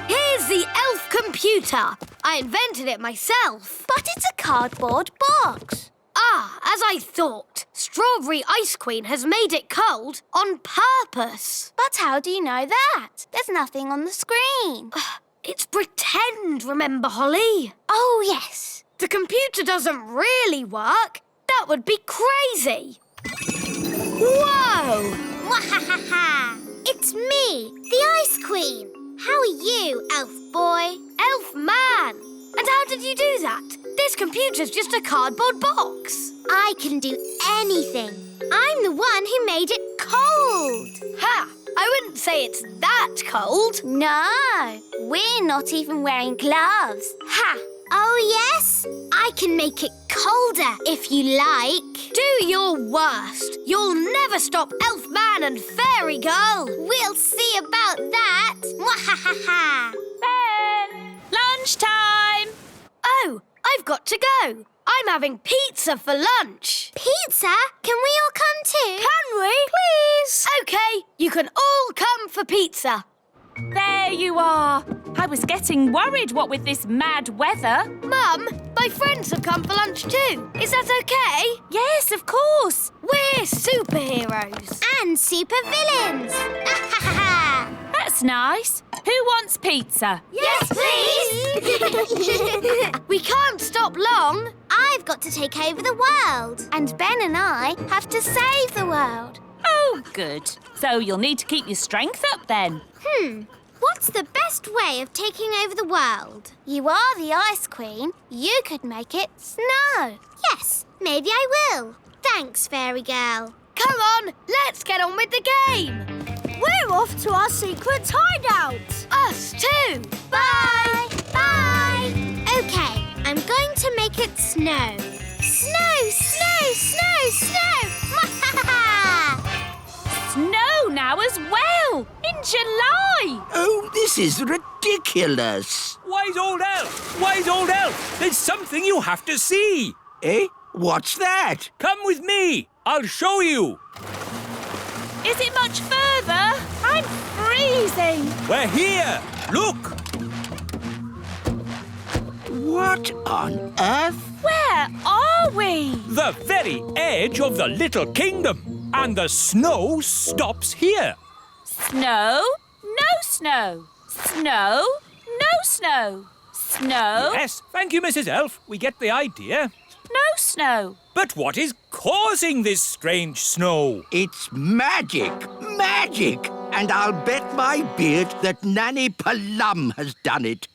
Here's the elf computer. I invented it myself. But it's a cardboard box. Ah, as I thought. Strawberry Ice Queen has made it cold on purpose. But how do you know that? There's nothing on the screen. It's pretend, remember, Holly? Oh, yes. The computer doesn't really work. That would be crazy. Whoa! Mwahaha! It's me, the Ice Queen. How are you, elf boy? Elf man! And how did you do that? This computer's just a cardboard box. I can do anything. I'm the one who made it cold. Ha! I wouldn't say it's that cold. No, we're not even wearing gloves. Ha! Oh, yes? I can make it colder if you like. Do your worst. You'll never stop Elf Man and Fairy Girl. We'll see about that. Mwahaha! Ben! Lunchtime! Oh, I've got to go. I'm having pizza for lunch. Pizza? Can we all come too? Can we? Please. OK, you can all come for pizza. There you are. I was getting worried, what with this mad weather. Mum, my friends have come for lunch too. Is that OK? Yes, of course. We're superheroes. And supervillains. That's nice. Who wants pizza? Yes, please. We can't stop long. I've got to take over the world. And Ben and I have to save the world. Oh, good. So you'll need to keep your strength up then. What's the best way of taking over the world? You are the Ice Queen. You could make it snow. Yes, maybe I will. Thanks, Fairy Girl. Come on, let's get on with the game. We're off to our secret hideout. Us too. Bye. Bye. OK, I'm going to make it snow. Snow, snow, snow, snow. Snow now as well, in July. Oh, this is ridiculous. Wise old elf! Wise old elf! There's something you have to see. Eh? What's that? Come with me. I'll show you. Is it much further? I'm freezing. We're here. Look. What on earth? Where are we? The very edge of the little kingdom. And the snow stops here. Snow, no snow. Snow, no snow. Snow, Yes, thank you, Mrs. Elf. We get the idea. no snow. But what is causing this strange snow? It's magic. Magic. And I'll bet my beard that Nanny Plum has done it.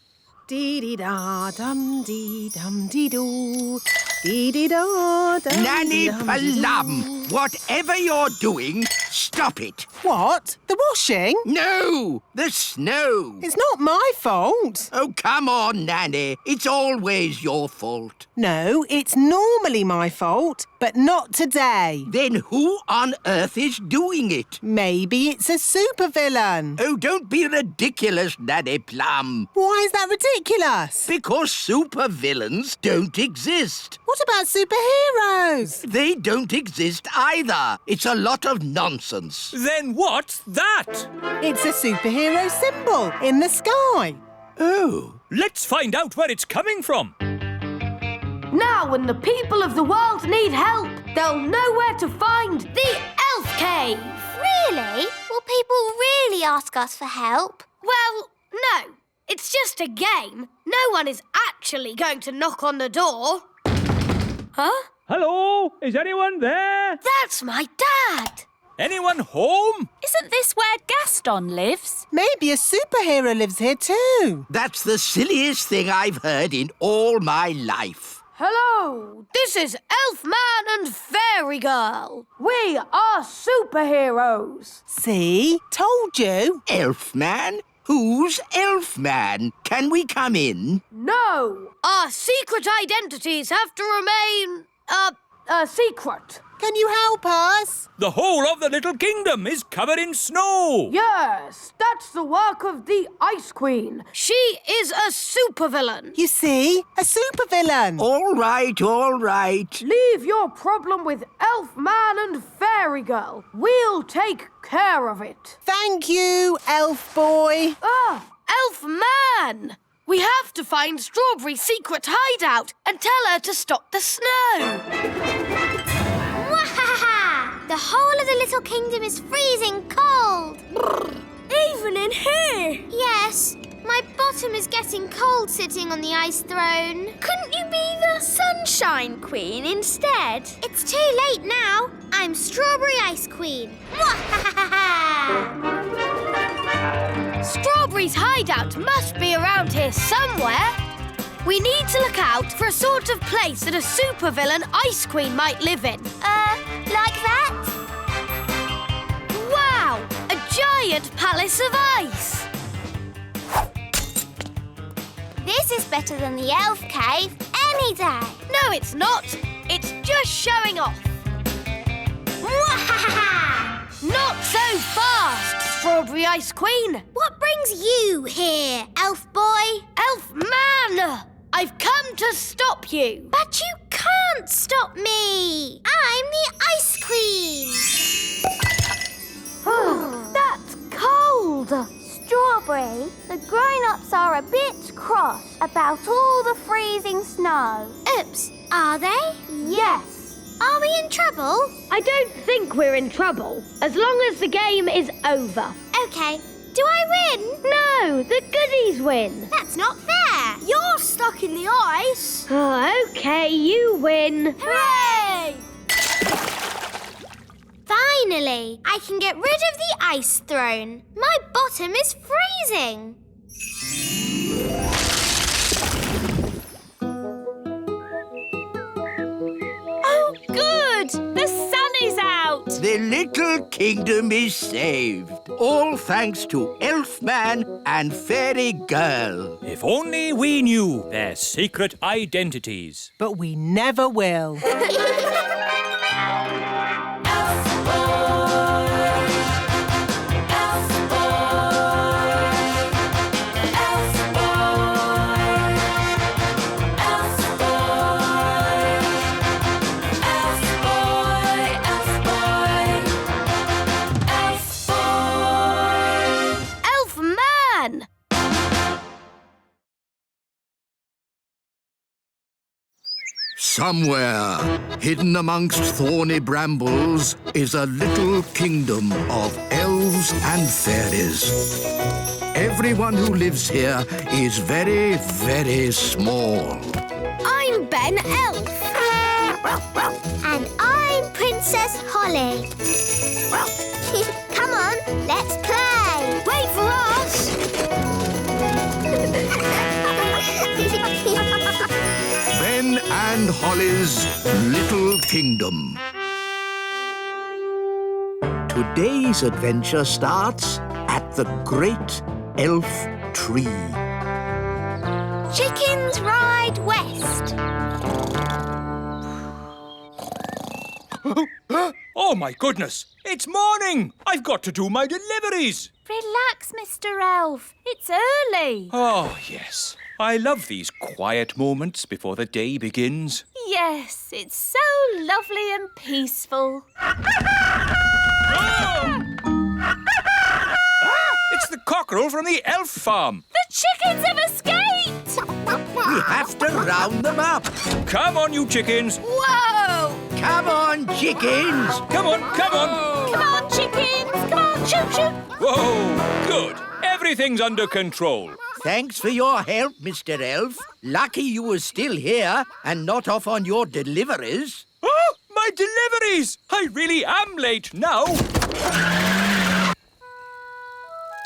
Dee-dee-da-dum-dee-dum-dee-doo. Dee-dee-da-dum. Nanny Plum, whatever you're doing, stop it. What? The washing? No, the snow. It's not my fault. Oh, come on, Nanny. It's always your fault. No, it's normally my fault, but not today. Then who on earth is doing it? Maybe it's a supervillain. Oh, don't be ridiculous, Nanny Plum. Why is that ridiculous? Because supervillains don't exist. What about superheroes? They don't exist either. It's a lot of nonsense. Then what's that? It's a superhero symbol in the sky. Oh. Let's find out where it's coming from. Now when the people of the world need help, they'll know where to find the Elf Cave. Really? Will people really ask us for help? Well, no. It's just a game. No one is actually going to knock on the door. Huh? Hello? Is anyone there? That's my dad. Anyone home? Isn't this where Gaston lives? Maybe a superhero lives here too. That's the silliest thing I've heard in all my life. Hello, this is Elf Man and Fairy Girl. We are superheroes. See? Told you. Elfman? Who's Elfman? Can we come in? No, our secret identities have to remain, secret. Can you help us? The whole of the little kingdom is covered in snow. Yes, that's the work of the Ice Queen. She is a supervillain. You see? A supervillain. All right, all right. Leave your problem with Elf Man and Fairy Girl. We'll take care of it. Thank you, elf boy. Elf Man! We have to find Strawberry's secret hideout and tell her to stop the snow. Mwahaha! The whole of the little kingdom is freezing cold. Even in here? Yes, My bottom is getting cold sitting on the ice throne. Couldn't you be the Sunshine Queen instead? It's too late now. I'm Strawberry Ice Queen. Strawberry's hideout must be around here somewhere. We need to look out for a sort of place that a supervillain Ice Queen might live in. Like that? Wow! A giant palace of ice! This is better than the elf cave any day. No, it's not. It's just showing off. Not so fast, Strawberry Ice Queen. What brings you here, elf boy? Elf man! I've come to stop you. But you can't stop me. I'm the Ice Queen. That's cold. Strawberry, the grown-ups are a bit cross about all the freezing snow. Oops, are they? Yes. Are we in trouble? I don't think we're in trouble, as long as the game is over. Okay. Do I win? No, the goodies win. That's not fair. You're stuck in the ice. Oh, okay, you win. Hooray! Finally, I can get rid of the ice throne. My bottom is freezing. Oh, good! The sun is out! The little kingdom is saved. All thanks to Elfman and Fairy Girl. If only we knew their secret identities. But we never will. Somewhere, hidden amongst thorny brambles, is a little kingdom of elves and fairies. Everyone who lives here is very, very small. I'm Ben Elf. And I'm Princess Holly. Come on, let's play. Wait for us. Ben and Holly's Little Kingdom. Today's adventure starts at the Great Elf Tree. Chickens ride west. Oh, my goodness! It's morning! I've got to do my deliveries! Relax, Mr. Elf. It's early. Oh, yes. I love these quiet moments before the day begins. Yes, it's so lovely and peaceful. It's the cockerel from the elf farm. The chickens have escaped! We have to round them up. Come on, you chickens. Whoa! Come on, chickens. Come on, come on. Come on, chickens! Come on, shoot, shoot! Whoa, good. Everything's under control. Thanks for your help, Mr. Elf. Lucky you were still here and not off on your deliveries. Oh, my deliveries! I really am late now.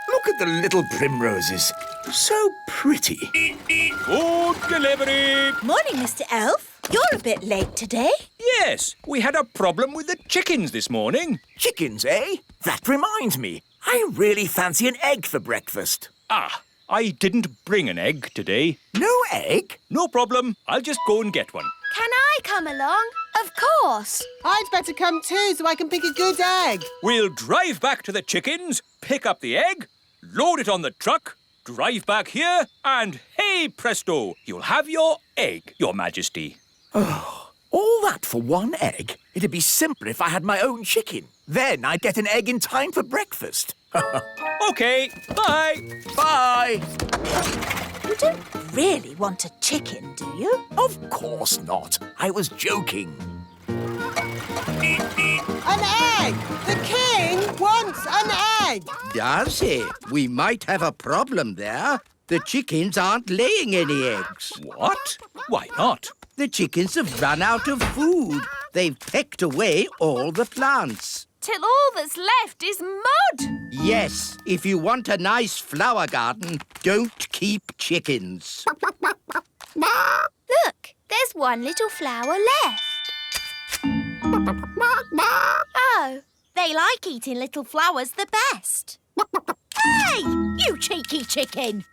Look at the little primroses. So pretty. Good delivery. Morning, Mr. Elf. You're a bit late today. Yes, we had a problem with the chickens this morning. Chickens, eh? That reminds me. I really fancy an egg for breakfast. Ah, I didn't bring an egg today. No egg? No problem. I'll just go and get one. Can I come along? Of course. I'd better come too so I can pick a good egg. We'll drive back to the chickens, pick up the egg, load it on the truck, drive back here, and hey presto, you'll have your egg, Your Majesty. Oh, all that for one egg? It'd be simpler if I had my own chicken. Then I'd get an egg in time for breakfast. OK, bye. Bye. You don't really want a chicken, do you? Of course not. I was joking. An egg! The king wants an egg! Does he? We might have a problem there. The chickens aren't laying any eggs. What? Why not? The chickens have run out of food. They've pecked away all the plants. Till all that's left is mud. Yes, if you want a nice flower garden, don't keep chickens. Look, there's one little flower left. Oh, they like eating little flowers the best. Hey, you cheeky chicken!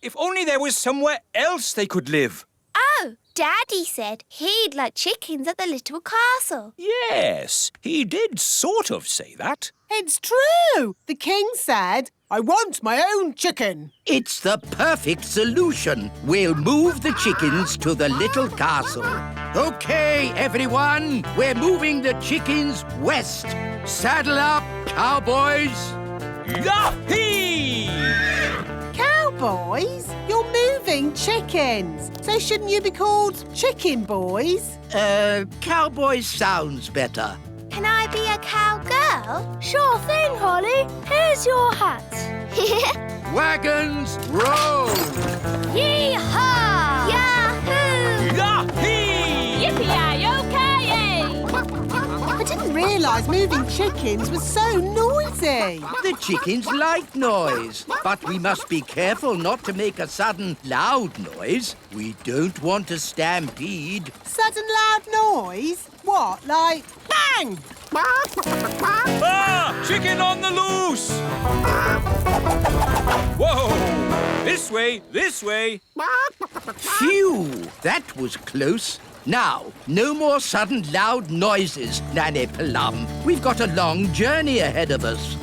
If only there was somewhere else they could live. Oh, Daddy said he'd like chickens at the little castle. Yes, he did sort of say that. It's true. The king said, I want my own chicken. It's the perfect solution. We'll move the chickens to the little castle. OK, everyone, we're moving the chickens west. Saddle up, cowboys. Yahee! Cowboys? You're moving chickens. So shouldn't you be called chicken boys? Cowboys sounds better. Can I be a cowgirl? Sure thing, Holly. Here's your hat. Wagons, roll! Yee-haw! Yahoo! Yahee! Yippee-yi-yo-ki-yay! I didn't realise moving chickens was so noisy. The chickens like noise, but we must be careful not to make a sudden loud noise. We don't want a stampede. Sudden loud noise? What, like bang? Ah! Chicken on the loose! Whoa! This way, this way. Phew! That was close. Now, no more sudden loud noises, Nanny Plum. We've got a long journey ahead of us.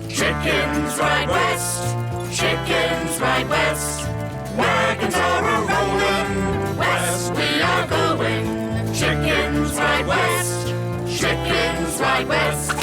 Chickens ride west, chickens ride west. Wagons are a-rolling, west we are going. Chickens ride west, chickens ride west.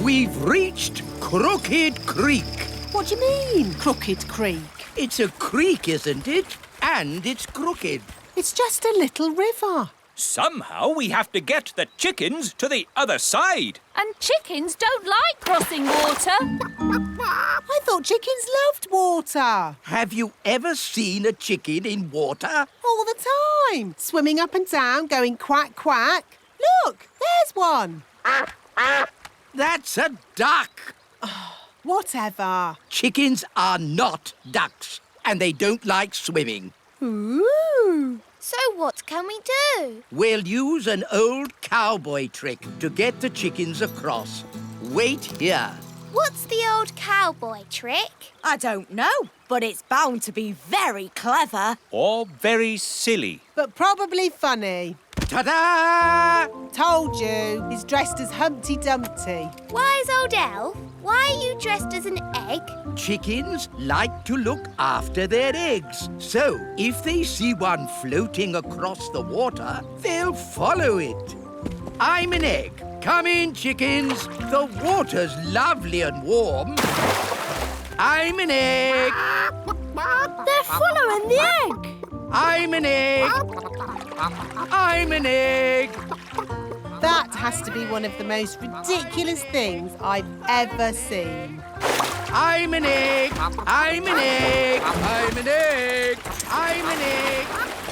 We've reached Crooked Creek. What do you mean, Crooked Creek? It's a creek, isn't it? And it's crooked. It's just a little river. Somehow we have to get the chickens to the other side. And chickens don't like crossing water. I thought chickens loved water. Have you ever seen a chicken in water? All the time. Swimming up and down, going quack, quack. Look, there's one. That's a duck. Whatever. Chickens are not ducks, and they don't like swimming. Ooh. So what can we do? We'll use an old cowboy trick to get the chickens across. Wait here. What's the old cowboy trick? I don't know, but it's bound to be very clever. Or very silly. But probably funny. Ta-da! Told you, he's dressed as Humpty Dumpty. Wise old elf, why are you dressed as an egg? Chickens like to look after their eggs. So, if they see one floating across the water, they'll follow it. I'm an egg. Come in, chickens. The water's lovely and warm. I'm an egg. They're following the egg. I'm an egg. I'm an egg. That has to be one of the most ridiculous things I've ever seen. I'm an egg. I'm an egg. I'm an egg. I'm an egg.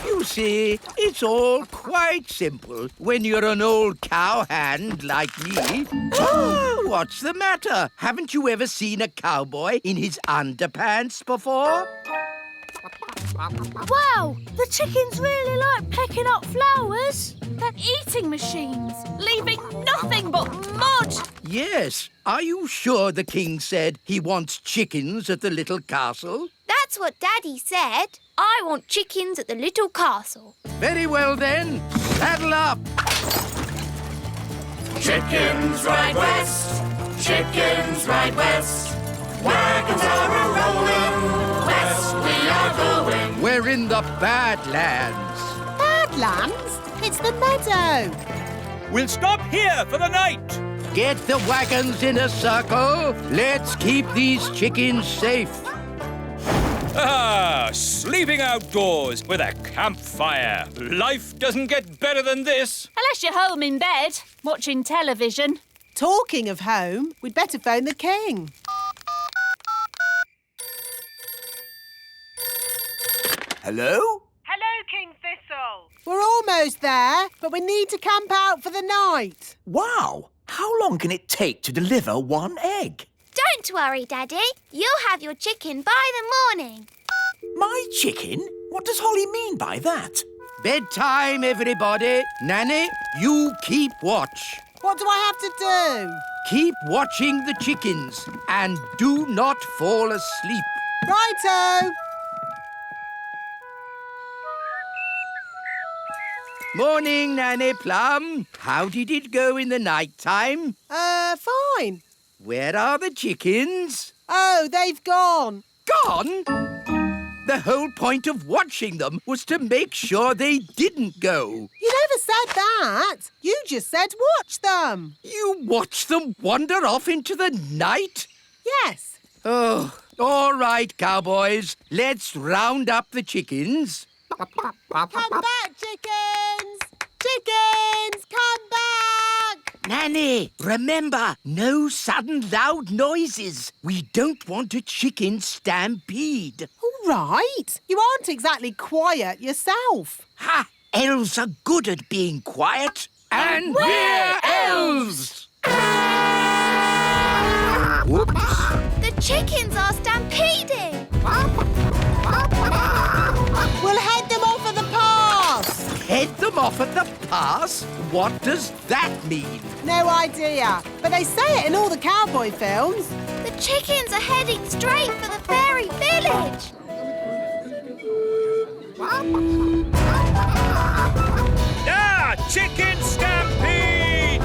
You see, it's all quite simple when you're an old cowhand like me. What's the matter? Haven't you ever seen a cowboy in his underpants before? Wow, the chickens really like pecking up flowers. They're eating machines, leaving nothing but mud. Yes. Are you sure the king said he wants chickens at the little castle? That's what Daddy said. I want chickens at the little castle. Very well then. Saddle up. Chickens ride west, chickens ride west. Wagons are a-rolling, west we are going. We're in the Badlands. Badlands? It's the meadow. We'll stop here for the night. Get the wagons in a circle. Let's keep these chickens safe. Ah, sleeping outdoors with a campfire. Life doesn't get better than this. Unless you're home in bed, watching television. Talking of home, we'd better phone the king. Hello? Hello, King Thistle. We're almost there, but we need to camp out for the night. Wow! How long can it take to deliver one egg? Don't worry, Daddy. You'll have your chicken by the morning. My chicken? What does Holly mean by that? Bedtime, everybody. Nanny, you keep watch. What do I have to do? Keep watching the chickens and do not fall asleep. Righto! Morning, Nanny Plum. How did it go in the night time? Fine. Where are the chickens? Oh, they've gone. Gone? The whole point of watching them was to make sure they didn't go. You never said that. You just said watch them. You watched them wander off into the night? Yes. Oh, all right, cowboys. Let's round up the chickens. Come back, chickens! Chickens, come back! Nanny, remember, no sudden loud noises. We don't want a chicken stampede. All right. You aren't exactly quiet yourself. Ha! Elves are good at being quiet. And we're elves! Whoops. The chickens are stampeding. We'll head them off at the pass. Head them off at the pass? What does that mean? No idea, but they say it in all the cowboy films. The chickens are heading straight for the fairy village. Ah! Chicken stampede!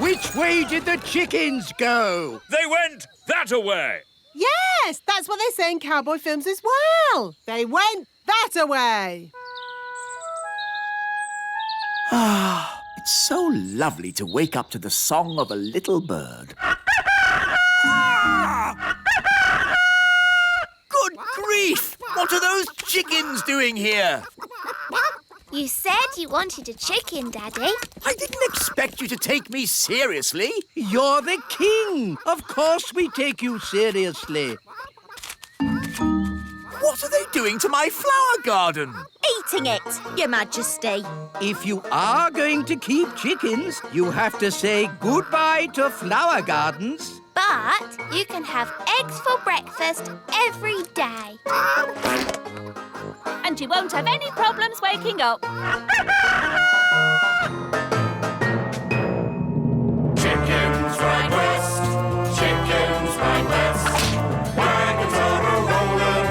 Which way did the chickens go? They went that-a-way. Yes, that's what they say in cowboy films as well. They went that-a-way. Ah, it's so lovely to wake up to the song of a little bird. Good grief! What are those chickens doing here? You said you wanted a chicken, Daddy. I didn't expect you to take me seriously. You're the king. Of course we take you seriously. What are they doing to my flower garden? Eating it, Your Majesty. If you are going to keep chickens, you have to say goodbye to flower gardens. But you can have eggs for breakfast every day. And you won't have any problems waking up. Chickens ride west, chickens ride west. Wagons are a-rolling,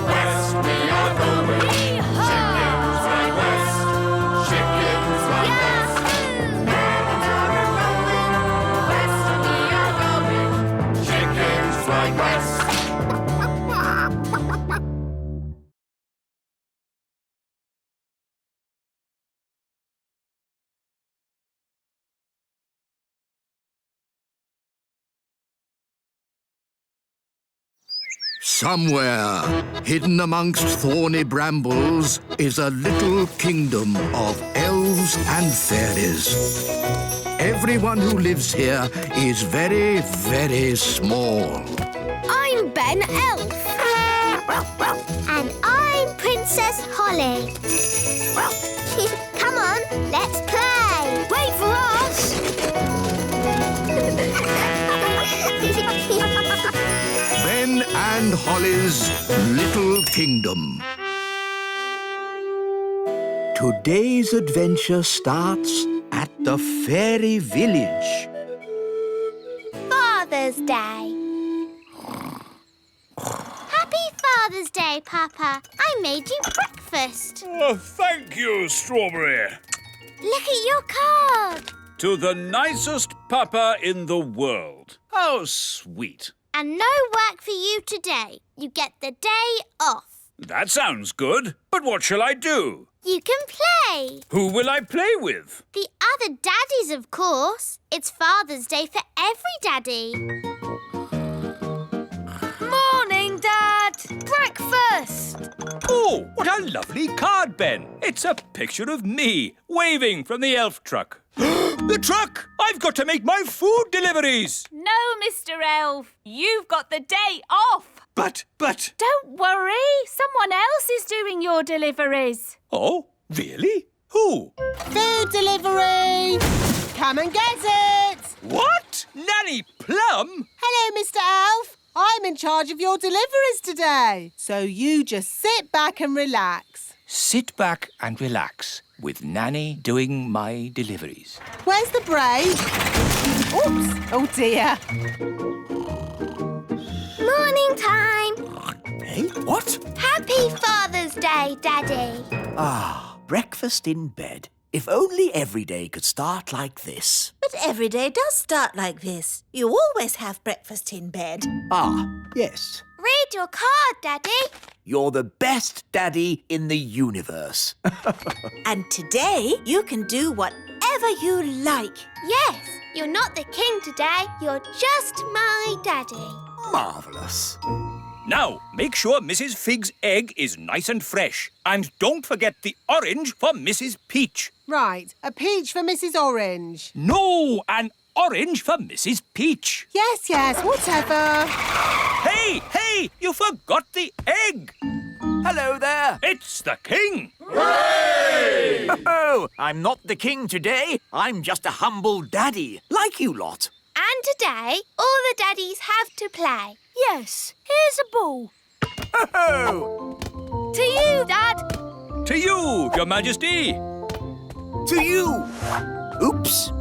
west we are going. Chickens ride west, chickens ride west. Wagons are a-rolling, west we are going. Chickens ride west. Somewhere, hidden amongst thorny brambles, is a little kingdom of elves and fairies. Everyone who lives here is very, very small. I'm Ben Elf. And I'm Princess Holly. Come on, let's play. Wait for us. Ben and Holly's Little Kingdom. Today's adventure starts at the fairy village. Father's Day. Happy Father's Day, Papa. I made you breakfast. Oh, thank you, Strawberry. Look at your card. To the nicest papa in the world. How sweet. And no work for you today. You get the day off. That sounds good. But what shall I do? You can play. Who will I play with? The other daddies, of course. It's Father's Day for every daddy. Morning, Dad. Breakfast. Oh, what a lovely card, Ben. It's a picture of me waving from the elf truck. The truck! I've got to make my food deliveries. No, Mr. Elf. You've got the day off. But... Don't worry. Someone else is doing your deliveries. Oh, really? Who? Food delivery! Come and get it! What? Nanny Plum? Hello, Mr. Elf. I'm in charge of your deliveries today. So you just sit back and relax. Sit back and relax with Nanny doing my deliveries. Where's the break? Oops! Oh, dear. Morning time. Hey, what? Happy Father's Day, Daddy. Ah, breakfast in bed. If only every day could start like this. But every day does start like this. You always have breakfast in bed. Ah, yes. Read your card, Daddy. You're the best daddy in the universe. And today you can do whatever you like. Yes, you're not the king today. You're just my daddy. Marvellous. Now, make sure Mrs. Fig's egg is nice and fresh. And don't forget the orange for Mrs. Peach. Right, a peach for Mrs. Orange. No, an orange for Mrs. Peach. Yes, whatever. Hey, you forgot the egg. Hello there. It's the king. Hooray! Oh, I'm not the king today. I'm just a humble daddy, like you lot. And today, all the daddies have to play. Yes, here's a ball. Oh! To you, Dad. To you, Your Majesty. To you. Oops.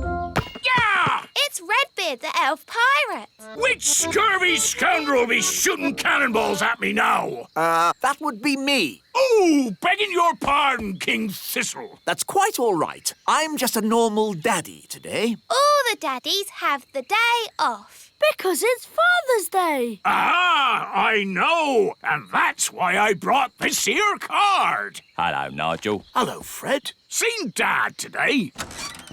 Yeah! It's Redbeard, the elf pirate. Which scurvy scoundrel will be shooting cannonballs at me now? That would be me. Oh, begging your pardon, King Thistle. That's quite all right. I'm just a normal daddy today. All the daddies have the day off. Because it's Father's Day. Ah, I know. And that's why I brought this here card. Hello, Nigel. Hello, Fred. Seen Dad today.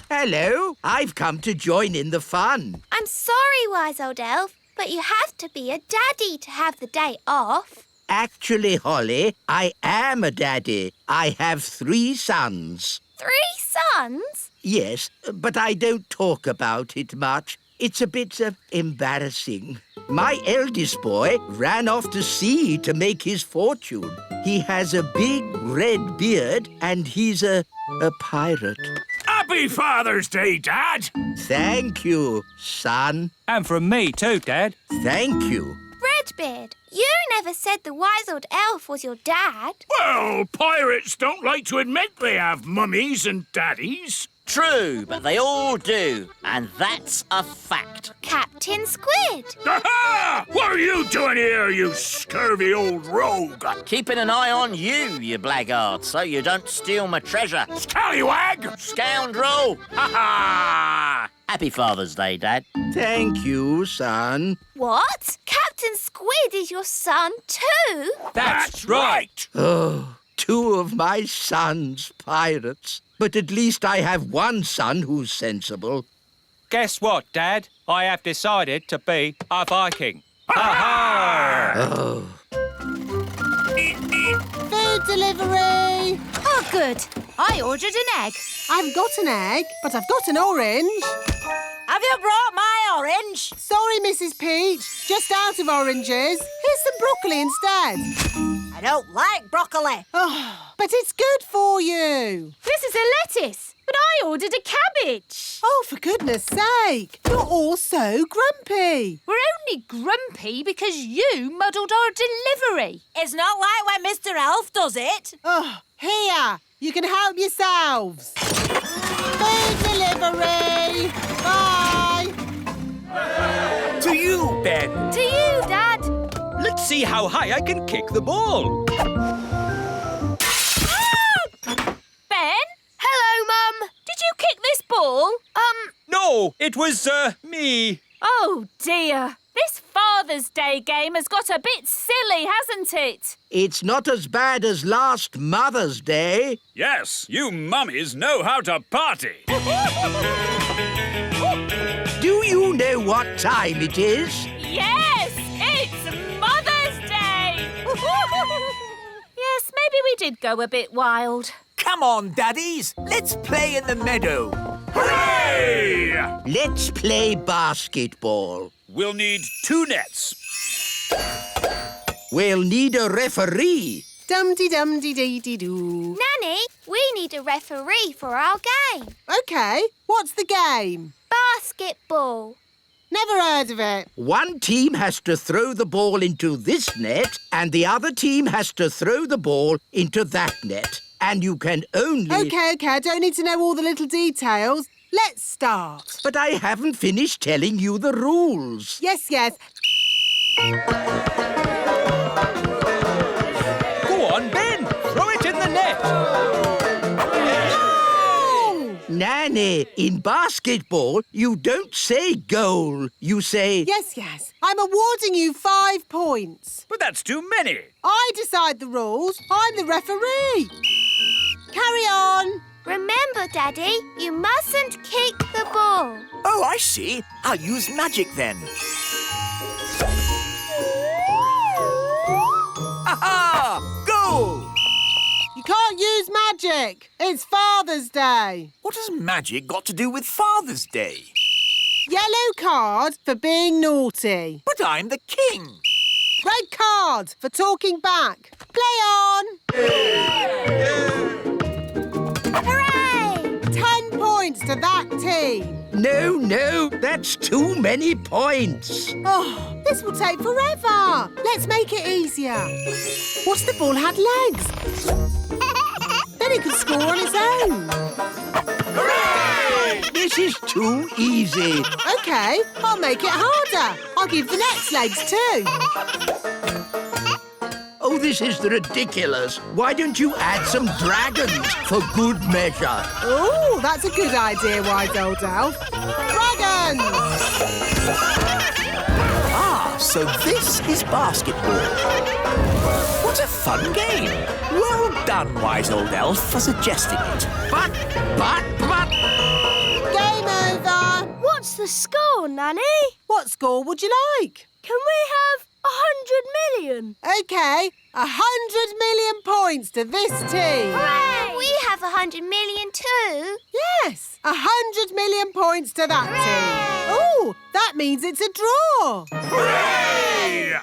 Hello. I've come to join in the fun. I'm sorry, wise old elf, but you have to be a daddy to have the day off. Actually, Holly, I am a daddy. I have 3 sons. 3 sons? Yes, but I don't talk about it much. It's a bit embarrassing. My eldest boy ran off to sea to make his fortune. He has a big red beard and he's a pirate. Happy Father's Day, Dad. Thank you, son. And from me too, Dad. Thank you. Redbeard, you never said the wise old elf was your dad. Well, pirates don't like to admit they have mummies and daddies. True, but they all do. And that's a fact. Captain Squid. Aha! What are you doing here, you scurvy old rogue? Keeping an eye on you, you blackguard, so you don't steal my treasure. Scallywag! Scoundrel! Ha ha! Happy Father's Day, Dad. Thank you, son. What? Captain Squid is your son too? That's right. Oh, 2 of my sons pirates. But at least I have one son who's sensible. Guess what, Dad? I have decided to be a Viking. Ha-ha! Oh. Food delivery! Oh, good. I ordered an egg. I've got an egg, but I've got an orange. Have you brought my orange? Sorry, Mrs. Peach. Just out of oranges. Here's some broccoli instead. I don't like broccoli. Oh, but it's good for you. This is a lettuce, but I ordered a cabbage. Oh, for goodness sake. You're all so grumpy. We're only grumpy because you muddled our delivery. It's not like when Mr. Elf does it. Oh, here. You can help yourselves. Food delivery. Bye. To you, Ben. To you, Dad. Let's see how high I can kick the ball. Ben? Hello, Mum. Did you kick this ball? No, it was, me. Oh, dear. This Father's Day game has got a bit silly, hasn't it? It's not as bad as last Mother's Day. Yes, you mummies know how to party. Do you know what time it is? Yes, it's Mother's Day. Yes, maybe we did go a bit wild. Come on, daddies. Let's play in the meadow. Hooray! Let's play basketball. We'll need 2 nets. we'll need a referee. Dum-de-dum-de-dee-dee-doo. Nanny, we need a referee for our game. OK, what's the game? Basketball. Never heard of it. One team has to throw the ball into this net and the other team has to throw the ball into that net. And you can only... OK, I don't need to know all the little details. Let's start. But I haven't finished telling you the rules. Yes. Go on, Ben. Throw it in the net. No! Nanny, in basketball, you don't say goal. You say... Yes. I'm awarding you 5 points. But that's too many. I decide the rules. I'm the referee. Carry on. Remember, Daddy, you mustn't kick the ball. Oh, I see. I'll use magic then. Aha! Goal! You can't use magic. It's Father's Day. What has magic got to do with Father's Day? Yellow card for being naughty. But I'm the king. Red card for talking back. Play on. Hooray! 10 points to that team. No, that's too many points. Oh, this will take forever. Let's make it easier. What's the ball had legs? Then he could score on his own. Hooray! This is too easy. OK, I'll make it harder. I'll give the next legs too. Oh, this is ridiculous. Why don't you add some dragons for good measure? Oh, that's a good idea, Wise Old Elf. Dragons! Ah, so this is basketball. What a fun game. Well done, Wise Old Elf, for suggesting it. But... Game over. What's the score, Nanny? What score would you like? Can we have 100 million? OK, 100 million points to this team. Hooray! We have 100 million too. Yes, 100 million points to that team. Oh, that means it's a draw. Hooray!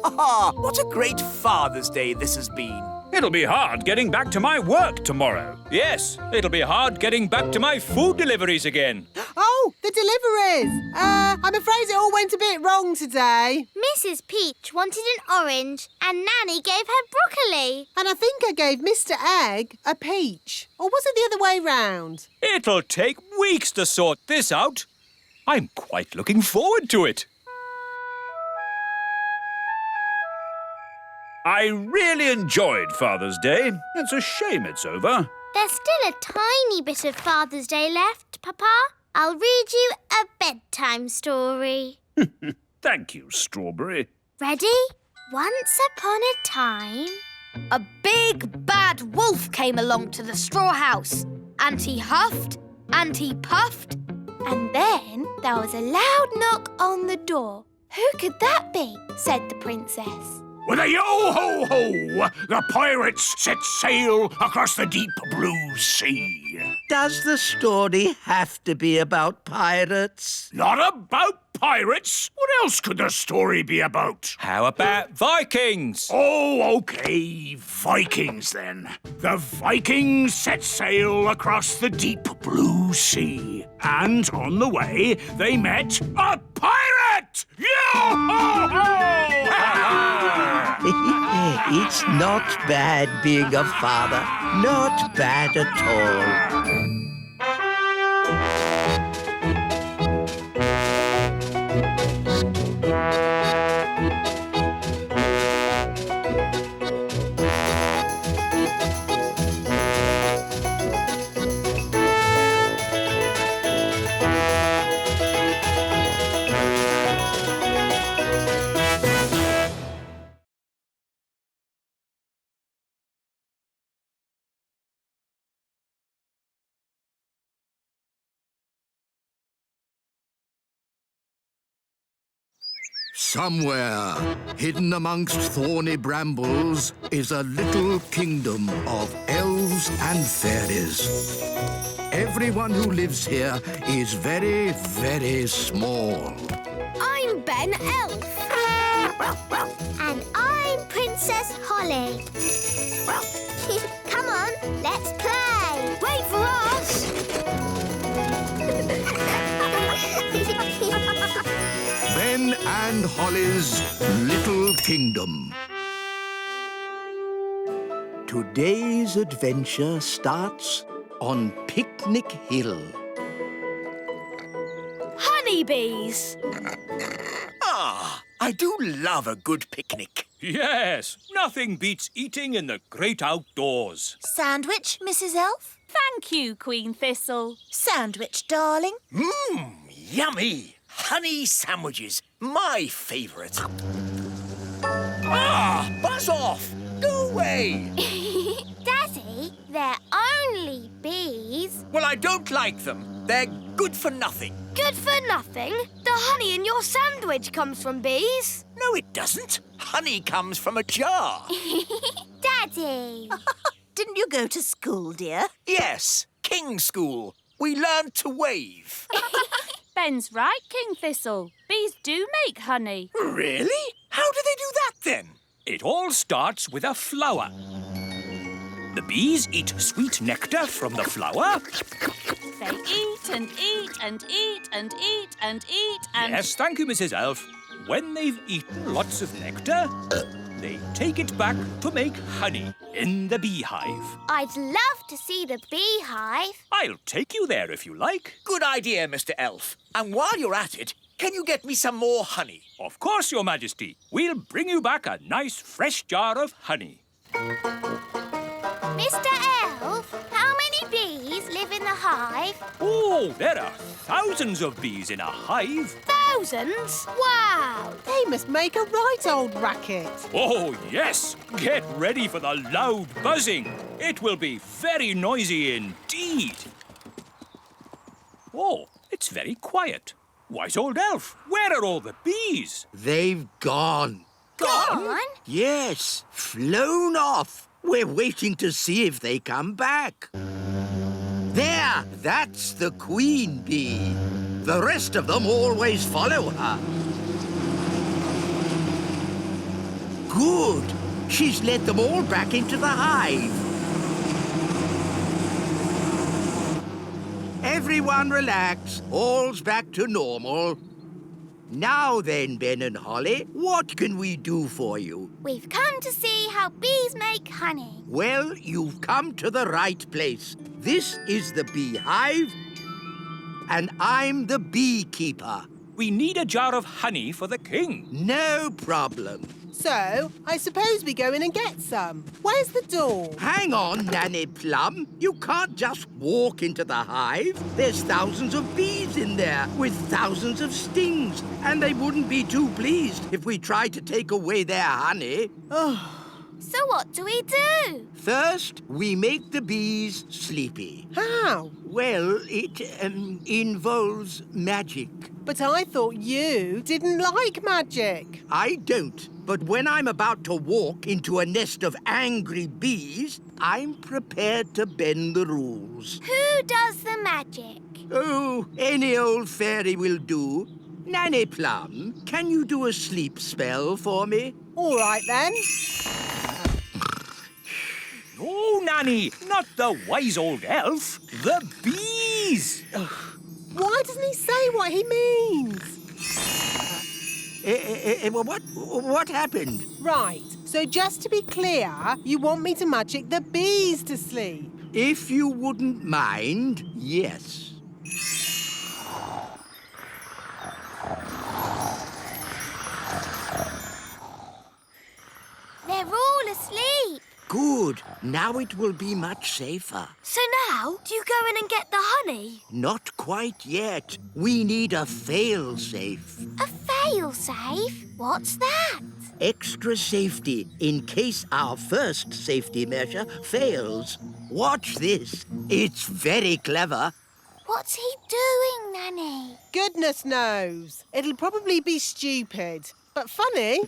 Ah, what a great Father's Day this has been. It'll be hard getting back to my work tomorrow. Yes, it'll be hard getting back to my food deliveries again. Oh, the deliveries. I'm afraid it all went a bit wrong today. Mrs. Peach wanted an orange and Nanny gave her broccoli. And I think I gave Mr. Egg a peach. Or was it the other way round? It'll take weeks to sort this out. I'm quite looking forward to it. I really enjoyed Father's Day. It's a shame it's over. There's still a tiny bit of Father's Day left, Papa. I'll read you a bedtime story. Thank you, Strawberry. Ready? Once upon a time... A big bad wolf came along to the straw house, and he huffed and he puffed, And then there was a loud knock on the door. Who could that be? Said the princess. With a yo-ho-ho, the pirates set sail across the deep blue sea. Does the story have to be about pirates? Not about pirates. What else could the story be about? How about Vikings? Oh, OK, Vikings then. The Vikings set sail across the deep blue sea. And on the way, they met a pirate! Yo-ho-ho! It's not bad being a father. Not bad at all. Somewhere, hidden amongst thorny brambles, is a little kingdom of elves and fairies. Everyone who lives here is very, very small. I'm Ben Elf. And I'm Princess Holly. Come on, let's play. Wait for us. Ben and Holly's Little Kingdom. Today's adventure starts on Picnic Hill. Honeybees. Ah, I do love a good picnic. Yes, nothing beats eating in the great outdoors. Sandwich, Mrs. Elf? Thank you, Queen Thistle. Sandwich, darling. Mmm, yummy. Honey sandwiches, my favourite. Ah, buzz off. Go away. Daddy, they're only bees. Well, I don't like them. They're good for nothing. Good for nothing? The honey in your sandwich comes from bees. No, it doesn't. Honey comes from a jar. Daddy. Didn't you go to school, dear? Yes, King's School. We learned to wave. Ben's right, King Thistle. Bees do make honey. Really? How do they do that, then? It all starts with a flower. The bees eat sweet nectar from the flower. They eat and eat and eat and eat and eat and... Yes, thank you, Mrs. Elf. When they've eaten lots of nectar, they take it back to make honey in the beehive. I'd love to see the beehive. I'll take you there if you like. Good idea, Mr. Elf. And while you're at it, can you get me some more honey? Of course, Your Majesty. We'll bring you back a nice fresh jar of honey. Mr. Elf, how many bees live in the hive? Oh, there are thousands of bees in a hive. Thousands? Wow. They must make a right old racket. Oh, yes. Get ready for the loud buzzing. It will be very noisy indeed. Oh, it's very quiet. Wise old elf, where are all the bees? They've gone. Gone? Yes, flown off. We're waiting to see if they come back. There, that's the queen bee. The rest of them always follow her. Good. She's led them all back into the hive. Everyone relax. All's back to normal. Now then, Ben and Holly, what can we do for you? We've come to see how bees make honey. Well, you've come to the right place. This is the beehive, and I'm the beekeeper. We need a jar of honey for the king. No problem. So, I suppose we go in and get some. Where's the door? Hang on, Nanny Plum. You can't just walk into the hive. There's thousands of bees in there with thousands of stings, and they wouldn't be too pleased if we tried to take away their honey. Oh. So what do we do? First, we make the bees sleepy. How? Well, it involves magic. But I thought you didn't like magic. I don't. But when I'm about to walk into a nest of angry bees, I'm prepared to bend the rules. Who does the magic? Oh, any old fairy will do. Nanny Plum, can you do a sleep spell for me? All right, then. No, Nanny, not the wise old elf. The bees. Why doesn't he say what he means? What happened? Right, so just to be clear, you want me to magic the bees to sleep? If you wouldn't mind, yes. They're all asleep. Good. Now it will be much safer. So now, do you go in and get the honey? Not quite yet. We need a fail-safe. A fail-safe? What's that? Extra safety in case our first safety measure fails. Watch this. It's very clever. What's he doing, Nanny? Goodness knows. It'll probably be stupid, but funny.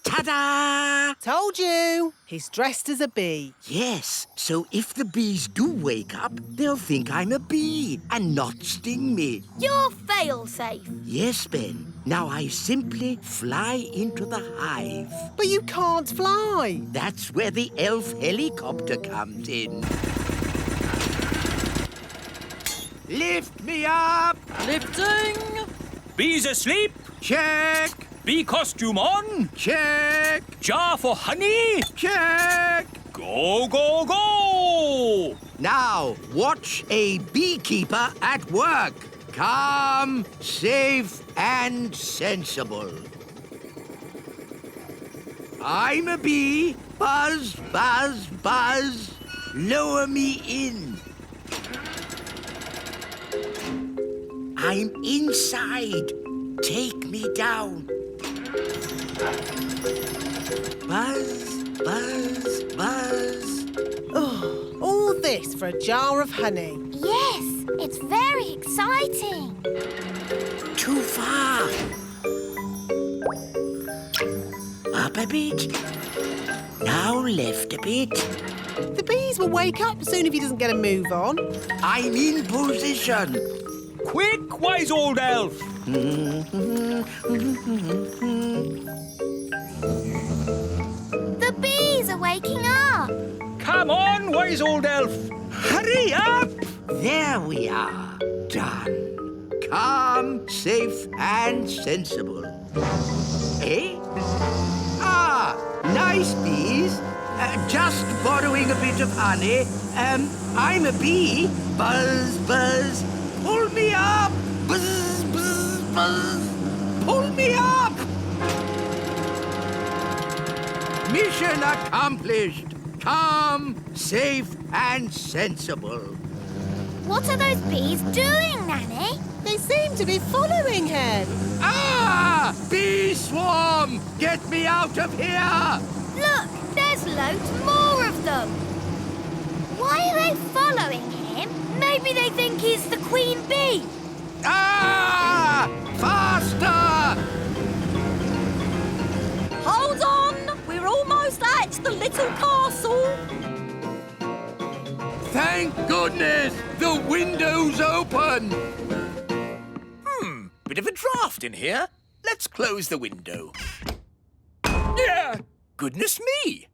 Ta-da! Told you. He's dressed as a bee. Yes, so if the bees do wake up, they'll think I'm a bee and not sting me. You're fail-safe. Yes, Ben. Now I simply fly into the hive. But you can't fly. That's where the elf helicopter comes in. Lift me up! Lifting. Bees asleep. Check! Bee costume on. Check! Jar for honey. Check! Go, go, go! Now, watch a beekeeper at work. Calm, safe, and sensible. I'm a bee. Buzz, buzz, buzz. Lower me in. I'm inside. Take me down. Buzz, buzz, buzz. Oh, all this for a jar of honey. Yes, it's very exciting. Too far. Up a bit. Now left a bit. The bees will wake up soon if he doesn't get a move on. I'm in position. Quick, wise old elf. The bees are waking up. Come on, wise old elf. Hurry up. There we are. Done. Calm, safe, and sensible. Eh? Ah, nice bees. Just borrowing a bit of honey. I'm a bee. Buzz, buzz. Pull me up. Buzz, buzz, buzz. Pull me up. Mission accomplished. Calm, safe, and sensible. What are those bees doing, Nanny? They seem to be following him. Ah! Bee swarm! Get me out of here! Look, there's loads more of them. Why are they following him? Maybe they think he's the queen bee. Ah! Faster! Hold on! We're almost at the little castle. Thank goodness! The window's open! Bit of a draft in here. Let's close the window. Yeah! Goodness me!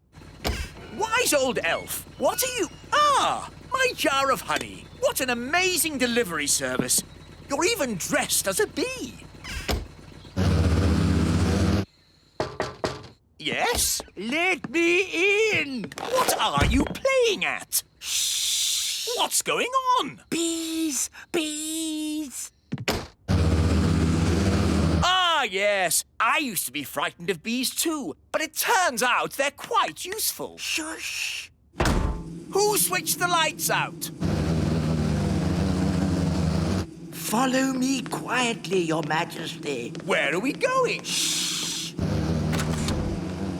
Wise old elf, what are you... Ah! My jar of honey. What an amazing delivery service. You're even dressed as a bee. Yes? Let me in! What are you playing at? Shh! What's going on? Bees! Bees! Ah, yes. I used to be frightened of bees too, but it turns out they're quite useful. Shush! Who switched the lights out? Follow me quietly, Your Majesty. Where are we going? Shh!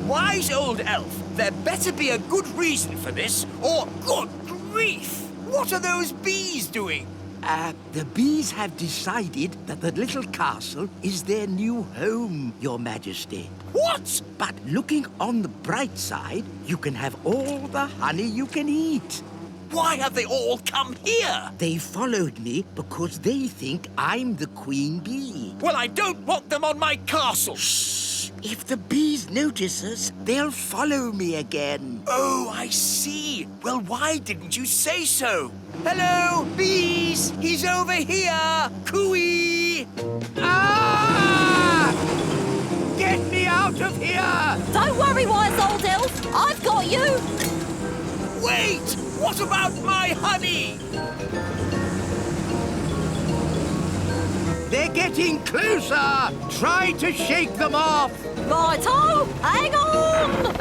Wise old elf, there better be a good reason for this, or good grief! What are those bees doing? The bees have decided that the little castle is their new home, Your Majesty. What? But looking on the bright side, you can have all the honey you can eat. Why have they all come here? They followed me because they think I'm the queen bee. Well, I don't want them on my castle. Shh! If the bees notice us, they'll follow me again. Oh, I see. Well, why didn't you say so? Hello, bees! He's over here! Cooey! Ah! Get me out of here! Don't worry, wise old elf. I've got you. Wait! What about my honey? They're getting closer! Try to shake them off! Righto! Hang on!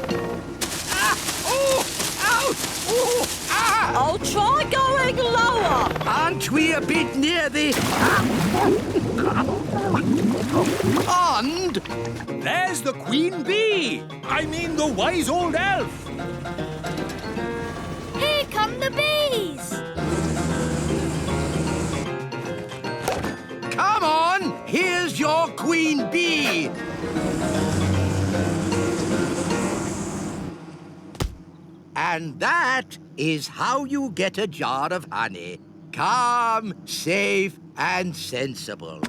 Ah! Oh! Ouch! Oh! Ah! I'll try going lower. Aren't we a bit near the... pond? There's the queen bee. I mean the wise old elf. Here come the bees. Come on! Here's your queen bee! And that is how you get a jar of honey. Calm, safe, and sensible.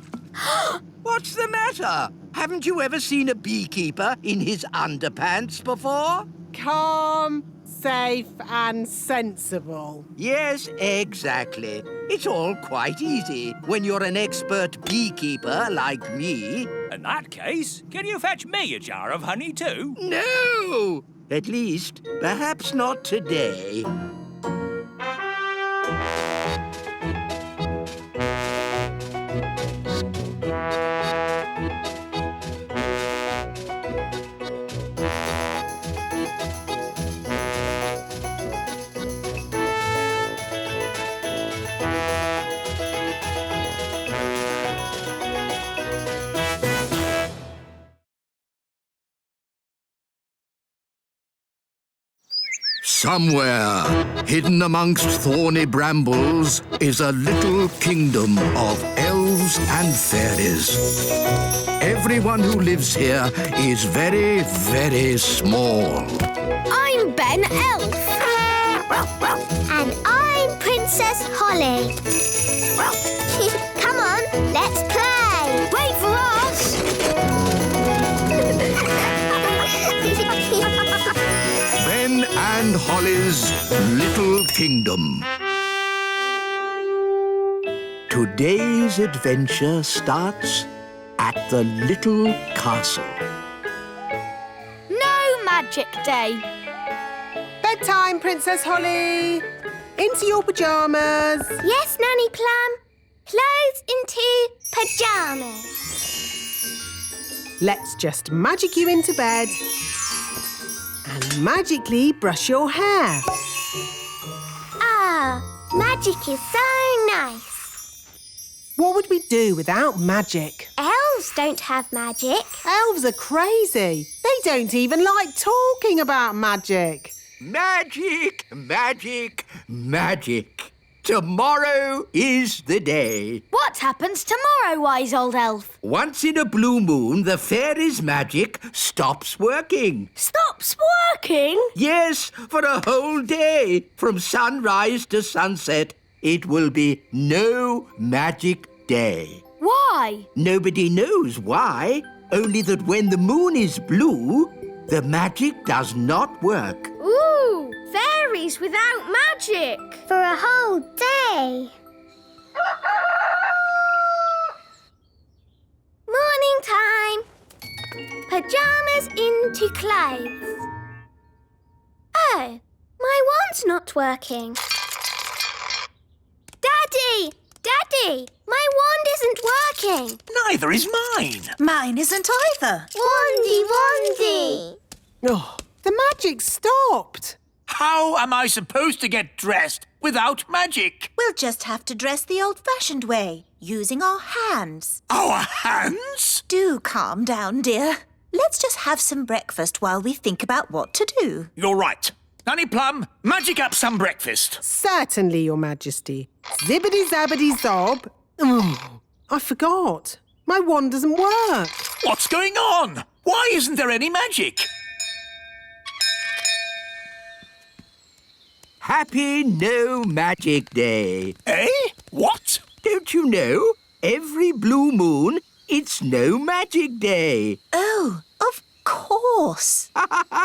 What's the matter? Haven't you ever seen a beekeeper in his underpants before? Calm, safe and sensible. Yes, exactly. It's all quite easy when you're an expert beekeeper like me. In that case, can you fetch me a jar of honey too? No! At least, perhaps not today. Somewhere, hidden amongst thorny brambles, is a little kingdom of elves and fairies. Everyone who lives here is very, very small. I'm Ben Elf. And I'm Princess Holly. Come on, let's play. Wait for us. Ben and Holly's Little Kingdom. Today's adventure starts at the little castle. No magic day. Bedtime, Princess Holly. Into your pyjamas. Yes, Nanny Plum. Clothes into pyjamas. Let's just magic you into bed and magically brush your hair. Ah, magic is so nice. What would we do without magic? Elves don't have magic. Elves are crazy. They don't even like talking about magic. Magic, magic, magic. Tomorrow is the day. What happens tomorrow, wise old elf? Once in a blue moon, the fairies' magic stops working. Stops working? Yes, for a whole day. From sunrise to sunset, it will be no magic day. Why? Nobody knows why, only that when the moon is blue, the magic does not work. Ooh, fairies without magic. For a whole day. Morning time. Pyjamas into clothes. Oh, my wand's not working. Daddy! Daddy! My wand isn't working. Neither is mine. Mine isn't either. Wandy, wandy. Oh, the magic stopped. How am I supposed to get dressed without magic? We'll just have to dress the old-fashioned way, using our hands. Our hands? Do calm down, dear. Let's just have some breakfast while we think about what to do. You're right. Nanny Plum, magic up some breakfast. Certainly, Your Majesty. Zibbity-zabbity-zob. Oh, I forgot. My wand doesn't work. What's going on? Why isn't there any magic? Happy No Magic Day. Eh? What? Don't you know? Every blue moon, it's No Magic Day. Oh, of course.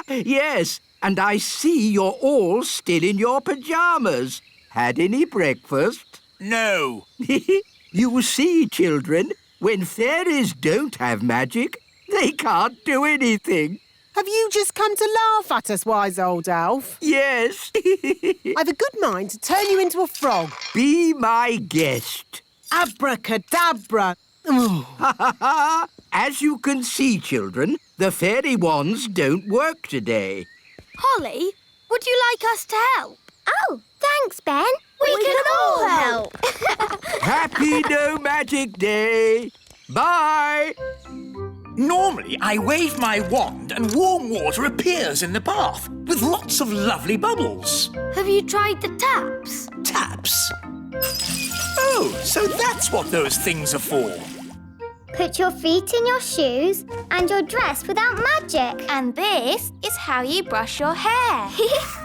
Yes, and I see you're all still in your pyjamas. Had any breakfast? No. You see, children, when fairies don't have magic, they can't do anything. Have you just come to laugh at us, wise old elf? Yes. I've a good mind to turn you into a frog. Be my guest. Abracadabra. As you can see, children, the fairy wands don't work today. Holly, would you like us to help? Oh, thanks, Ben. We can all help. Happy No Magic Day. Bye. Normally, I wave my wand and warm water appears in the bath with lots of lovely bubbles. Have you tried the taps? Taps? Oh, so that's what those things are for. Put your feet in your shoes And you're dressed without magic. And this is how you brush your hair.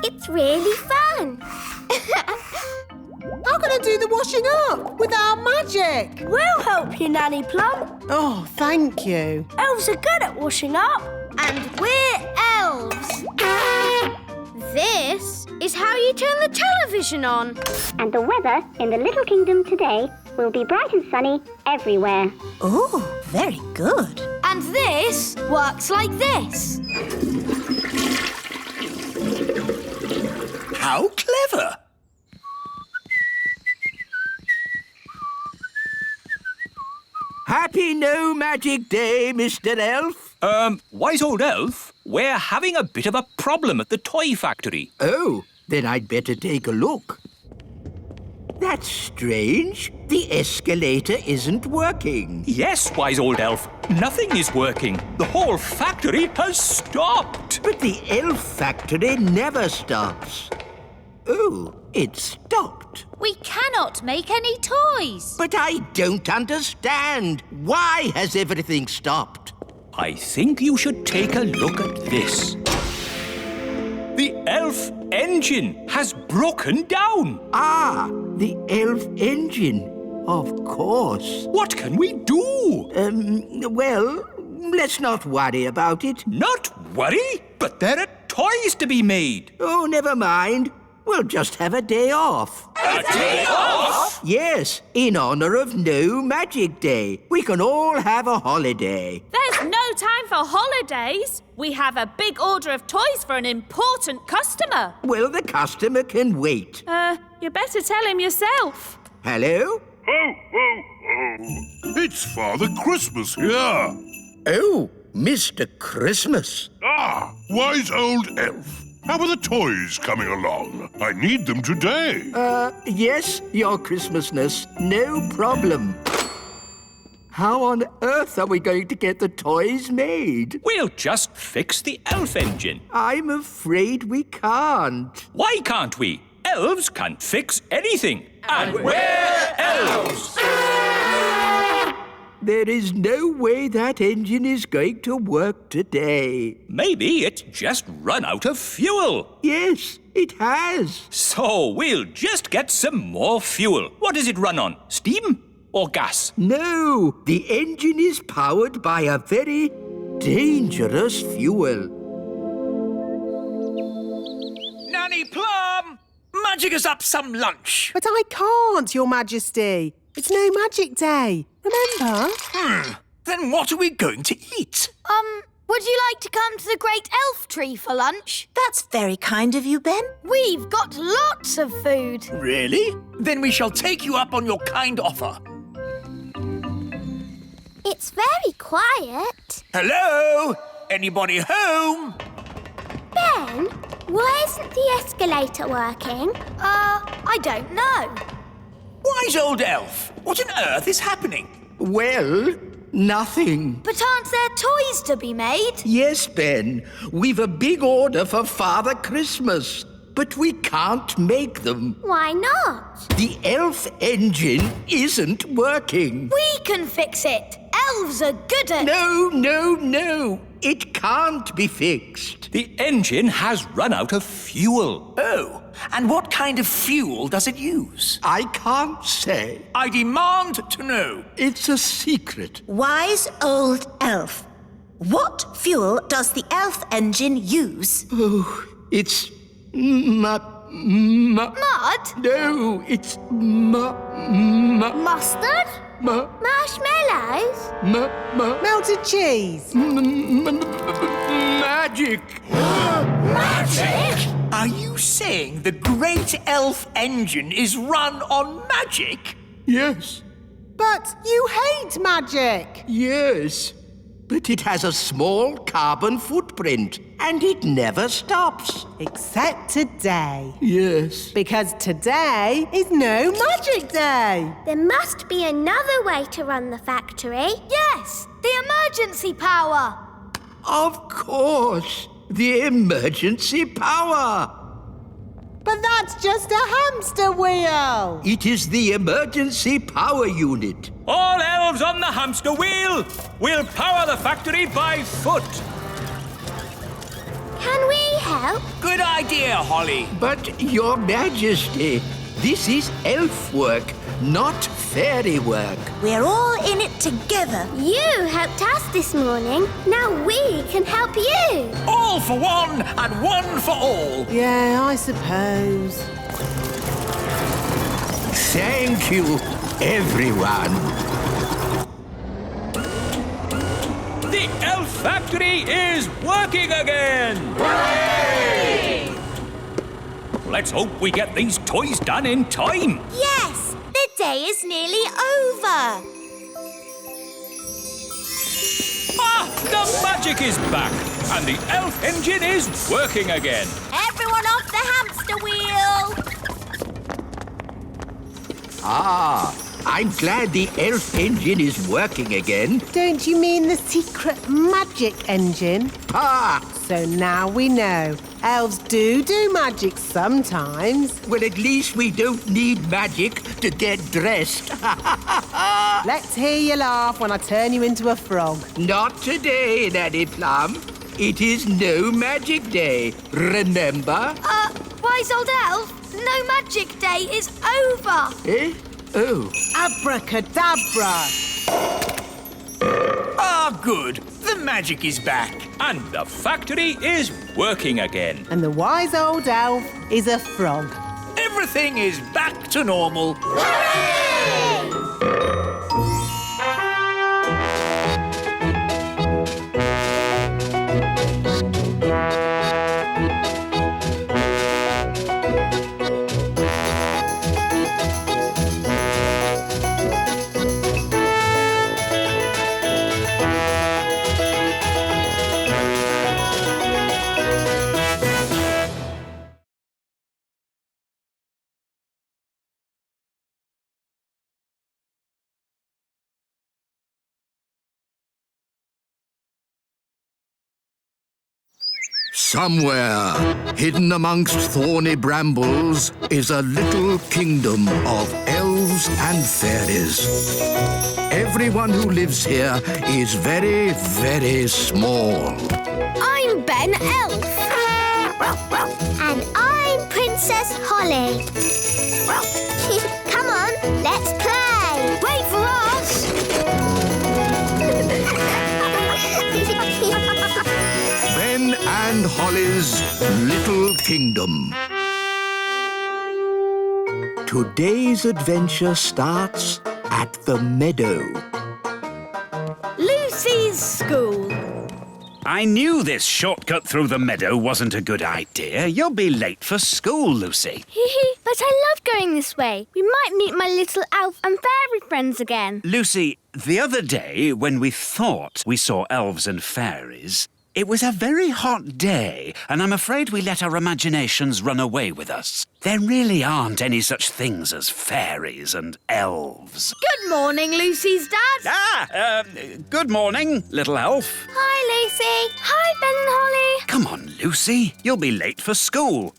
It's really fun. How can I do the washing up without magic? We'll help you, Nanny Plum. Oh, thank you. Elves are good at washing up. And we're elves. This is how you turn the television on. And the weather in the Little Kingdom today will be bright and sunny everywhere. Oh, very good. And this works like this. How clever! Happy No Magic Day, Mr. Elf. Wise old elf, we're having a bit of a problem at the toy factory. Oh, then I'd better take a look. That's strange. The escalator isn't working. Yes, wise old elf, nothing is working. The whole factory has stopped. But the elf factory never stops. Oh, it stopped. We cannot make any toys. But I don't understand. Why has everything stopped? I think you should take a look at this. The elf engine has broken down. Ah, the elf engine. Of course. What can we do? Well, let's not worry about it. Not worry? But there are toys to be made. Oh, never mind. We'll just have a day off. A day off? Yes, in honour of No Magic Day. We can all have a holiday. There's no time for holidays. We have a big order of toys for an important customer. Well, the customer can wait. You better tell him yourself. Hello? Ho, ho, ho! It's Father Christmas here. Oh, Mr. Christmas. Ah, wise old elf. How are the toys coming along? I need them today. Yes, Your Christmasness. No problem. How on earth are we going to get the toys made? We'll just fix the elf engine. I'm afraid we can't. Why can't we? Elves can't fix anything. And we're elves! There is no way that engine is going to work today. Maybe it's just run out of fuel. Yes, it has. So we'll just get some more fuel. What does it run on? Steam or gas? No, the engine is powered by a very dangerous fuel. Nanny Plum! Magic us up some lunch. But I can't, Your Majesty. It's No Magic Day. Remember? Then what are we going to eat? Would you like to come to the Great Elf Tree for lunch? That's very kind of you, Ben. We've got lots of food. Really? Then we shall take you up on your kind offer. It's very quiet. Hello? Anybody home? Ben, why isn't the escalator working? I don't know. Wise old elf, what on earth is happening? Well, nothing. But aren't there toys to be made? Yes, Ben. We've a big order for Father Christmas, but we can't make them. Why not? The elf engine isn't working. We can fix it. Elves are good at... No. It can't be fixed. The engine has run out of fuel. Oh, and what kind of fuel does it use? I can't say. I demand to know. It's a secret. Wise old elf. What fuel does the elf engine use? Oh, it's Mud? No, it's Mustard? Marshmallows? Melted cheese? Magic! Magic? Are you saying the great elf engine is run on magic? Yes. But you hate magic. Yes. But it has a small carbon footprint, and it never stops. Except today. Yes. Because today is No Magic Day. There must be another way to run the factory. Yes, the emergency power. Of course. The emergency power. But that's just a hamster wheel. It is the emergency power unit. All elves on the hamster wheel! We'll power the factory by foot. Can we help? Good idea, Holly. But, Your Majesty, this is elf work, not fairy work. We're all in it together. You helped us this morning. Now we can help you. All for one and one for all. Yeah, I suppose. Thank you, everyone. The elf factory is working again! Hooray! Let's hope we get these toys done in time. Yes, the day is nearly over. Ah, the magic is back, and the elf engine is working again. Everyone off the hamster wheel. Ah, I'm glad the elf engine is working again. Don't you mean the secret magic engine? Ah! So now we know. Elves do magic sometimes. Well, at least we don't need magic to get dressed. Let's hear you laugh when I turn you into a frog. Not today, Nanny Plum. It is no magic day, remember? Wise old elf, no magic day is over. Eh? Oh. Abracadabra. Ah, good. The magic is back. And the factory is working again. And the wise old elf is a frog. Everything is back to normal. Somewhere, hidden amongst thorny brambles, is a little kingdom of elves and fairies. Everyone who lives here is very, very small. I'm Ben Elf. And I'm Princess Holly. Come on, let's play. Wait for us. Ben and Holly's Little Kingdom. Today's adventure starts at the meadow. Lucy's school. I knew this shortcut through the meadow wasn't a good idea. You'll be late for school, Lucy. But I love going this way. We might meet my little elf and fairy friends again. Lucy, the other day, when we thought we saw elves and fairies, it was a very hot day, and I'm afraid we let our imaginations run away with us. There really aren't any such things as fairies and elves. Good morning, Lucy's dad. Good morning, little elf. Hi, Lucy. Hi, Ben and Holly. Come on, Lucy. You'll be late for school.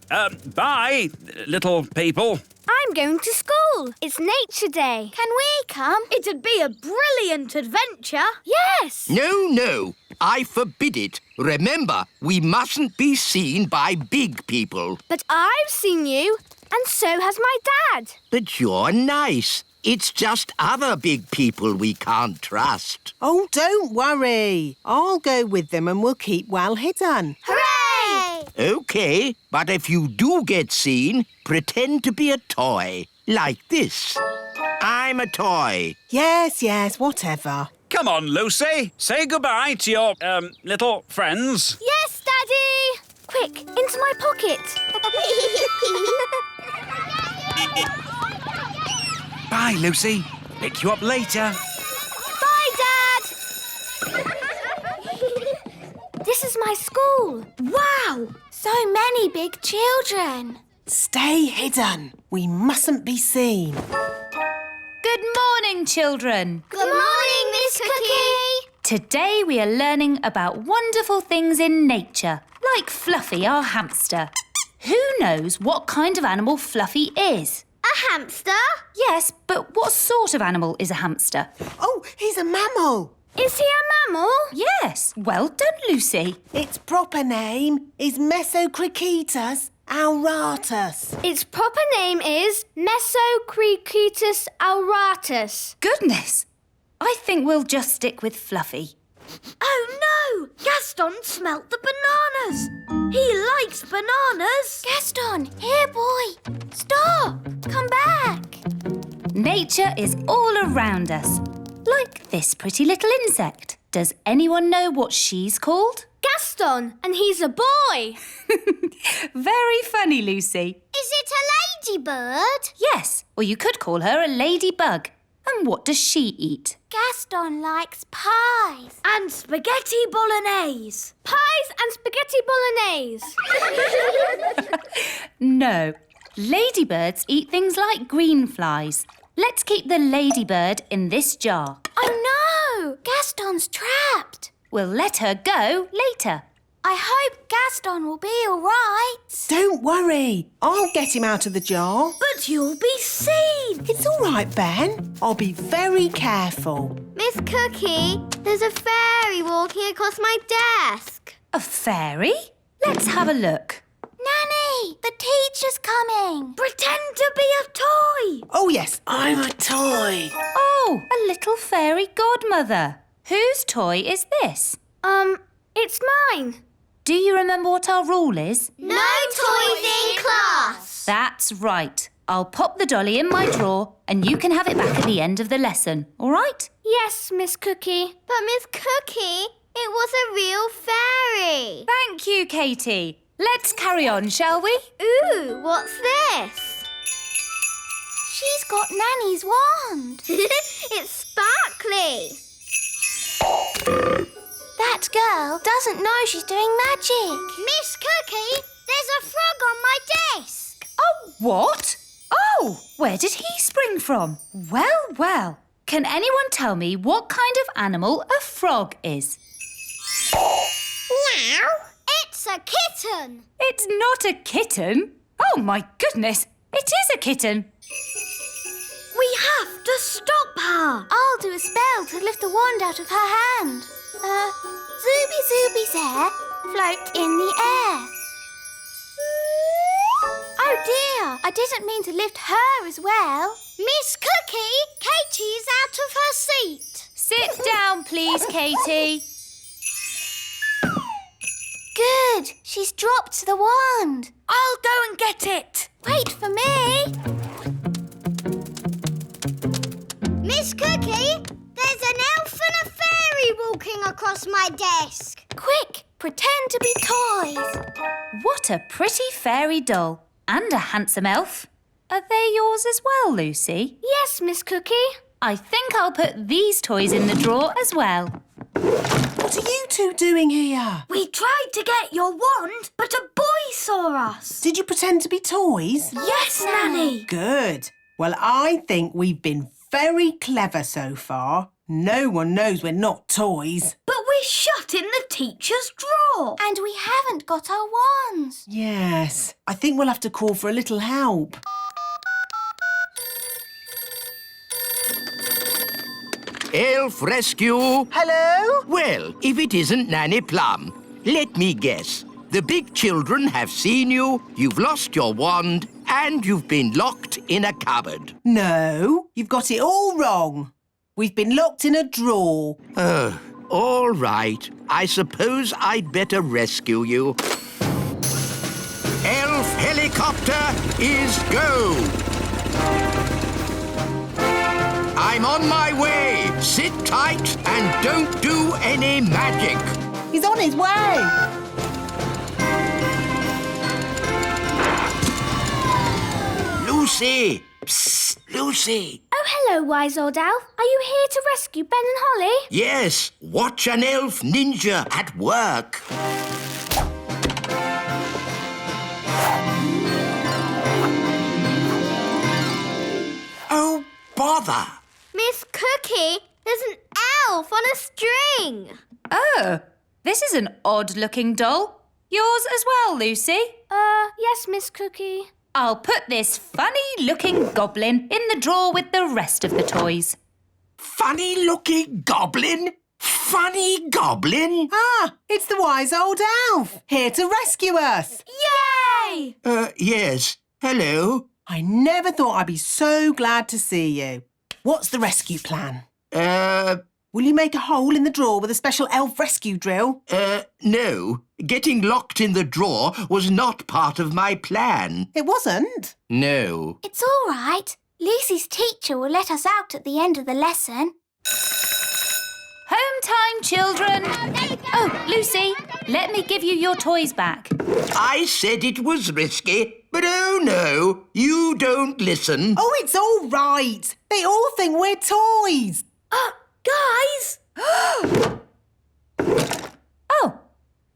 Bye, little people. I'm going to school. It's Nature Day. Can we come? It'd be a brilliant adventure. Yes. No. I forbid it. Remember, we mustn't be seen by big people. But I've seen you, and so has my dad. But you're nice. It's just other big people we can't trust. Oh, don't worry. I'll go with them and we'll keep well hidden. Hooray! OK, but if you do get seen, pretend to be a toy. Like this. I'm a toy. Yes, whatever. Come on, Lucy. Say goodbye to your, little friends. Yes, Daddy. Quick, into my pocket. Bye, Lucy. Pick you up later. Bye, Dad. This is my school. Wow, so many big children. Stay hidden. We mustn't be seen. Good morning, children. Good morning, Miss Cookie. Today we are learning about wonderful things in nature, like Fluffy, our hamster. Who knows what kind of animal Fluffy is? A hamster? Yes, but what sort of animal is a hamster? Oh, he's a mammal. Is he a mammal? Yes, well done, Lucy. Its proper name is Mesocricetus auratus. Its proper name is Mesocricetus auratus. Goodness! I think we'll just stick with Fluffy. Oh no! Gaston smelt the bananas! He likes bananas! Gaston, here, boy. Stop. Come back. Nature is all around us, like this pretty little insect. Does anyone know what she's called? Gaston, and he's a boy! Very funny, Lucy. Is it a ladybird? Yes, or you could call her a ladybug. And what does she eat? Gaston likes pies. And spaghetti bolognese. Pies and spaghetti bolognese. No, ladybirds eat things like green flies. Let's keep the ladybird in this jar. Oh no! Gaston's trapped. We'll let her go later. I hope Gaston will be all right. Don't worry. I'll get him out of the jar. But you'll be seen. It's all right, Ben. I'll be very careful. Miss Cookie, there's a fairy walking across my desk. A fairy? Let's have a look. Nanny, the teacher's coming. Pretend to be a toy. Oh, yes, I'm a toy. Oh, a little fairy godmother. Whose toy is this? It's mine. Do you remember what our rule is? No toys in class. That's right. I'll pop the dolly in my drawer and you can have it back at the end of the lesson, all right? Yes, Miss Cookie. But Miss Cookie, it was a real fairy. Thank you, Katie. Let's carry on, shall we? Ooh, what's this? She's got Nanny's wand. It's sparkly. That girl doesn't know she's doing magic. Miss Cookie, there's a frog on my desk. Oh, what? Oh, where did he spring from? Well, well. Can anyone tell me what kind of animal a frog is? Meow. It's a kitten. It's not a kitten. Oh, my goodness. It is a kitten. We have to stop her. I'll do a spell to lift the wand out of her hand. Zooby Zooby's hair float in the air. Oh dear, I didn't mean to lift her as well. Miss Cookie, Katie's out of her seat. Sit down, please, Katie. Good, she's dropped the wand. I'll go and get it. Wait for me. Miss Cookie, there's an elf and a fairy walking across my desk. Quick, pretend to be toys. What a pretty fairy doll. And a handsome elf. Are they yours as well, Lucy? Yes, Miss Cookie. I think I'll put these toys in the drawer as well. What are you two doing here? We tried to get your wand, but a boy saw us. Did you pretend to be toys? Yes, Nanny. Good. Well, I think we've been very clever so far. No one knows we're not toys. But we're shut in the teacher's drawer. And we haven't got our wands. Yes. I think we'll have to call for a little help. Elf rescue. Hello? Well, if it isn't Nanny Plum, let me guess. The big children have seen you, you've lost your wand, and you've been locked in a cupboard. No, you've got it all wrong. We've been locked in a drawer. Oh, all right. I suppose I'd better rescue you. Elf helicopter is go! I'm on my way. Sit tight and don't do any magic. He's on his way. Lucy! Psst, Lucy! Oh, hello, wise old elf. Are you here to rescue Ben and Holly? Yes, watch an elf ninja at work. Oh, bother! Miss Cookie, there's an elf on a string. Oh, this is an odd-looking doll. Yours as well, Lucy? Yes, Miss Cookie. I'll put this funny-looking goblin in the drawer with the rest of the toys. Funny-looking goblin? Funny goblin? Ah, it's the wise old elf, here to rescue us. Yay! Yes. Hello. I never thought I'd be so glad to see you. What's the rescue plan? Will you make a hole in the drawer with a special elf rescue drill? No. Getting locked in the drawer was not part of my plan. It wasn't? No. It's all right. Lucy's teacher will let us out at the end of the lesson. Home time, children. Oh, Lucy, let me give you your toys back. I said it was risky, but oh no, you don't listen. Oh, it's all right. They all think we're toys. Guys! Oh,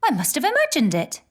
I must have imagined it.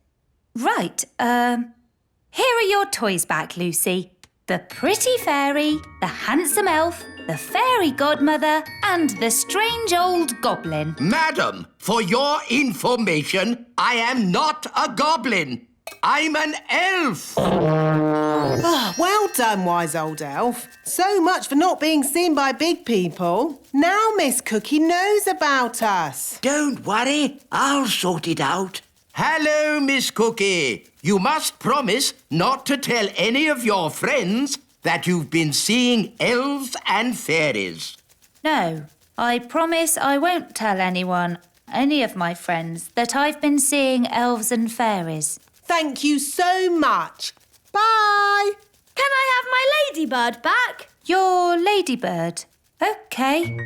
Right, here are your toys back, Lucy. The pretty fairy, the handsome elf, the fairy godmother, and the strange old goblin. Madam, for your information, I am not a goblin. I'm an elf. Well done, wise old elf. So much for not being seen by big people. Now Miss Cookie knows about us. Don't worry, I'll sort it out. Hello, Miss Cookie. You must promise not to tell any of your friends that you've been seeing elves and fairies. No, I promise I won't tell anyone, any of my friends, that I've been seeing elves and fairies. Thank you so much. Bye. Can I have my ladybird back? Your ladybird? OK.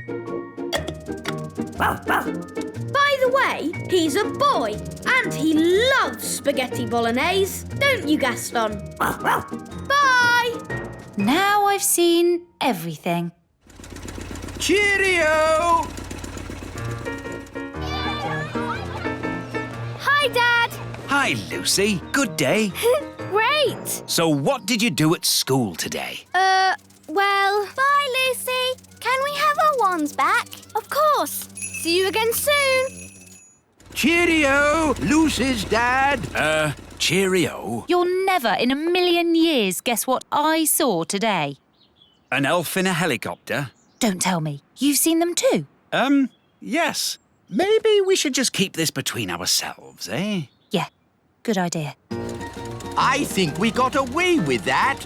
By the way, he's a boy and he loves spaghetti bolognese. Don't you, Gaston? Bye! Now I've seen everything. Cheerio! Hi, Dad. Hi, Lucy. Good day. Great. So what did you do at school today? Well... Bye, Lucy. Can we have our wands back? Of course. See you again soon. Cheerio, Lucy's dad. Cheerio. You'll never in a million years guess what I saw today. An elf in a helicopter? Don't tell me. You've seen them too? Yes. Maybe we should just keep this between ourselves, eh? Yeah, good idea. I think we got away with that.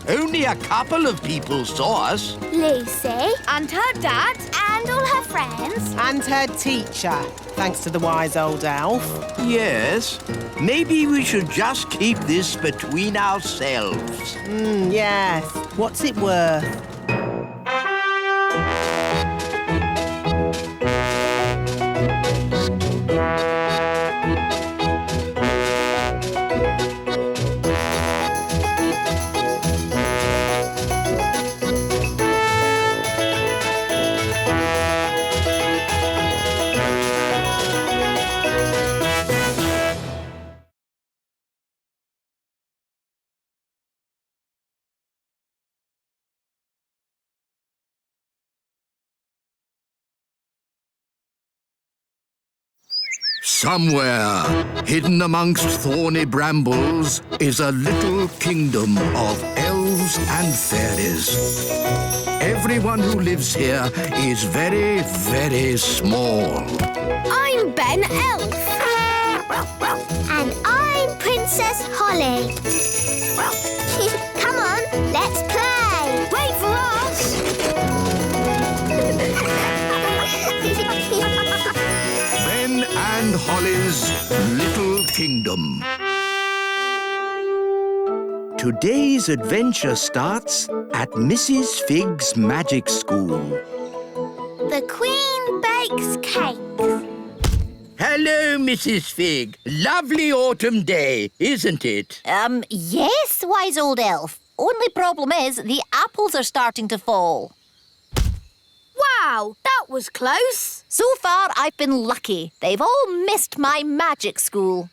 Only a couple of people saw us. Lucy. And her dad. And all her friends. And her teacher, thanks to the wise old elf. Yes. Maybe we should just keep this between ourselves. Yes. What's it worth? Somewhere, hidden amongst thorny brambles, is a little kingdom of elves and fairies. Everyone who lives here is very, very small. I'm Ben Elf. And I'm Princess Holly. Come on, let's play. Wait for us. Ben and Holly's Little Kingdom. Today's adventure starts at Mrs. Fig's magic school. The Queen bakes cakes. Hello, Mrs. Fig. Lovely autumn day, isn't it? Yes, wise old elf. Only problem is the apples are starting to fall. Wow, that was close. So far, I've been lucky. They've all missed my magic school.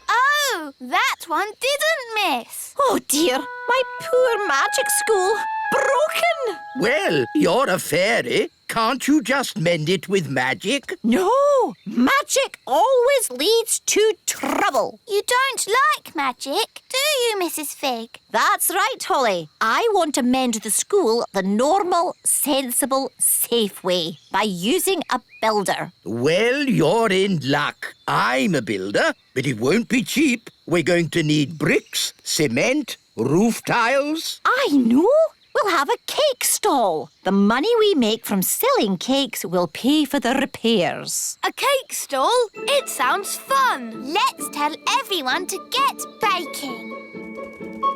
Oh, that one didn't miss. Oh, dear. My poor magic school. Broken. Well, you're a fairy. Can't you just mend it with magic? No, magic always leads to trouble. You don't like magic, do you, Mrs. Fig? That's right, Holly. I want to mend the school the normal, sensible, safe way by using a builder. Well, you're in luck. I'm a builder, but it won't be cheap. We're going to need bricks, cement, roof tiles. I know. We'll have a cake stall. The money we make from selling cakes will pay for the repairs. A cake stall? It sounds fun. Let's tell everyone to get baking.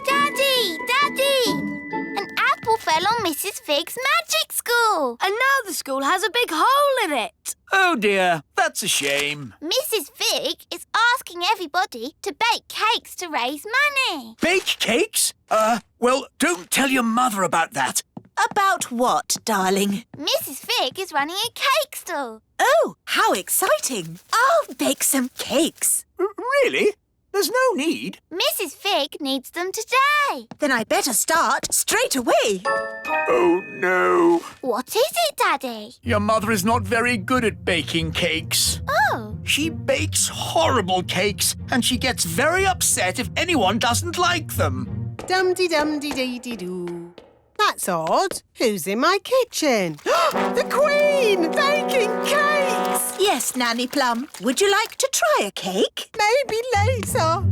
Daddy! Daddy! An apple fell on Mrs. Fig's magic school. And now the school has a big hole in it. Oh dear, that's a shame. Mrs. Fig is asking everybody to bake cakes to raise money. Bake cakes? Well, don't tell your mother about that. About what, darling? Mrs. Fig is running a cake stall. Oh, how exciting. I'll bake some cakes. Really? There's no need. Mrs. Fig needs them today. Then I better start straight away. Oh, no. What is it, Daddy? Your mother is not very good at baking cakes. Oh. She bakes horrible cakes, and she gets very upset if anyone doesn't like them. Dum-de-dum-de-dee-dee-doo. That's odd. Who's in my kitchen? The Queen! Baking cakes! Yes, Nanny Plum. Would you like to try a cake? Maybe later.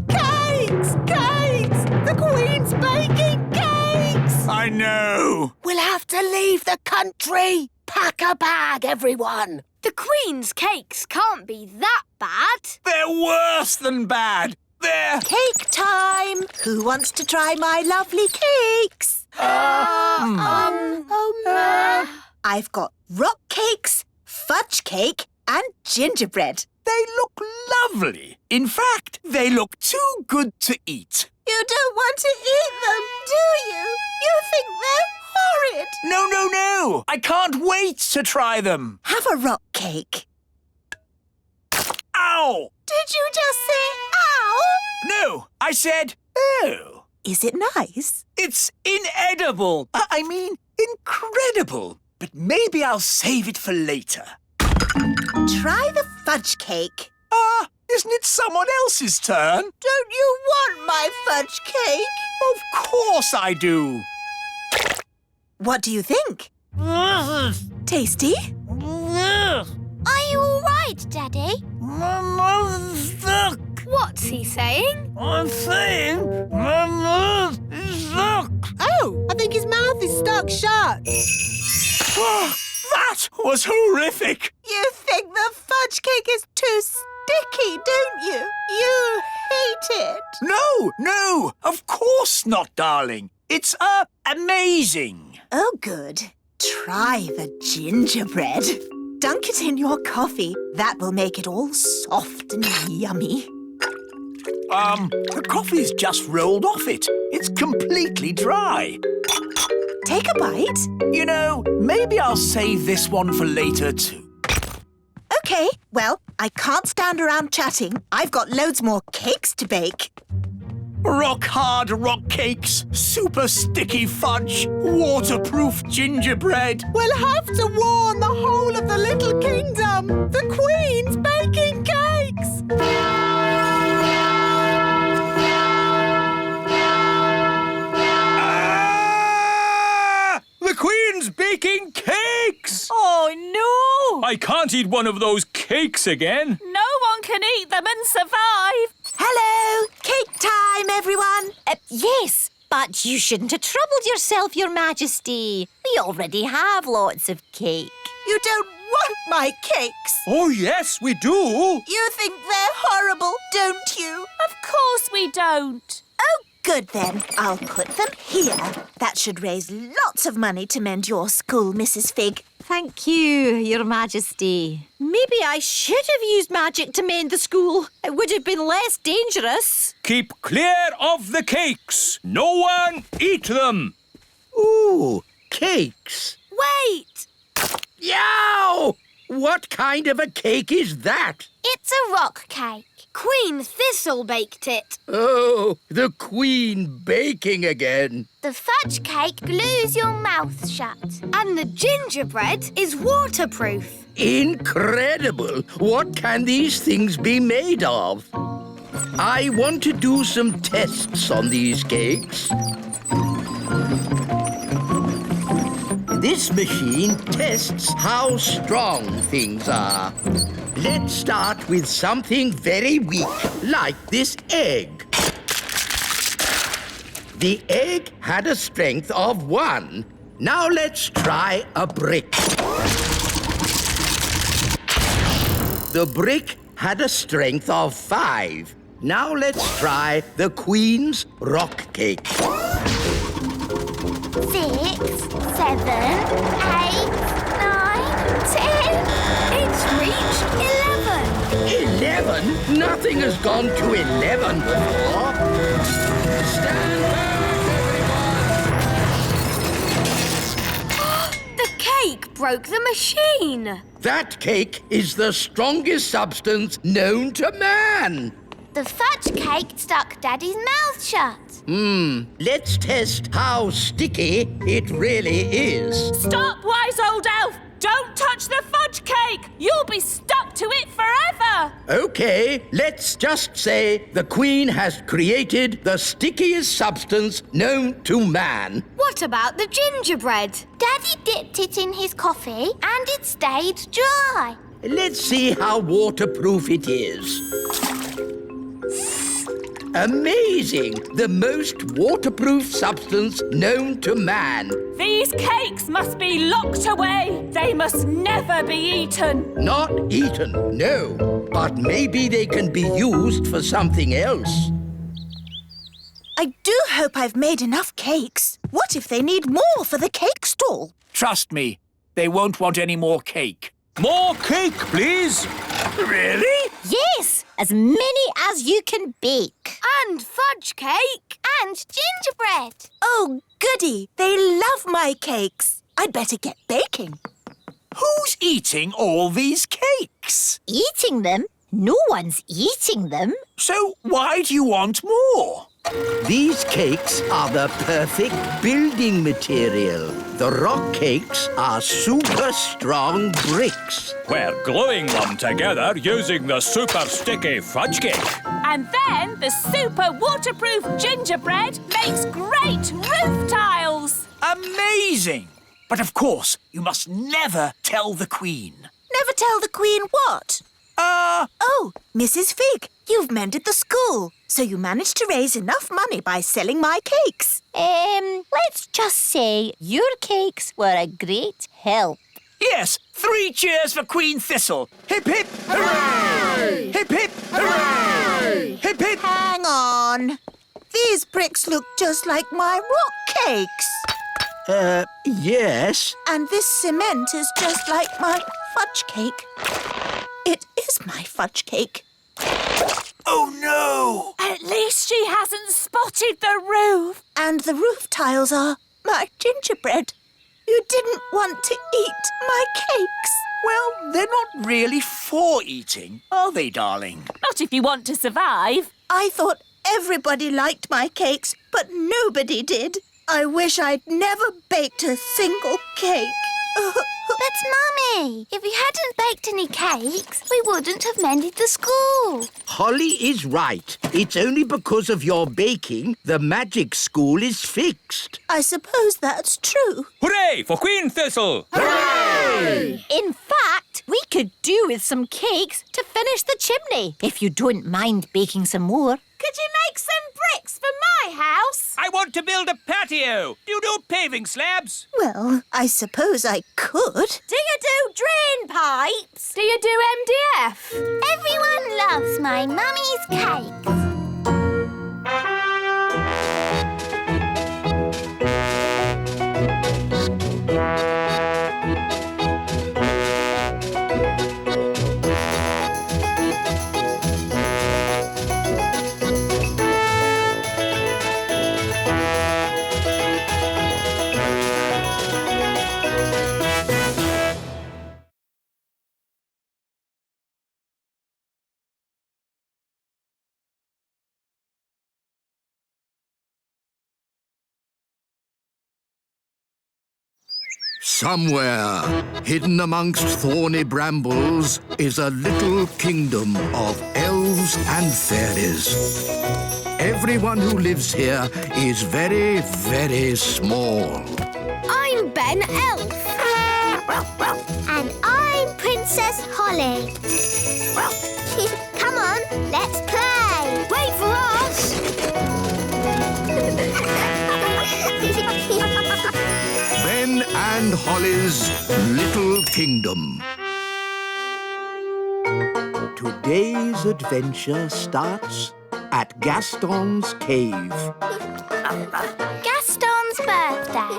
Cakes! Cakes! The Queen's baking cakes! I know. We'll have to leave the country. Pack a bag, everyone. The Queen's cakes can't be that bad. They're worse than bad. They're... Cake time! Who wants to try my lovely cakes? I've got rock cakes, fudge cake and gingerbread. They look lovely. In fact, they look too good to eat. You don't want to eat them, do you? You think they're horrid. No, no, no. I can't wait to try them. Have a rock cake. Ow! Did you just say ow? No, I said oh. Is it nice? It's inedible. I mean, incredible. But maybe I'll save it for later. Try the fudge cake. Isn't it someone else's turn? Don't you want my fudge cake? Of course I do. What do you think? Tasty? Are you all right, Daddy? My mouth's stuck. What's he saying? I'm saying my mouth is stuck. Oh, I think his mouth is stuck shut. That was horrific. You think the fudge cake is too sticky, don't you? You hate it. No, of course not, darling. It's, amazing. Oh, good. Try the gingerbread. Dunk it in your coffee. That will make it all soft and yummy. The coffee's just rolled off it. It's completely dry. Take a bite. You know, maybe I'll save this one for later too. OK, well, I can't stand around chatting. I've got loads more cakes to bake. Rock-hard rock cakes, super sticky fudge, waterproof gingerbread. We'll have to warn the whole of the little kingdom. The Queen's baking cakes. The Queen's baking cakes! Oh, no! I can't eat one of those cakes again. No one can eat them and survive. Hello! Cake time, everyone! Yes, but you shouldn't have troubled yourself, Your Majesty. We already have lots of cake. You don't want my cakes. Oh, yes, we do. You think they're horrible, don't you? Of course we don't. Oh, good then. I'll put them here. That should raise lots of money to mend your school, Mrs. Fig. Thank you, Your Majesty. Maybe I should have used magic to mend the school. It would have been less dangerous. Keep clear of the cakes. No one eat them. Ooh, cakes. Wait! Yow! What kind of a cake is that? It's a rock cake. Queen Thistle baked it. Oh, the Queen baking again. The fudge cake glues your mouth shut. And the gingerbread is waterproof. Incredible! What can these things be made of? I want to do some tests on these cakes. This machine tests how strong things are. Let's start with something very weak, like this egg. The egg had a strength of 1. Now let's try a brick. The brick had a strength of 5. Now let's try the Queen's rock cake. 6, 7, 8, 9, 10. It's reached 11. 11? Nothing has gone to 11 before. Stand back, everyone! The cake broke the machine. That cake is the strongest substance known to man. The fudge cake stuck Daddy's mouth shut. Let's test how sticky it really is. Stop, wise old elf! Don't touch the fudge cake! You'll be stuck to it forever! Okay, let's just say the Queen has created the stickiest substance known to man. What about the gingerbread? Daddy dipped it in his coffee and it stayed dry. Let's see how waterproof it is. Amazing! The most waterproof substance known to man. These cakes must be locked away. They must never be eaten. Not eaten, no. But maybe they can be used for something else. I do hope I've made enough cakes. What if they need more for the cake stall? Trust me, they won't want any more cake. More cake, please. Really? Yes, as many as you can bake. And fudge cake. And gingerbread. Oh, goody. They love my cakes. I'd better get baking. Who's eating all these cakes? Eating them? No one's eating them. So why do you want more? These cakes are the perfect building material. The rock cakes are super strong bricks. We're gluing them together using the super sticky fudge cake. And then the super waterproof gingerbread makes great roof tiles. Amazing! But of course, you must never tell the Queen. Never tell the Queen what? Oh, Mrs. Fig, you've mended the school, so you managed to raise enough money by selling my cakes. Let's just say your cakes were a great help. Yes, 3 cheers for Queen Thistle. Hip, hip, hooray! Hip, hip, hooray! Hip, hip. Hang on. These bricks look just like my rock cakes. Yes. And this cement is just like my fudge cake. It is my fudge cake. Oh, no! At least she hasn't spotted the roof. And the roof tiles are my gingerbread. You didn't want to eat my cakes. Well, they're not really for eating, are they, darling? Not if you want to survive. I thought everybody liked my cakes, but nobody did. I wish I'd never baked a single cake. But, Mummy, if we hadn't baked any cakes, we wouldn't have mended the school. Holly is right. It's only because of your baking the magic school is fixed. I suppose that's true. Hooray for Queen Thistle! Hooray! In fact, we could do with some cakes to finish the chimney, if you don't mind baking some more. Could you make some bricks for my house? I want to build a patio. Do you do paving slabs? Well, I suppose I could. Do you do drain pipes? Do you do MDF? Everyone loves my mummy's cakes. Somewhere, hidden amongst thorny brambles, is a little kingdom of elves and fairies. Everyone who lives here is very, very small. I'm Ben Elf. And I'm Princess Holly. Come on, let's play. Wait for us. Ben and Holly's Little Kingdom. Today's adventure starts at Gaston's cave. Gaston's birthday.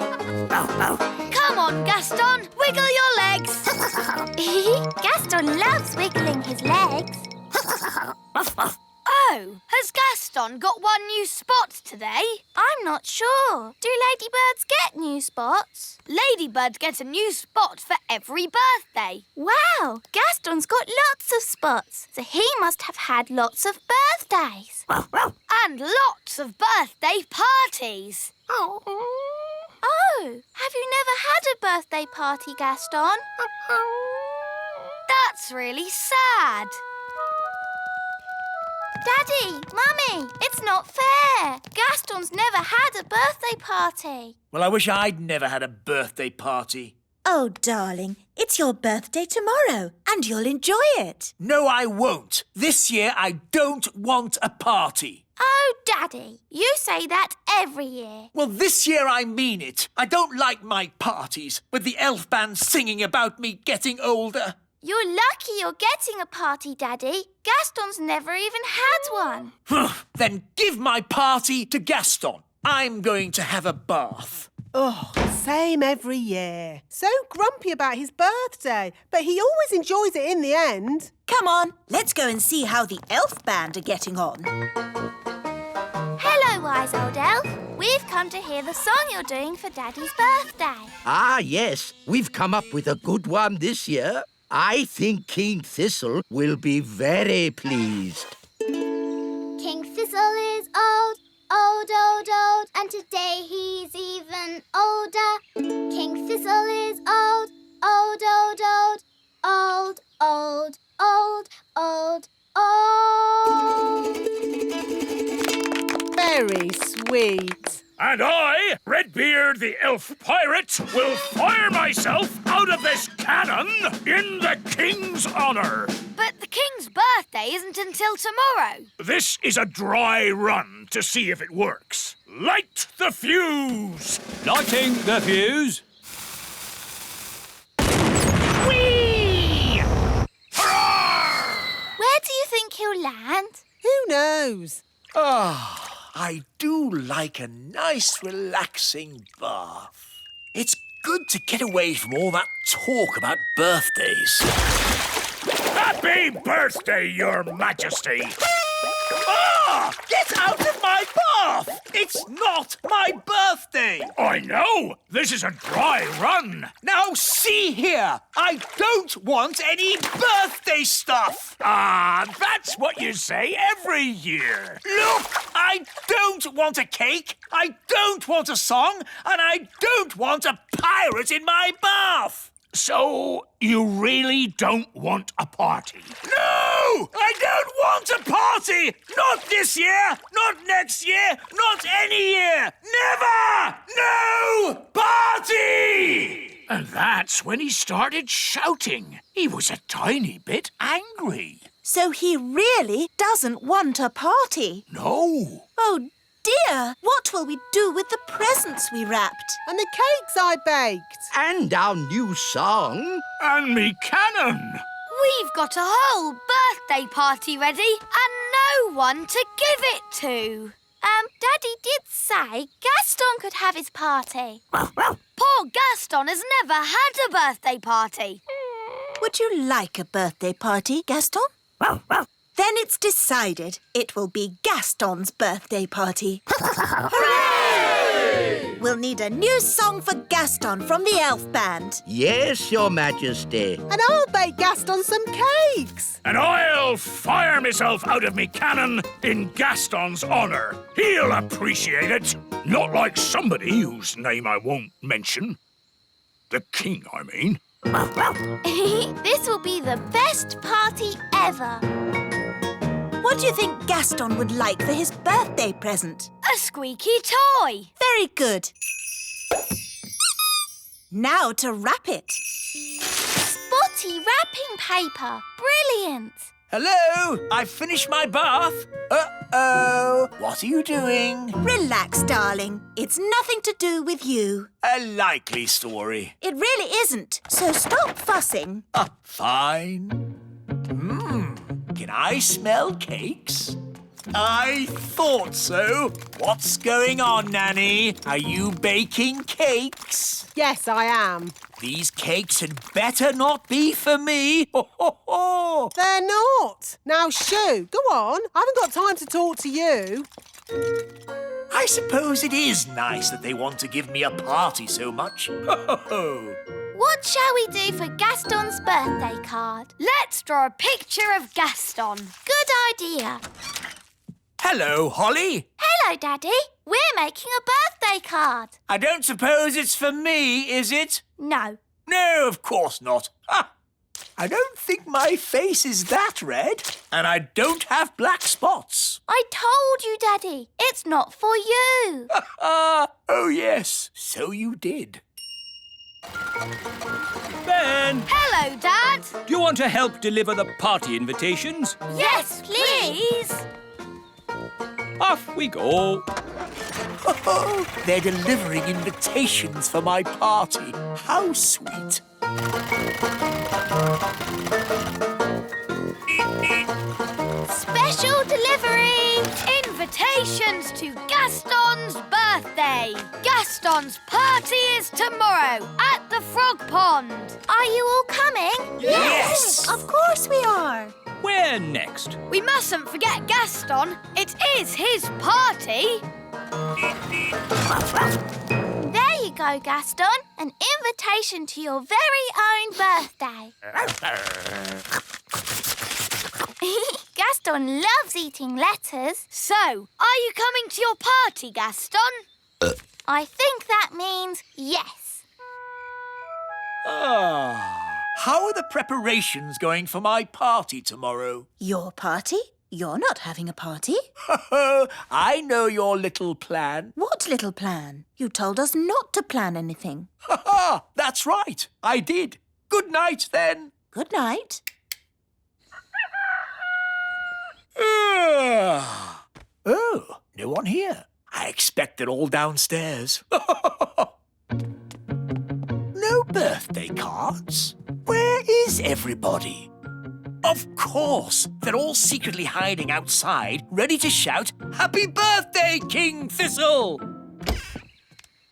Come on, Gaston. Wiggle your legs. Gaston loves wiggling his legs. Oh, has Gaston got one new spot today? I'm not sure. Do ladybirds get new spots? Ladybirds get a new spot for every birthday. Wow, Gaston's got lots of spots, so he must have had lots of birthdays. And lots of birthday parties. Oh, have you never had a birthday party, Gaston? That's really sad. Daddy, Mummy, it's not fair. Gaston's never had a birthday party. Well, I wish I'd never had a birthday party. Oh, darling, it's your birthday tomorrow and you'll enjoy it. No, I won't. This year I don't want a party. Oh, Daddy, you say that every year. Well, this year I mean it. I don't like my parties with the elf band singing about me getting older. You're lucky you're getting a party, Daddy. Gaston's never even had one. Then give my party to Gaston. I'm going to have a bath. Oh, same every year. So grumpy about his birthday, but he always enjoys it in the end. Come on, let's go and see how the elf band are getting on. Hello, wise old elf. We've come to hear the song you're doing for Daddy's birthday. Ah, yes. We've come up with a good one this year. I think King Thistle will be very pleased. King Thistle is old, old, old, old, and today he's even older. King Thistle is old, old, old, old, old, old, old, old, old. Very sweet. And I, Redbeard the Elf Pirate, will fire myself out of this cannon in the King's honour. But the King's birthday isn't until tomorrow. This is a dry run to see if it works. Light the fuse! Lighting the fuse. Whee! Hurrah! Where do you think he'll land? Who knows? I do like a nice, relaxing bath. It's good to get away from all that talk about birthdays. Happy birthday, Your Majesty! Get out of my bath! It's not my birthday! I know! This is a dry run! Now, see here! I don't want any birthday stuff! That's what you say every year! Look! I don't want a cake, I don't want a song, and I don't want a pirate in my bath! So, you really don't want a party? No! I don't want a party! Not this year! Not next year! Not any year! Never! No party! And that's when he started shouting. He was a tiny bit angry. So he really doesn't want a party? No. Oh, dear. What will we do with the presents we wrapped? And the cakes I baked. And our new song. And me cannon. We've got a whole birthday party ready and no one to give it to. Daddy did say Gaston could have his party. Poor Gaston has never had a birthday party. Would you like a birthday party, Gaston? Then it's decided. It will be Gaston's birthday party. Hooray! We'll need a new song for Gaston from the elf band. Yes, Your Majesty. And I'll bake Gaston some cakes. And I'll fire myself out of me cannon in Gaston's honour. He'll appreciate it. Not like somebody whose name I won't mention. The king, I mean. This will be the best party ever. What do you think Gaston would like for his birthday present? A squeaky toy. Very good. Now to wrap it. Spotty wrapping paper. Brilliant. Hello, I've finished my bath. Uh-oh, what are you doing? Relax, darling. It's nothing to do with you. A likely story. It really isn't, so stop fussing. Fine. Can I smell cakes? I thought so. What's going on, Nanny? Are you baking cakes? Yes, I am. These cakes had better not be for me. Ho, ho, ho. They're not. Now, shoo, go on. I haven't got time to talk to you. I suppose it is nice that they want to give me a party so much. Ho, ho, ho. What shall we do for Gaston's birthday card? Let's draw a picture of Gaston. Good idea. Hello, Holly. Hello, Daddy. We're making a birthday card. I don't suppose it's for me, is it? No. No, of course not. Ha! I don't think my face is that red, and I don't have black spots. I told you, Daddy. It's not for you. Oh, yes, so you did. Ben, Hello, Dad. do you want to help deliver the party invitations? Yes, please. Off we go. They're delivering invitations for my party. How sweet. Special delivery. Invitations to Gaston's birthday. Gaston's party is tomorrow at the Frog Pond. Are you all coming? Yes! Of course we are. Where next? We mustn't forget Gaston. It is his party. There you go, Gaston. An invitation to your very own birthday. Gaston loves eating letters. So, are you coming to your party, Gaston? I think that means yes. How are the preparations going for my party tomorrow? Your party? You're not having a party. I know your little plan. What little plan? You told us not to plan anything. That's right. I did. Good night, then. Good night. Oh, no one here. I expect they're all downstairs. No birthday cards? Where is everybody? Of course, they're all secretly hiding outside, ready to shout, "Happy birthday, King Thistle!"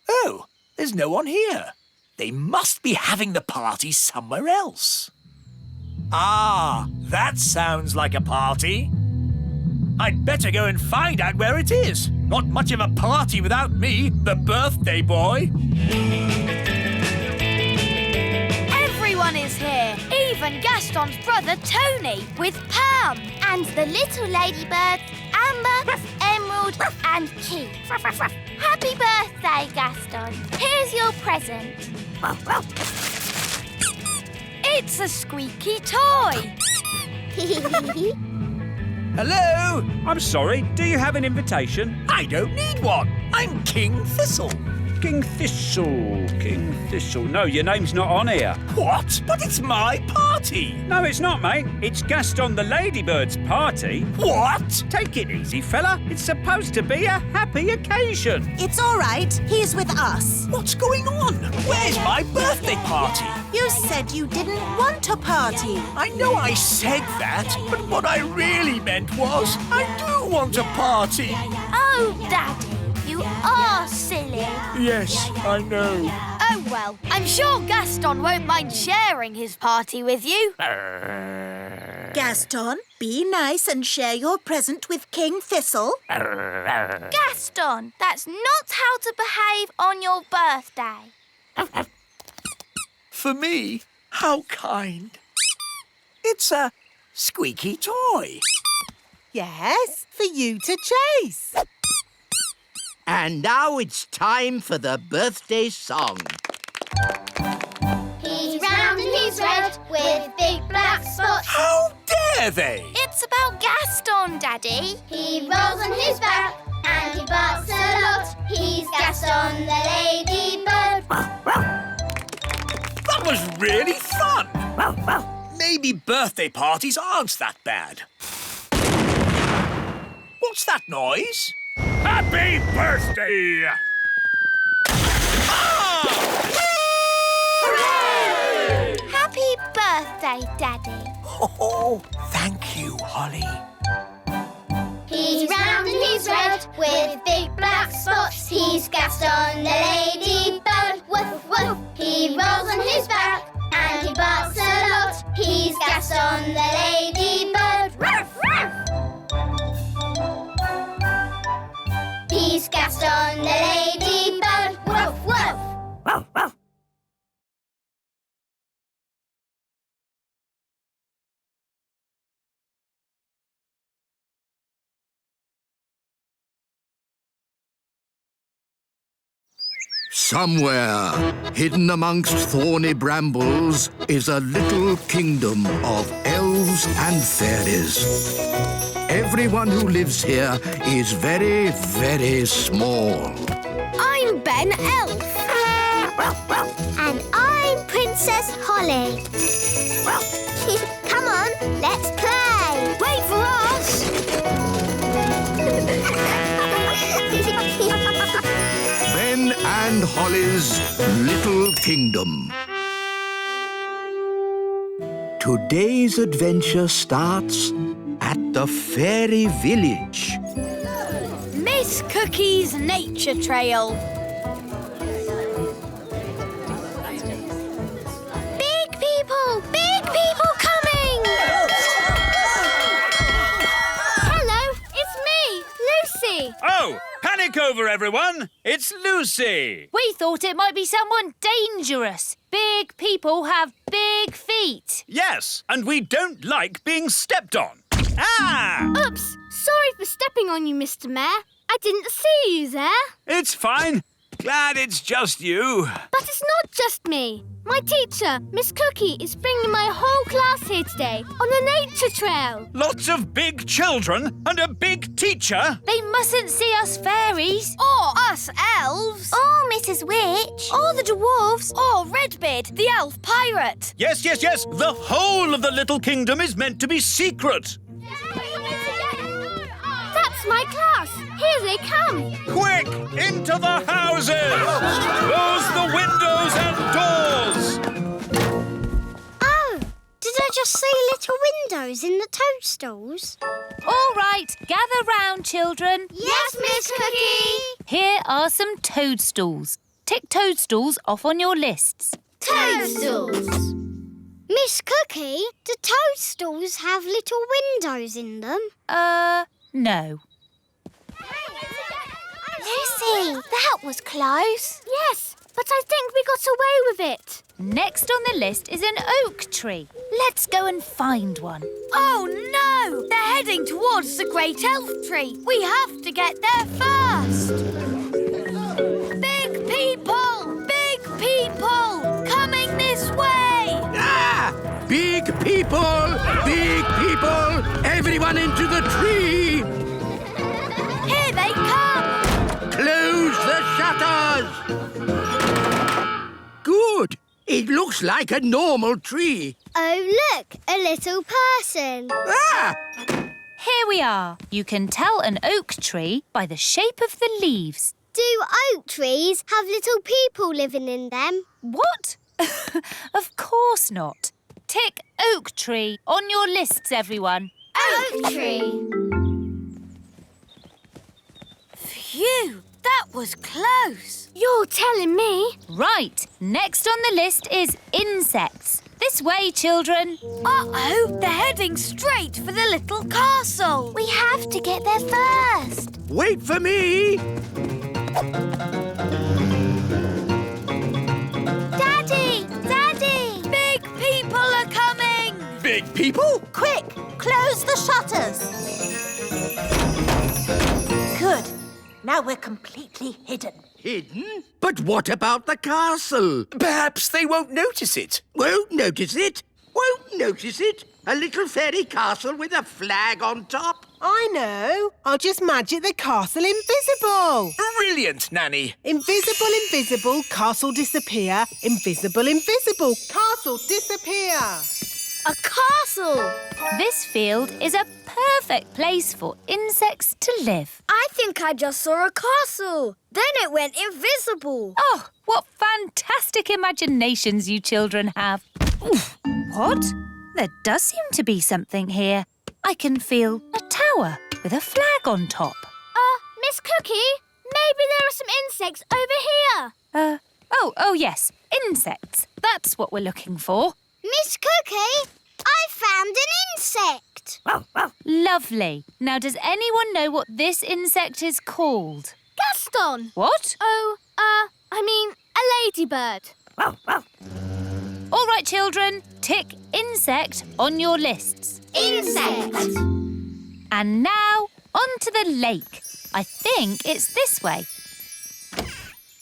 Oh, there's no one here. They must be having the party somewhere else. Ah, that sounds like a party. I'd better go and find out where it is. Not much of a party without me, the birthday boy. Everyone is here. Even Gaston's brother Tony with Pam. And the little ladybirds, Amber, Emerald and Keith. Happy birthday, Gaston. Here's your present. It's a squeaky toy. Hello? I'm sorry, do you have an invitation? I don't need one. I'm King Thistle. King Thistle, King Thistle. No, your name's not on here. What? But it's my party. No, it's not, mate. It's Gaston the Ladybird's party. What? Take it easy, fella. It's supposed to be a happy occasion. It's all right. He's with us. What's going on? Where's my birthday party? You said you didn't want a party. I know I said that, but what I really meant was I do want a party. Oh, Daddy, you are silly. Yes, I know. Oh, well, I'm sure Gaston won't mind sharing his party with you. Gaston, be nice and share your present with King Thistle. Gaston, that's not how to behave on your birthday. For me? How kind. It's a squeaky toy. Yes, for you to chase. And now it's time for the birthday song. with big black spots. How dare they? It's about Gaston, Daddy. He rolls on his back and he barks a lot. He's Gaston the ladybird. That was really fun. Maybe birthday parties aren't that bad. What's that noise? Happy birthday! Happy birthday, Daddy. Oh, thank you, Holly. He's round and he's red with big black spots. He's Gaston the ladybird. Woof, woof. He rolls on his back and he barks a lot. He's Gaston the ladybird. Ruff, ruff. He's Gaston the ladybird. Woof, woof. Ruff, ruff. Somewhere, hidden amongst thorny brambles, is a little kingdom of elves and fairies. Everyone who lives here is very, very small. I'm Ben Elf. And I'm Princess Holly. Come on, let's play. Wait for us. Ben and Holly's Little Kingdom. Today's adventure starts at the fairy village. Miss Cookie's nature trail. Big people coming! Hello, it's me, Lucy. Oh, panic over, everyone. It's Lucy. We thought it might be someone dangerous. Big people have big feet. Yes, and we don't like being stepped on. Ah! Oops, sorry for stepping on you, Mr. Mayor. I didn't see you there. It's fine. Glad it's just you. But it's not just me. My teacher, Miss Cookie, is bringing my whole class here today on a nature trail. Lots of big children and a big teacher. They mustn't see us fairies. Or us elves. Or Mrs. Witch. Or the dwarves. Or Redbeard, the elf pirate. Yes. The whole of the little kingdom is meant to be secret. That's my class. Here they come. Quick, into the houses! Close the windows and doors! Oh, did I just see little windows in the toadstools? All right, gather round, children. Yes, Miss Cookie. Here are some toadstools. Tick toadstools off on your lists. Toadstools. Miss Cookie, do toadstools have little windows in them? No. Lucy, that was close. Yes, but I think we got away with it. Next on the list is an oak tree. Let's go and find one. Oh, no! They're heading towards the great elf tree. We have to get there first. Big people, coming this way. Ah! Big people! Everyone into the tree! Here they come. Close the shutters! Good. It looks like a normal tree. Oh, look, a little person. Ah! Here we are. You can tell an oak tree by the shape of the leaves. Do oak trees have little people living in them? What? Of course not. Tick oak tree on your lists, everyone. Oak tree. Phew, that was close. You're telling me? Right. Next on the list is insects. This way, children. Uh-oh, they're heading straight for the little castle. We have to get there first. Wait for me! Daddy! Big people are coming. Big people? Quick, close the shutters. Good. Now we're completely hidden. Hidden? But what about the castle? Perhaps they won't notice it. Won't notice it? won't notice it. A little fairy castle with a flag on top. I know. I'll just magic the castle invisible. Brilliant, Nanny. Invisible, invisible, castle disappear. Invisible, invisible, castle disappear. A castle! This field is a perfect place for insects to live. I think I just saw a castle. Then it went invisible. Oh, what fantastic imaginations you children have. Oof. What? There does seem to be something here. I can feel a tower with a flag on top. Miss Cookie, maybe there are some insects over here. Oh, yes, insects. That's what we're looking for. Miss Cookie, I found an insect. Lovely. Now, does anyone know what this insect is called? Gaston. What? Oh, I mean, a ladybird. All right, children, tick insect on your lists. Insect. And now, on to the lake. I think it's this way.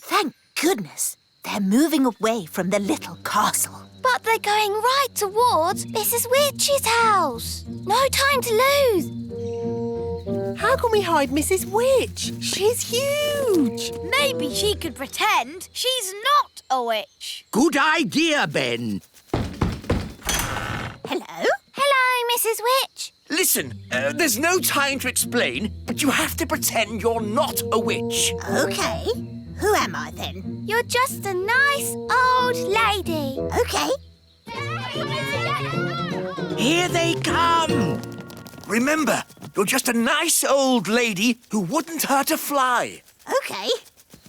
Thank goodness. They're moving away from the little castle. But they're going right towards Mrs. Witch's house. No time to lose. How can we hide Mrs. Witch? She's huge. Maybe she could pretend she's not a witch. Good idea, Ben. Hello? Hello, Mrs. Witch. Listen, there's no time to explain, but you have to pretend you're not a witch. OK. Who am I then? You're just a nice old lady. OK. Here they come. Remember, you're just a nice old lady who wouldn't hurt a fly. OK.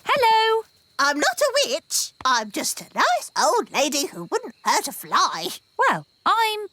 Hello. I'm not a witch. I'm just a nice old lady who wouldn't hurt a fly. Well, I'm,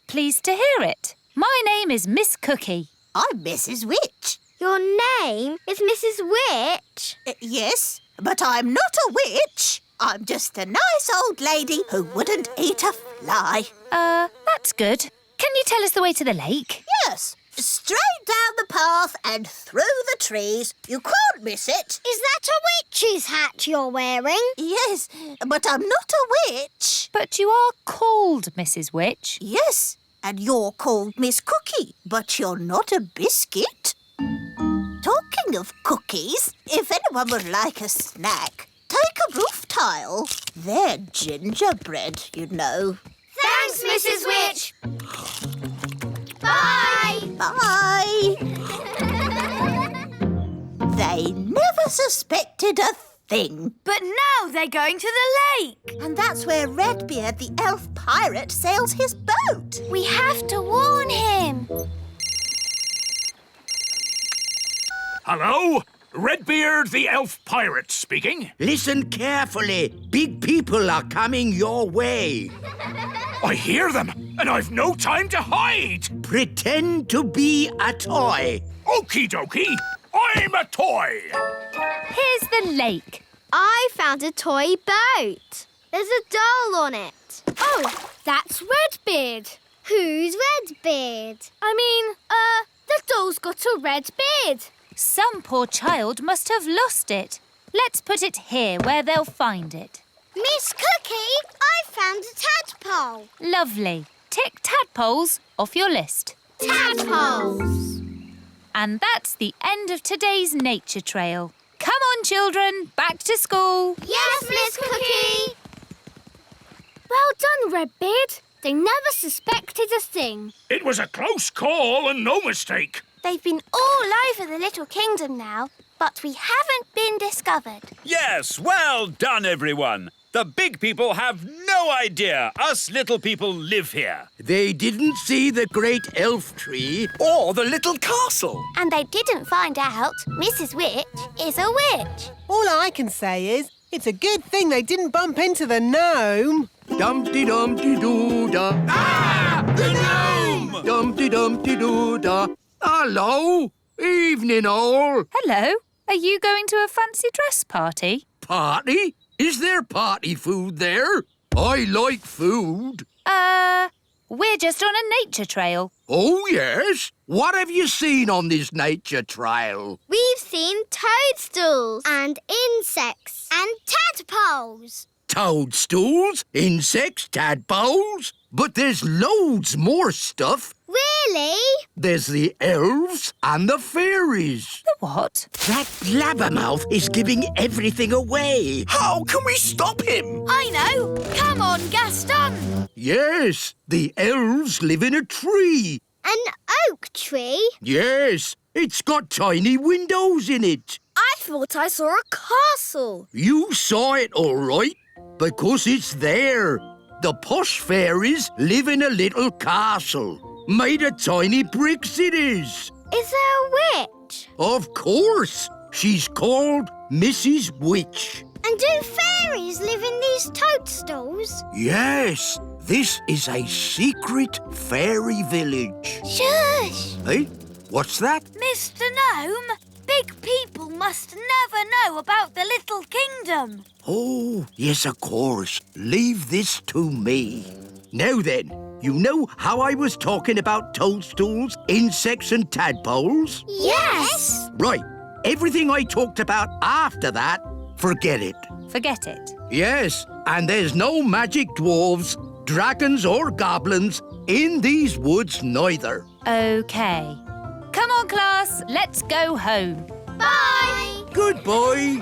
pleased to hear it. My name is Miss Cookie. I'm Mrs. Witch. Your name is Mrs. Witch? Yes, but I'm not a witch. I'm just a nice old lady who wouldn't eat a fly. That's good. Can you tell us the way to the lake? Yes. Straight down the path and through the trees. You can't miss it. Is that a witch's hat you're wearing? Yes, but I'm not a witch. But you are called Mrs. Witch. Yes, and you're called Miss Cookie, but you're not a biscuit. Talking of cookies, if anyone would like a snack, take a roof tile. They're gingerbread, you know. Thanks, Mrs. Witch. Bye. Bye. They never suspected a thing. But now they're going to the lake. And that's where Redbeard, the elf pirate, sails his boat. We have to warn him. Hello? Redbeard the elf pirate speaking. Listen carefully. Big people are coming your way. I hear them, and I've no time to hide. Pretend to be a toy. Okie dokie, I'm a toy. Here's the lake. I found a toy boat. There's a doll on it. Oh, that's Redbeard. Who's Redbeard? I mean, the doll's got a red beard. Some poor child must have lost it. Let's put it here where they'll find it. Miss Cookie, I found a tadpole. Lovely. Tick tadpoles off your list. Tadpoles. And that's the end of today's nature trail. Come on, children, back to school. Yes, Miss Cookie. Well done, Redbeard. They never suspected a thing. It was a close call and no mistake. They've been all over the little kingdom now, but we haven't been discovered. Yes, well done, everyone. The big people have no idea us little people live here. They didn't see the great elf tree or the little castle. And they didn't find out Mrs. Witch is a witch. All I can say is it's a good thing they didn't bump into the gnome. Dumpty-dumpty-doo-da. Ah! The gnome! Dumpty-dumpty-doo-da. Hello. Evening, all. Hello. Are you going to a fancy dress party? Party? Is there party food there? I like food. We're just on a nature trail. Oh, yes? What have you seen on this nature trail? We've seen toadstools and insects and tadpoles. Toadstools? Insects? Tadpoles? but there's loads more stuff. Really? There's the elves and the fairies. The what? That blabbermouth is giving everything away. How can we stop him? I know. Come on, Gaston. Yes, the elves live in a tree. An oak tree? Yes, it's got tiny windows in it. I thought I saw a castle. You saw it all right, because it's there. The posh fairies live in a little castle. Made of tiny bricks it is. Is there a witch? Of course. She's called Mrs. Witch. And do fairies live in these toadstools? Yes, this is a secret fairy village. Shush! Hey, what's that? Mr. Gnome, big people must never know about the little kingdom. Oh, yes, of course. Leave this to me. Now then, you know how I was talking about toadstools, insects and tadpoles? Yes! Right. Everything I talked about after that, forget it. Forget it. Yes, and there's no magic dwarves, dragons or goblins in these woods neither. OK. Come on, class. Let's go home. Bye! Goodbye.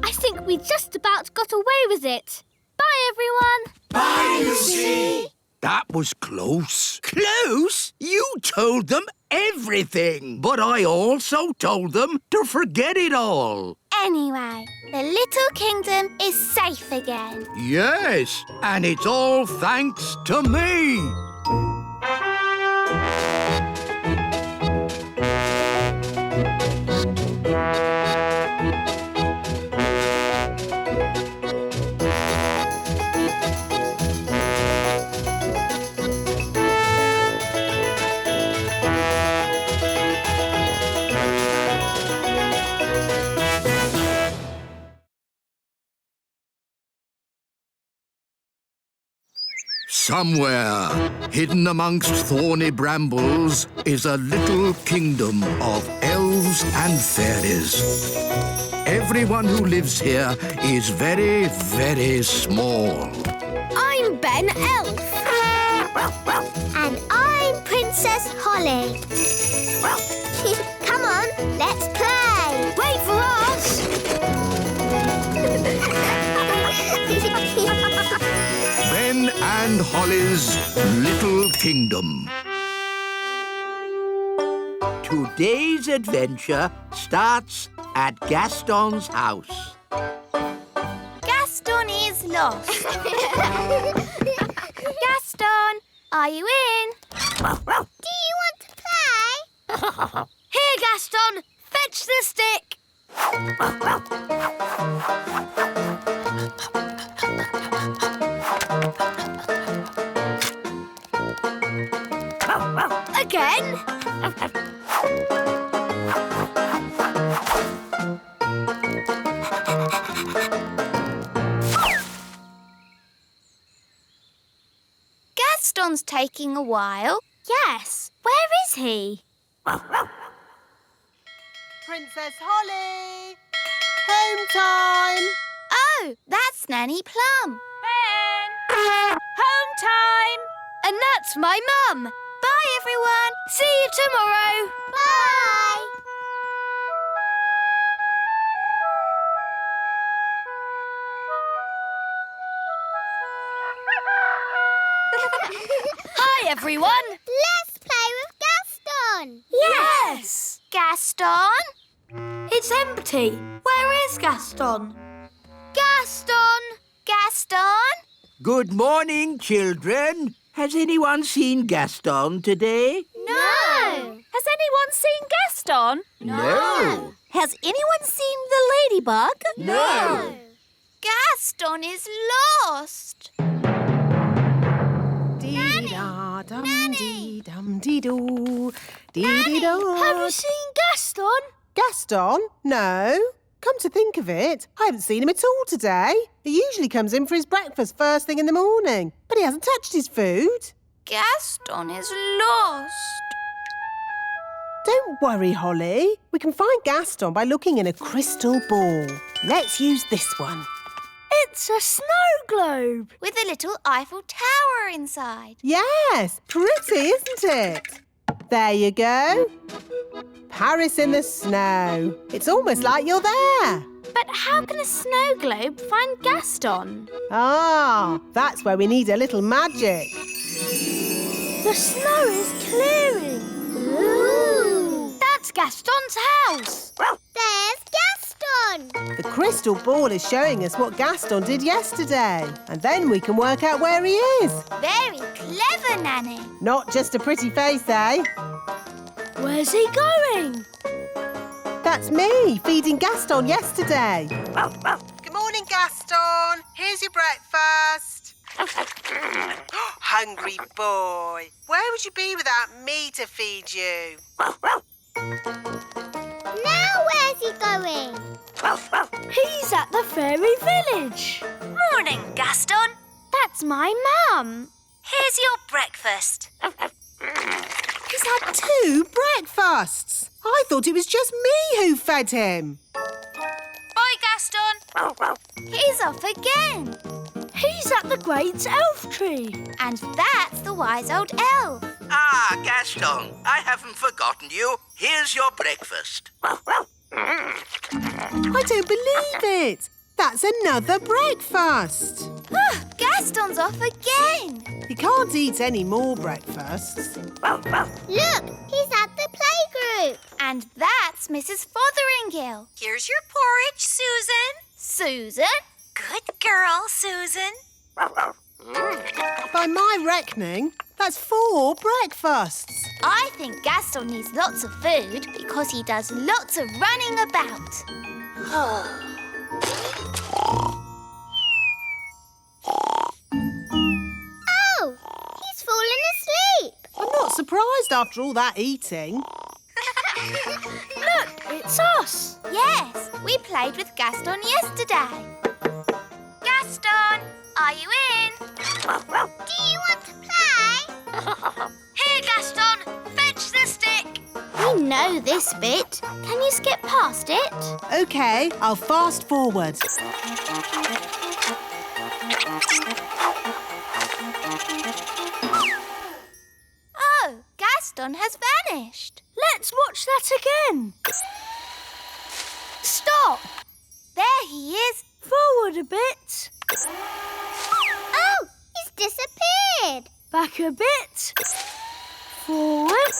I think we just about got away with it. Bye, everyone. Bye, Lucy. That was close. Close? You told them everything. But I also told them to forget it all. Anyway, the little kingdom is safe again. Yes, and it's all thanks to me. Somewhere, hidden amongst thorny brambles, is a little kingdom of elves and fairies. Everyone who lives here is very, very small. I'm Ben Elf. And I'm Princess Holly. Come on, let's play. Wait for us. Ben and Holly's Little Kingdom. Today's adventure starts at Gaston's house. Gaston is lost. Gaston, are you in? Do you want to play? Here, Gaston. Fetch the stick. Again. Gaston's taking a while. Yes. Where is he? Princess Holly! Home time! Oh, that's Nanny Plum. Ben! Home time! And that's my mum. Bye, everyone. See you tomorrow. Bye. Hi, everyone. Let's play with Gaston. Yes. Gaston? It's empty. Where is Gaston? Gaston? Gaston? Good morning, children. Has anyone seen Gaston today? No. Has anyone seen Gaston? No. Has anyone seen the ladybug? No. Gaston is lost. Dee-da-dum-dee-dum-dee-doo. Have Dee-dee-da. you seen Gaston? Gaston? No. Come to think of it, I haven't seen him at all today. He usually comes in for his breakfast first thing in the morning, but he hasn't touched his food. Gaston is lost. Don't worry, Holly. We can find Gaston by looking in a crystal ball. Let's use this one. It's a snow globe. With a little Eiffel Tower inside. Yes, pretty, isn't it? There you go. Paris in the snow. It's almost like you're there. But how can a snow globe find Gaston? Ah, that's where we need a little magic. The snow is clearing. Ooh! That's Gaston's house. There's Gaston! The crystal ball is showing us what Gaston did yesterday. And then we can work out where he is. Very clever, Nanny. Not just a pretty face, eh? Where's he going? That's me, feeding Gaston yesterday. Good morning, Gaston. Here's your breakfast. Hungry boy. Where would you be without me to feed you? Now where's he going? He's at the fairy village. Morning, Gaston. That's my mum. Here's your breakfast. He's had 2 breakfasts. I thought it was just me who fed him. Bye, Gaston. He's off again. He's at the great elf tree. And that's the wise old elf. Ah, Gaston, I haven't forgotten you. Here's your breakfast. I don't believe it. That's another breakfast. Gaston's off again. He can't eat any more breakfasts. Look, he's at the playgroup. And that's Mrs. Fotheringill. Here's your porridge, Susan. Susan? Good girl, Susan. By my reckoning, that's 4 breakfasts. I think Gaston needs lots of food because he does lots of running about. Oh, he's fallen asleep. I'm not surprised after all that eating. Look, it's us. Yes, we played with Gaston yesterday. Gaston, are you in? Do you want to play? Here, Gaston, fetch the stick. We know this bit. Can you skip past it? OK, I'll fast forward. Oh, Gaston has vanished. Let's watch that again. Stop! There he is. Forward a bit. Oh, he's disappeared. Back a bit. Forward.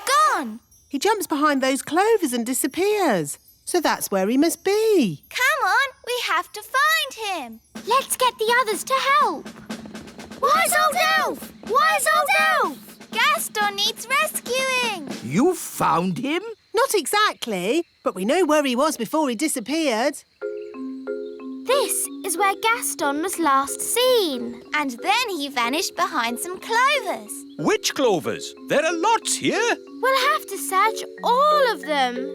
Gone. He jumps behind those clovers and disappears. So that's where he must be. Come on, we have to find him. Let's get the others to help. Wise old elf! Wise old elf! Gaston needs rescuing. You found him? Not exactly, but we know where he was before he disappeared. This is where Gaston was last seen. And then he vanished behind some clovers. Which clovers? There are lots here. We'll have to search all of them.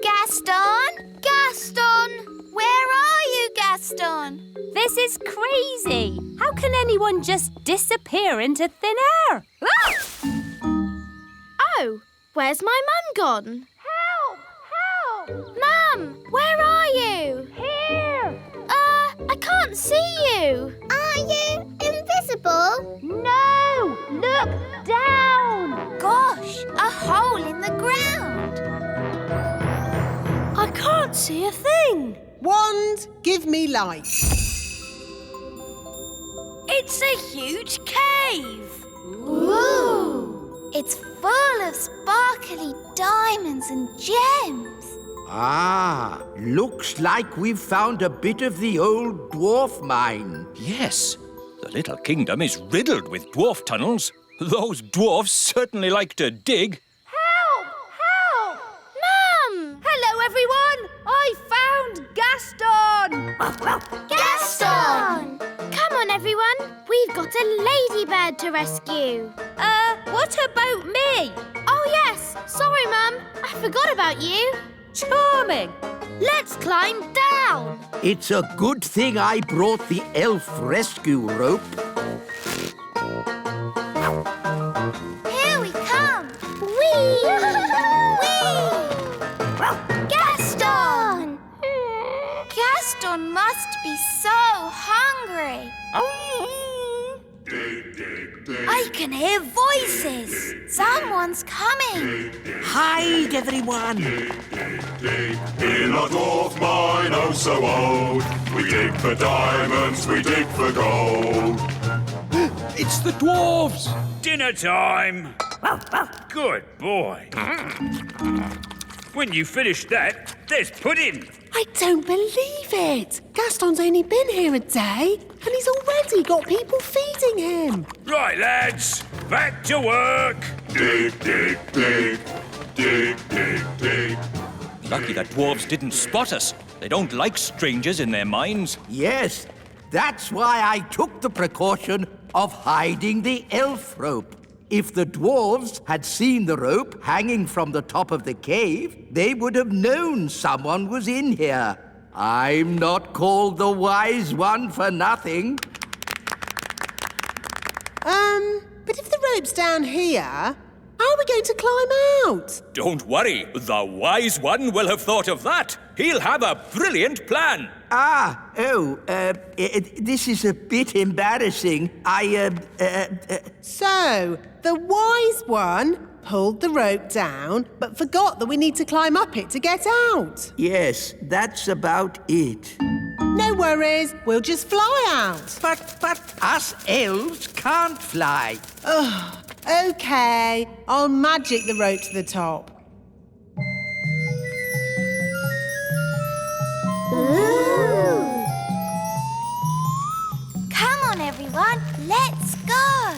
Gaston! Gaston! Where are you, Gaston? This is crazy. How can anyone just disappear into thin air? Ah! Oh, where's my mum gone? Help! Help! Mum, where are you? Here! I can't see you. Are you invisible? No! Look down! Gosh, a hole in the ground. I can't see a thing. Wand, give me light. It's a huge cave. Ooh! It's full of sparkly diamonds and gems. Ah, looks like we've found a bit of the old dwarf mine. Yes, the little kingdom is riddled with dwarf tunnels. Those dwarfs certainly like to dig. Help! Help! Mum! Hello, everyone! I found Gaston! Gaston! Come on, everyone. We've got a ladybird to rescue. What about me? Oh, yes. Sorry, Mum. I forgot about you. Charming. Let's climb down. It's a good thing I brought the elf rescue rope. Here we come. Whee! Whee! Gaston! Gaston must be so hungry. I can hear voices. Someone's coming. Hide, everyone! In our dwarf mine, oh so old, we dig for diamonds, we dig for gold. It's the dwarves! Dinner time! Good boy. When you finish that, there's pudding. I don't believe it. Gaston's only been here a day and he's already got people feeding him. Right, lads, back to work. Dig, dig, dig. Dig, dig, dig. Lucky that dwarves didn't spot us. They don't like strangers in their mines. Yes, that's why I took the precaution of hiding the elf rope. If the dwarves had seen the rope hanging from the top of the cave, they would have known someone was in here. I'm not called the wise one for nothing. But if the rope's down here, how are we going to climb out? Don't worry, the wise one will have thought of that. He'll have a brilliant plan. This is a bit embarrassing. So, the wise one pulled the rope down, but forgot that we need to climb up it to get out. Yes, that's about it. No worries, we'll just fly out. But us elves can't fly. Oh, OK. I'll magic the rope to the top. Ooh. Come on, everyone. Let's go.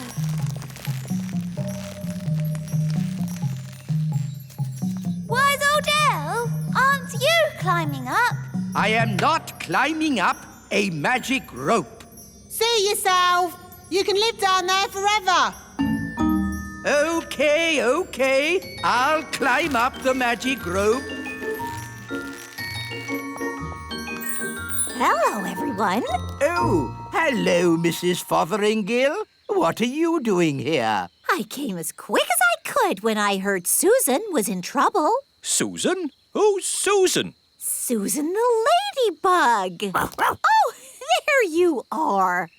Wise old elf, aren't you climbing up? I am not climbing up a magic rope. See yourself. You can live down there forever. OK. I'll climb up the magic rope. Hello, everyone. Oh, hello, Mrs. Fotheringill. What are you doing here? I came as quick as I could when I heard Susan was in trouble. Susan? Who's Susan? Susan the ladybug. Oh, there you are.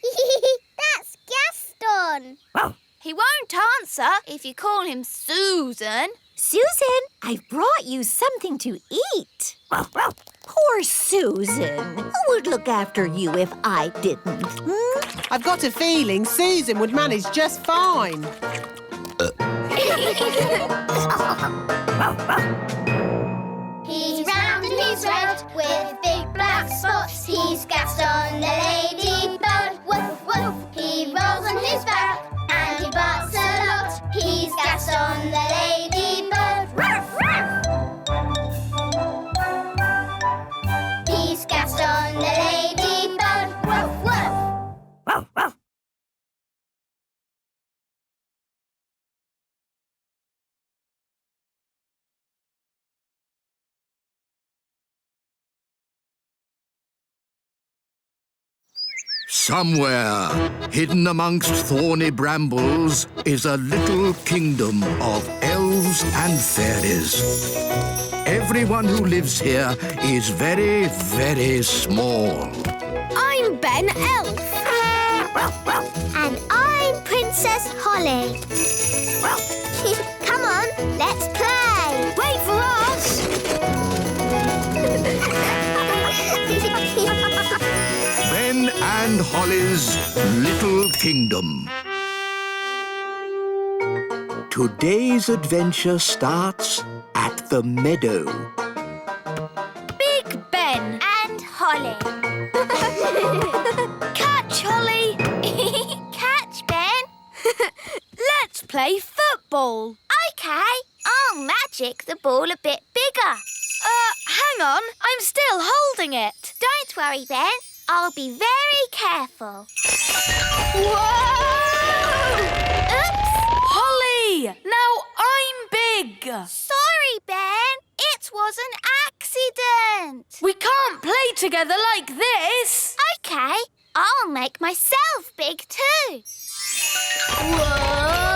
That's Gaston. He won't answer if you call him Susan. Susan, I've brought you something to eat. Poor Susan. Who would look after you if I didn't? I've got a feeling Susan would manage just fine. He's round and he's red with big black spots. He's Gaston the ladybug. Woof, woof. He rolls on his back and he barks a lot. He's Gaston the ladybug. Ruff, ruff. He's Gaston the ladybug. Woof, woof. Woof, woof. Somewhere, hidden amongst thorny brambles, is a little kingdom of elves and fairies. Everyone who lives here is very, very small. I'm Ben Elf. And I'm Princess Holly. Come on, let's play. Wait for us. Ben and Holly's Little Kingdom. Today's adventure starts at the meadow. Big Ben And Holly. Catch, Holly. Catch, Ben. Let's play football. OK, I'll magic the ball a bit bigger. Hang on. I'm still holding it. Don't worry, Ben. I'll be very careful. Whoa! Oops! Holly! Now I'm big. Sorry, Ben. It was an accident. We can't play together like this. OK, I'll make myself big too. Whoa!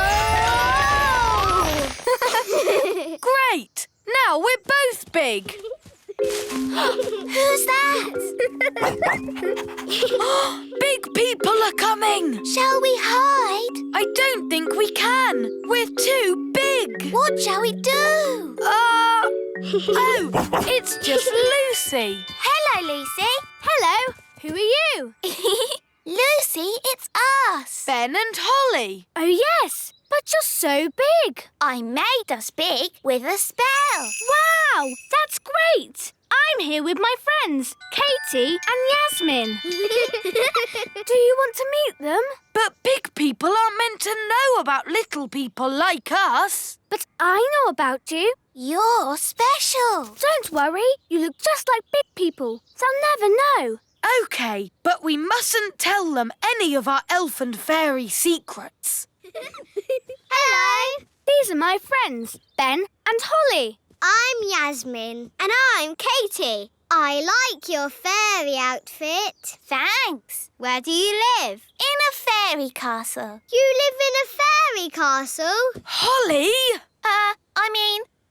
Great! Now we're both big. Who's that? Big people are coming! Shall we hide? I don't think we can. We're too big. What shall we do? Oh, it's just Lucy. Hello, Lucy. Hello, who are you? Lucy, it's us. Ben and Holly. Oh, yes, but you're so big. I made us big with a spell. Wow, that's great. I'm here with my friends, Katie and Yasmin. Do you want to meet them? But big people aren't meant to know about little people like us. But I know about you. You're special. Don't worry, you look just like big people. They'll never know. OK, but we mustn't tell them any of our elf and fairy secrets. Hello. These are my friends, Ben and Holly. I'm Yasmin. And I'm Katie. I like your fairy outfit. Thanks. Where do you live? In a fairy castle. You live in a fairy castle? Holly? I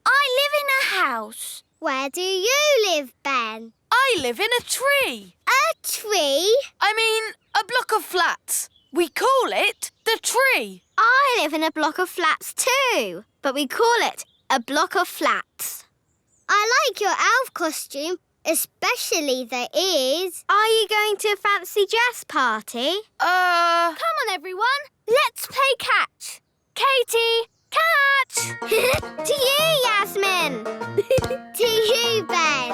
live in a house. Where do you live, Ben? I live in a tree. A tree? A block of flats. We call it the tree. I live in a block of flats too, but we call it a block of flats. I like your elf costume, especially the ears. Are you going to a fancy dress party? Come on, everyone. Let's play catch. Katie, catch! To you, Yasmin. To you, Ben.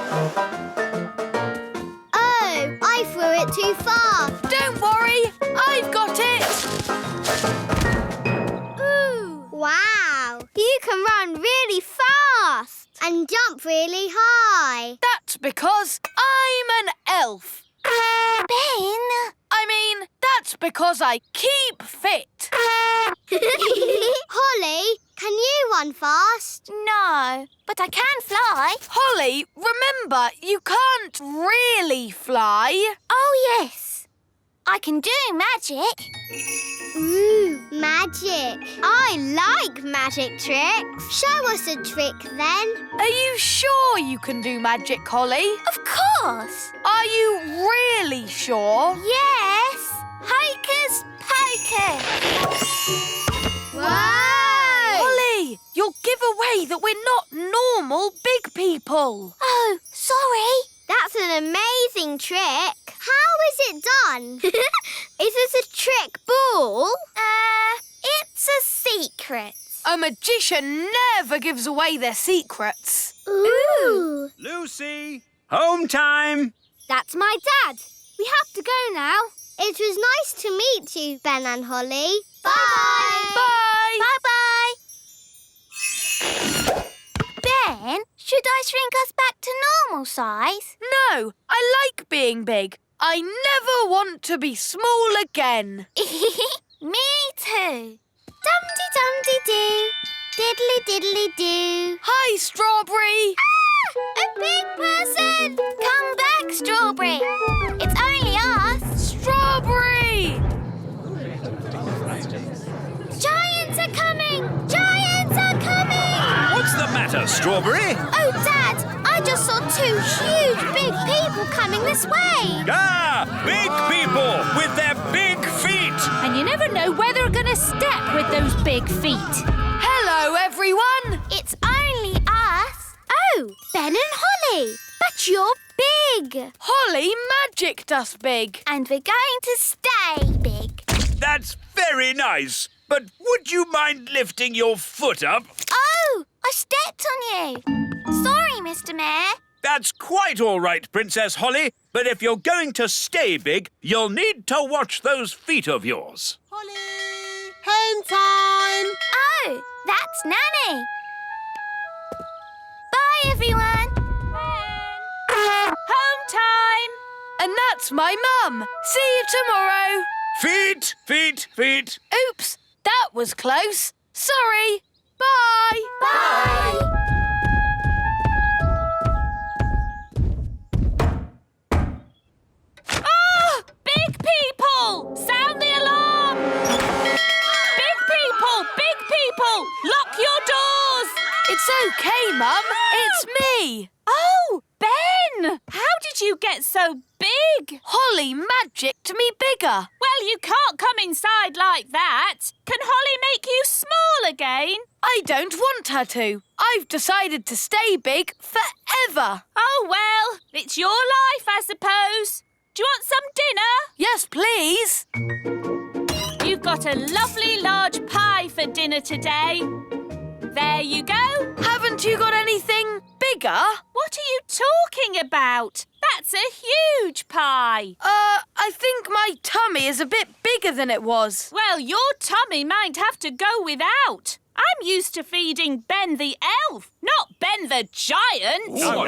Oh, I threw it too far. Don't worry, I've got it. Ooh. Wow, you can run really fast and jump really high. That's because I'm an elf. Ben! That's because I keep fit. Holly, can you run fast? No, but I can fly. Holly, remember, you can't really fly. Oh, yes. I can do magic. Ooh, magic. I like magic tricks. Show us a trick, then. Are you sure you can do magic, Holly? Of course. Are you really sure? Yes. Hocus pocus. Wow! Holly, you'll give away that we're not normal big people. Oh, sorry. That's an amazing trick. How is it done? Is this a trick ball? It's a secret. A magician never gives away their secrets. Ooh. Lucy, home time. That's my dad. We have to go now. It was nice to meet you, Ben and Holly. Bye. Bye. Bye-bye. Ben, should I shrink us back to normal size? No, I like being big. I never want to be small again. Me too. Dum-de-dum-de-doo. Diddly-diddly-doo. Hi, Strawberry. Ah! A big person! Come back, Strawberry. It's only us. Strawberry! Giants are coming! Giants are coming! What's the matter, Strawberry? Oh, Dad, I just saw two huge big people coming this way. Ah, big people with their big feet. And you never know where they're going to step with those big feet. Hello, everyone. It's only us. Oh, Ben and Holly. But you're big. Holly magicked us big. And we're going to stay big. That's very nice. But would you mind lifting your foot up? Oh, I stepped on you. Sorry, Mr. Mayor. That's quite all right, Princess Holly. But if you're going to stay big, you'll need to watch those feet of yours. Holly! Home time! Oh, that's Nanny. Bye, everyone. Home time! And that's my mum. See you tomorrow. Feet, feet, feet. Oops, that was close. Sorry. Bye. Bye. Oh! Big people! Sound the alarm! Big people! Big people! Lock your doors! It's okay, Mum. It's me. Oh, Ben! you get so big? Holly magicked me bigger. Well, you can't come inside like that. Can Holly make you small again? I don't want her to. I've decided to stay big forever. Oh, well, it's your life, I suppose. Do you want some dinner? Yes, please. You've got a lovely large pie for dinner today. There you go. Haven't you got anything bigger? What are you talking about? That's a huge pie. I think my tummy is a bit bigger than it was. Well, your tummy might have to go without. I'm used to feeding Ben the elf, not Ben the giant. No.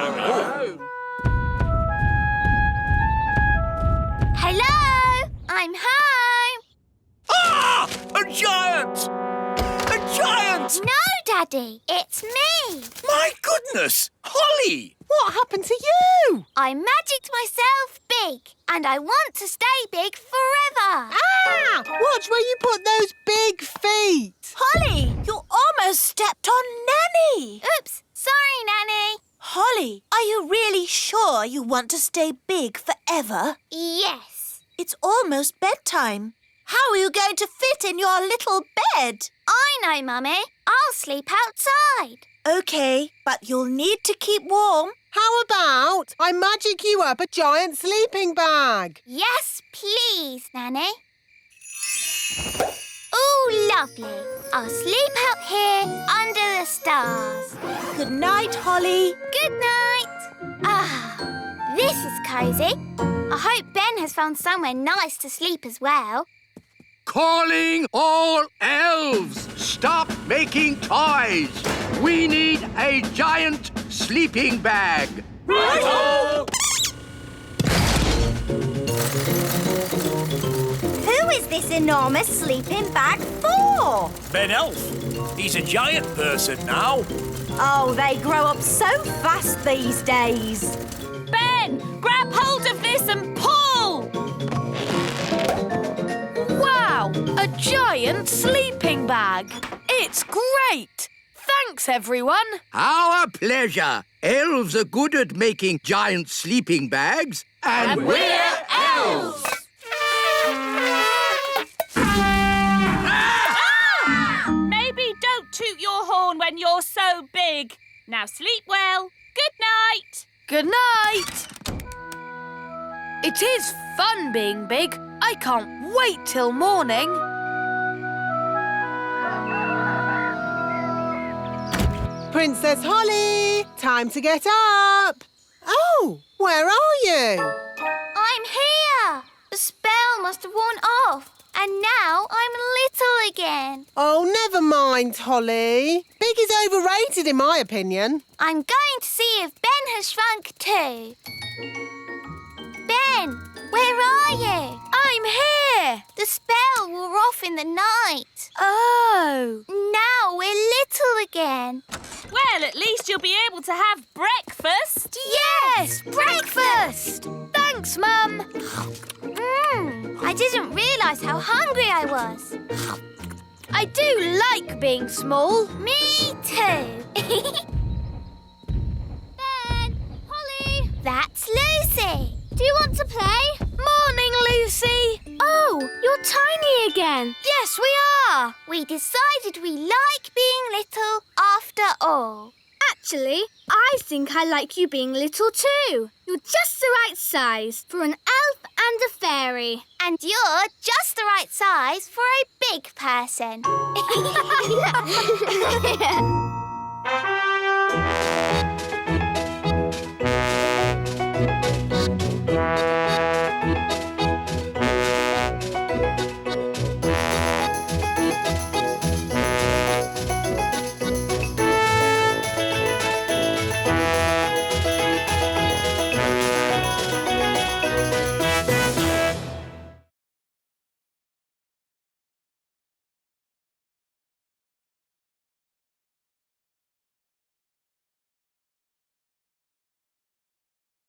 Hello, I'm home. Ah! A giant! A giant! No, Daddy, it's me. My goodness! Holly! What happened to you? I magicked myself big, and I want to stay big forever. Ah! Watch where you put those big feet. Holly, you almost stepped on Nanny. Oops, sorry, Nanny. Holly, are you really sure you want to stay big forever? Yes. It's almost bedtime. How are you going to fit in your little bed? I know, Mummy. I'll sleep outside. OK, but you'll need to keep warm. How about I magic you up a giant sleeping bag? Yes, please, Nanny. Oh, lovely. I'll sleep out here under the stars. Good night, Holly. Good night. Ah, this is cosy. I hope Ben has found somewhere nice to sleep as well. Calling all elves! Stop making toys! We need a giant sleeping bag. Righto! Who is this enormous sleeping bag for? Ben Elf. He's a giant person now. Oh, they grow up so fast these days. Ben, grab hold of this and pull! Wow, a giant sleeping bag. It's great. Thanks, everyone. Our pleasure. Elves are good at making giant sleeping bags. And we're elves! Maybe don't toot your horn when you're so big. Now sleep well. Good night. Good night. It is fun being big. I can't wait till morning. Princess Holly, time to get up. Oh, where are you? I'm here. The spell must have worn off, and now I'm little again. Oh, never mind, Holly. Big is overrated in my opinion. I'm going to see if Ben has shrunk too. Ben, where are you? I'm here. The spell wore off in the night. Oh. Now we're little again. Well, at least you'll be able to have breakfast. Yes, breakfast. Thanks, Mum. I didn't realise how hungry I was. I do like being small. Me too. Ben, Holly. That's Lucy. Do you want to play? Morning, Lucy. Oh, you're tiny again. Yes, we are. We decided we like being little after all. Actually, I think I like you being little too. You're just the right size for an elf and a fairy. And you're just the right size for a big person.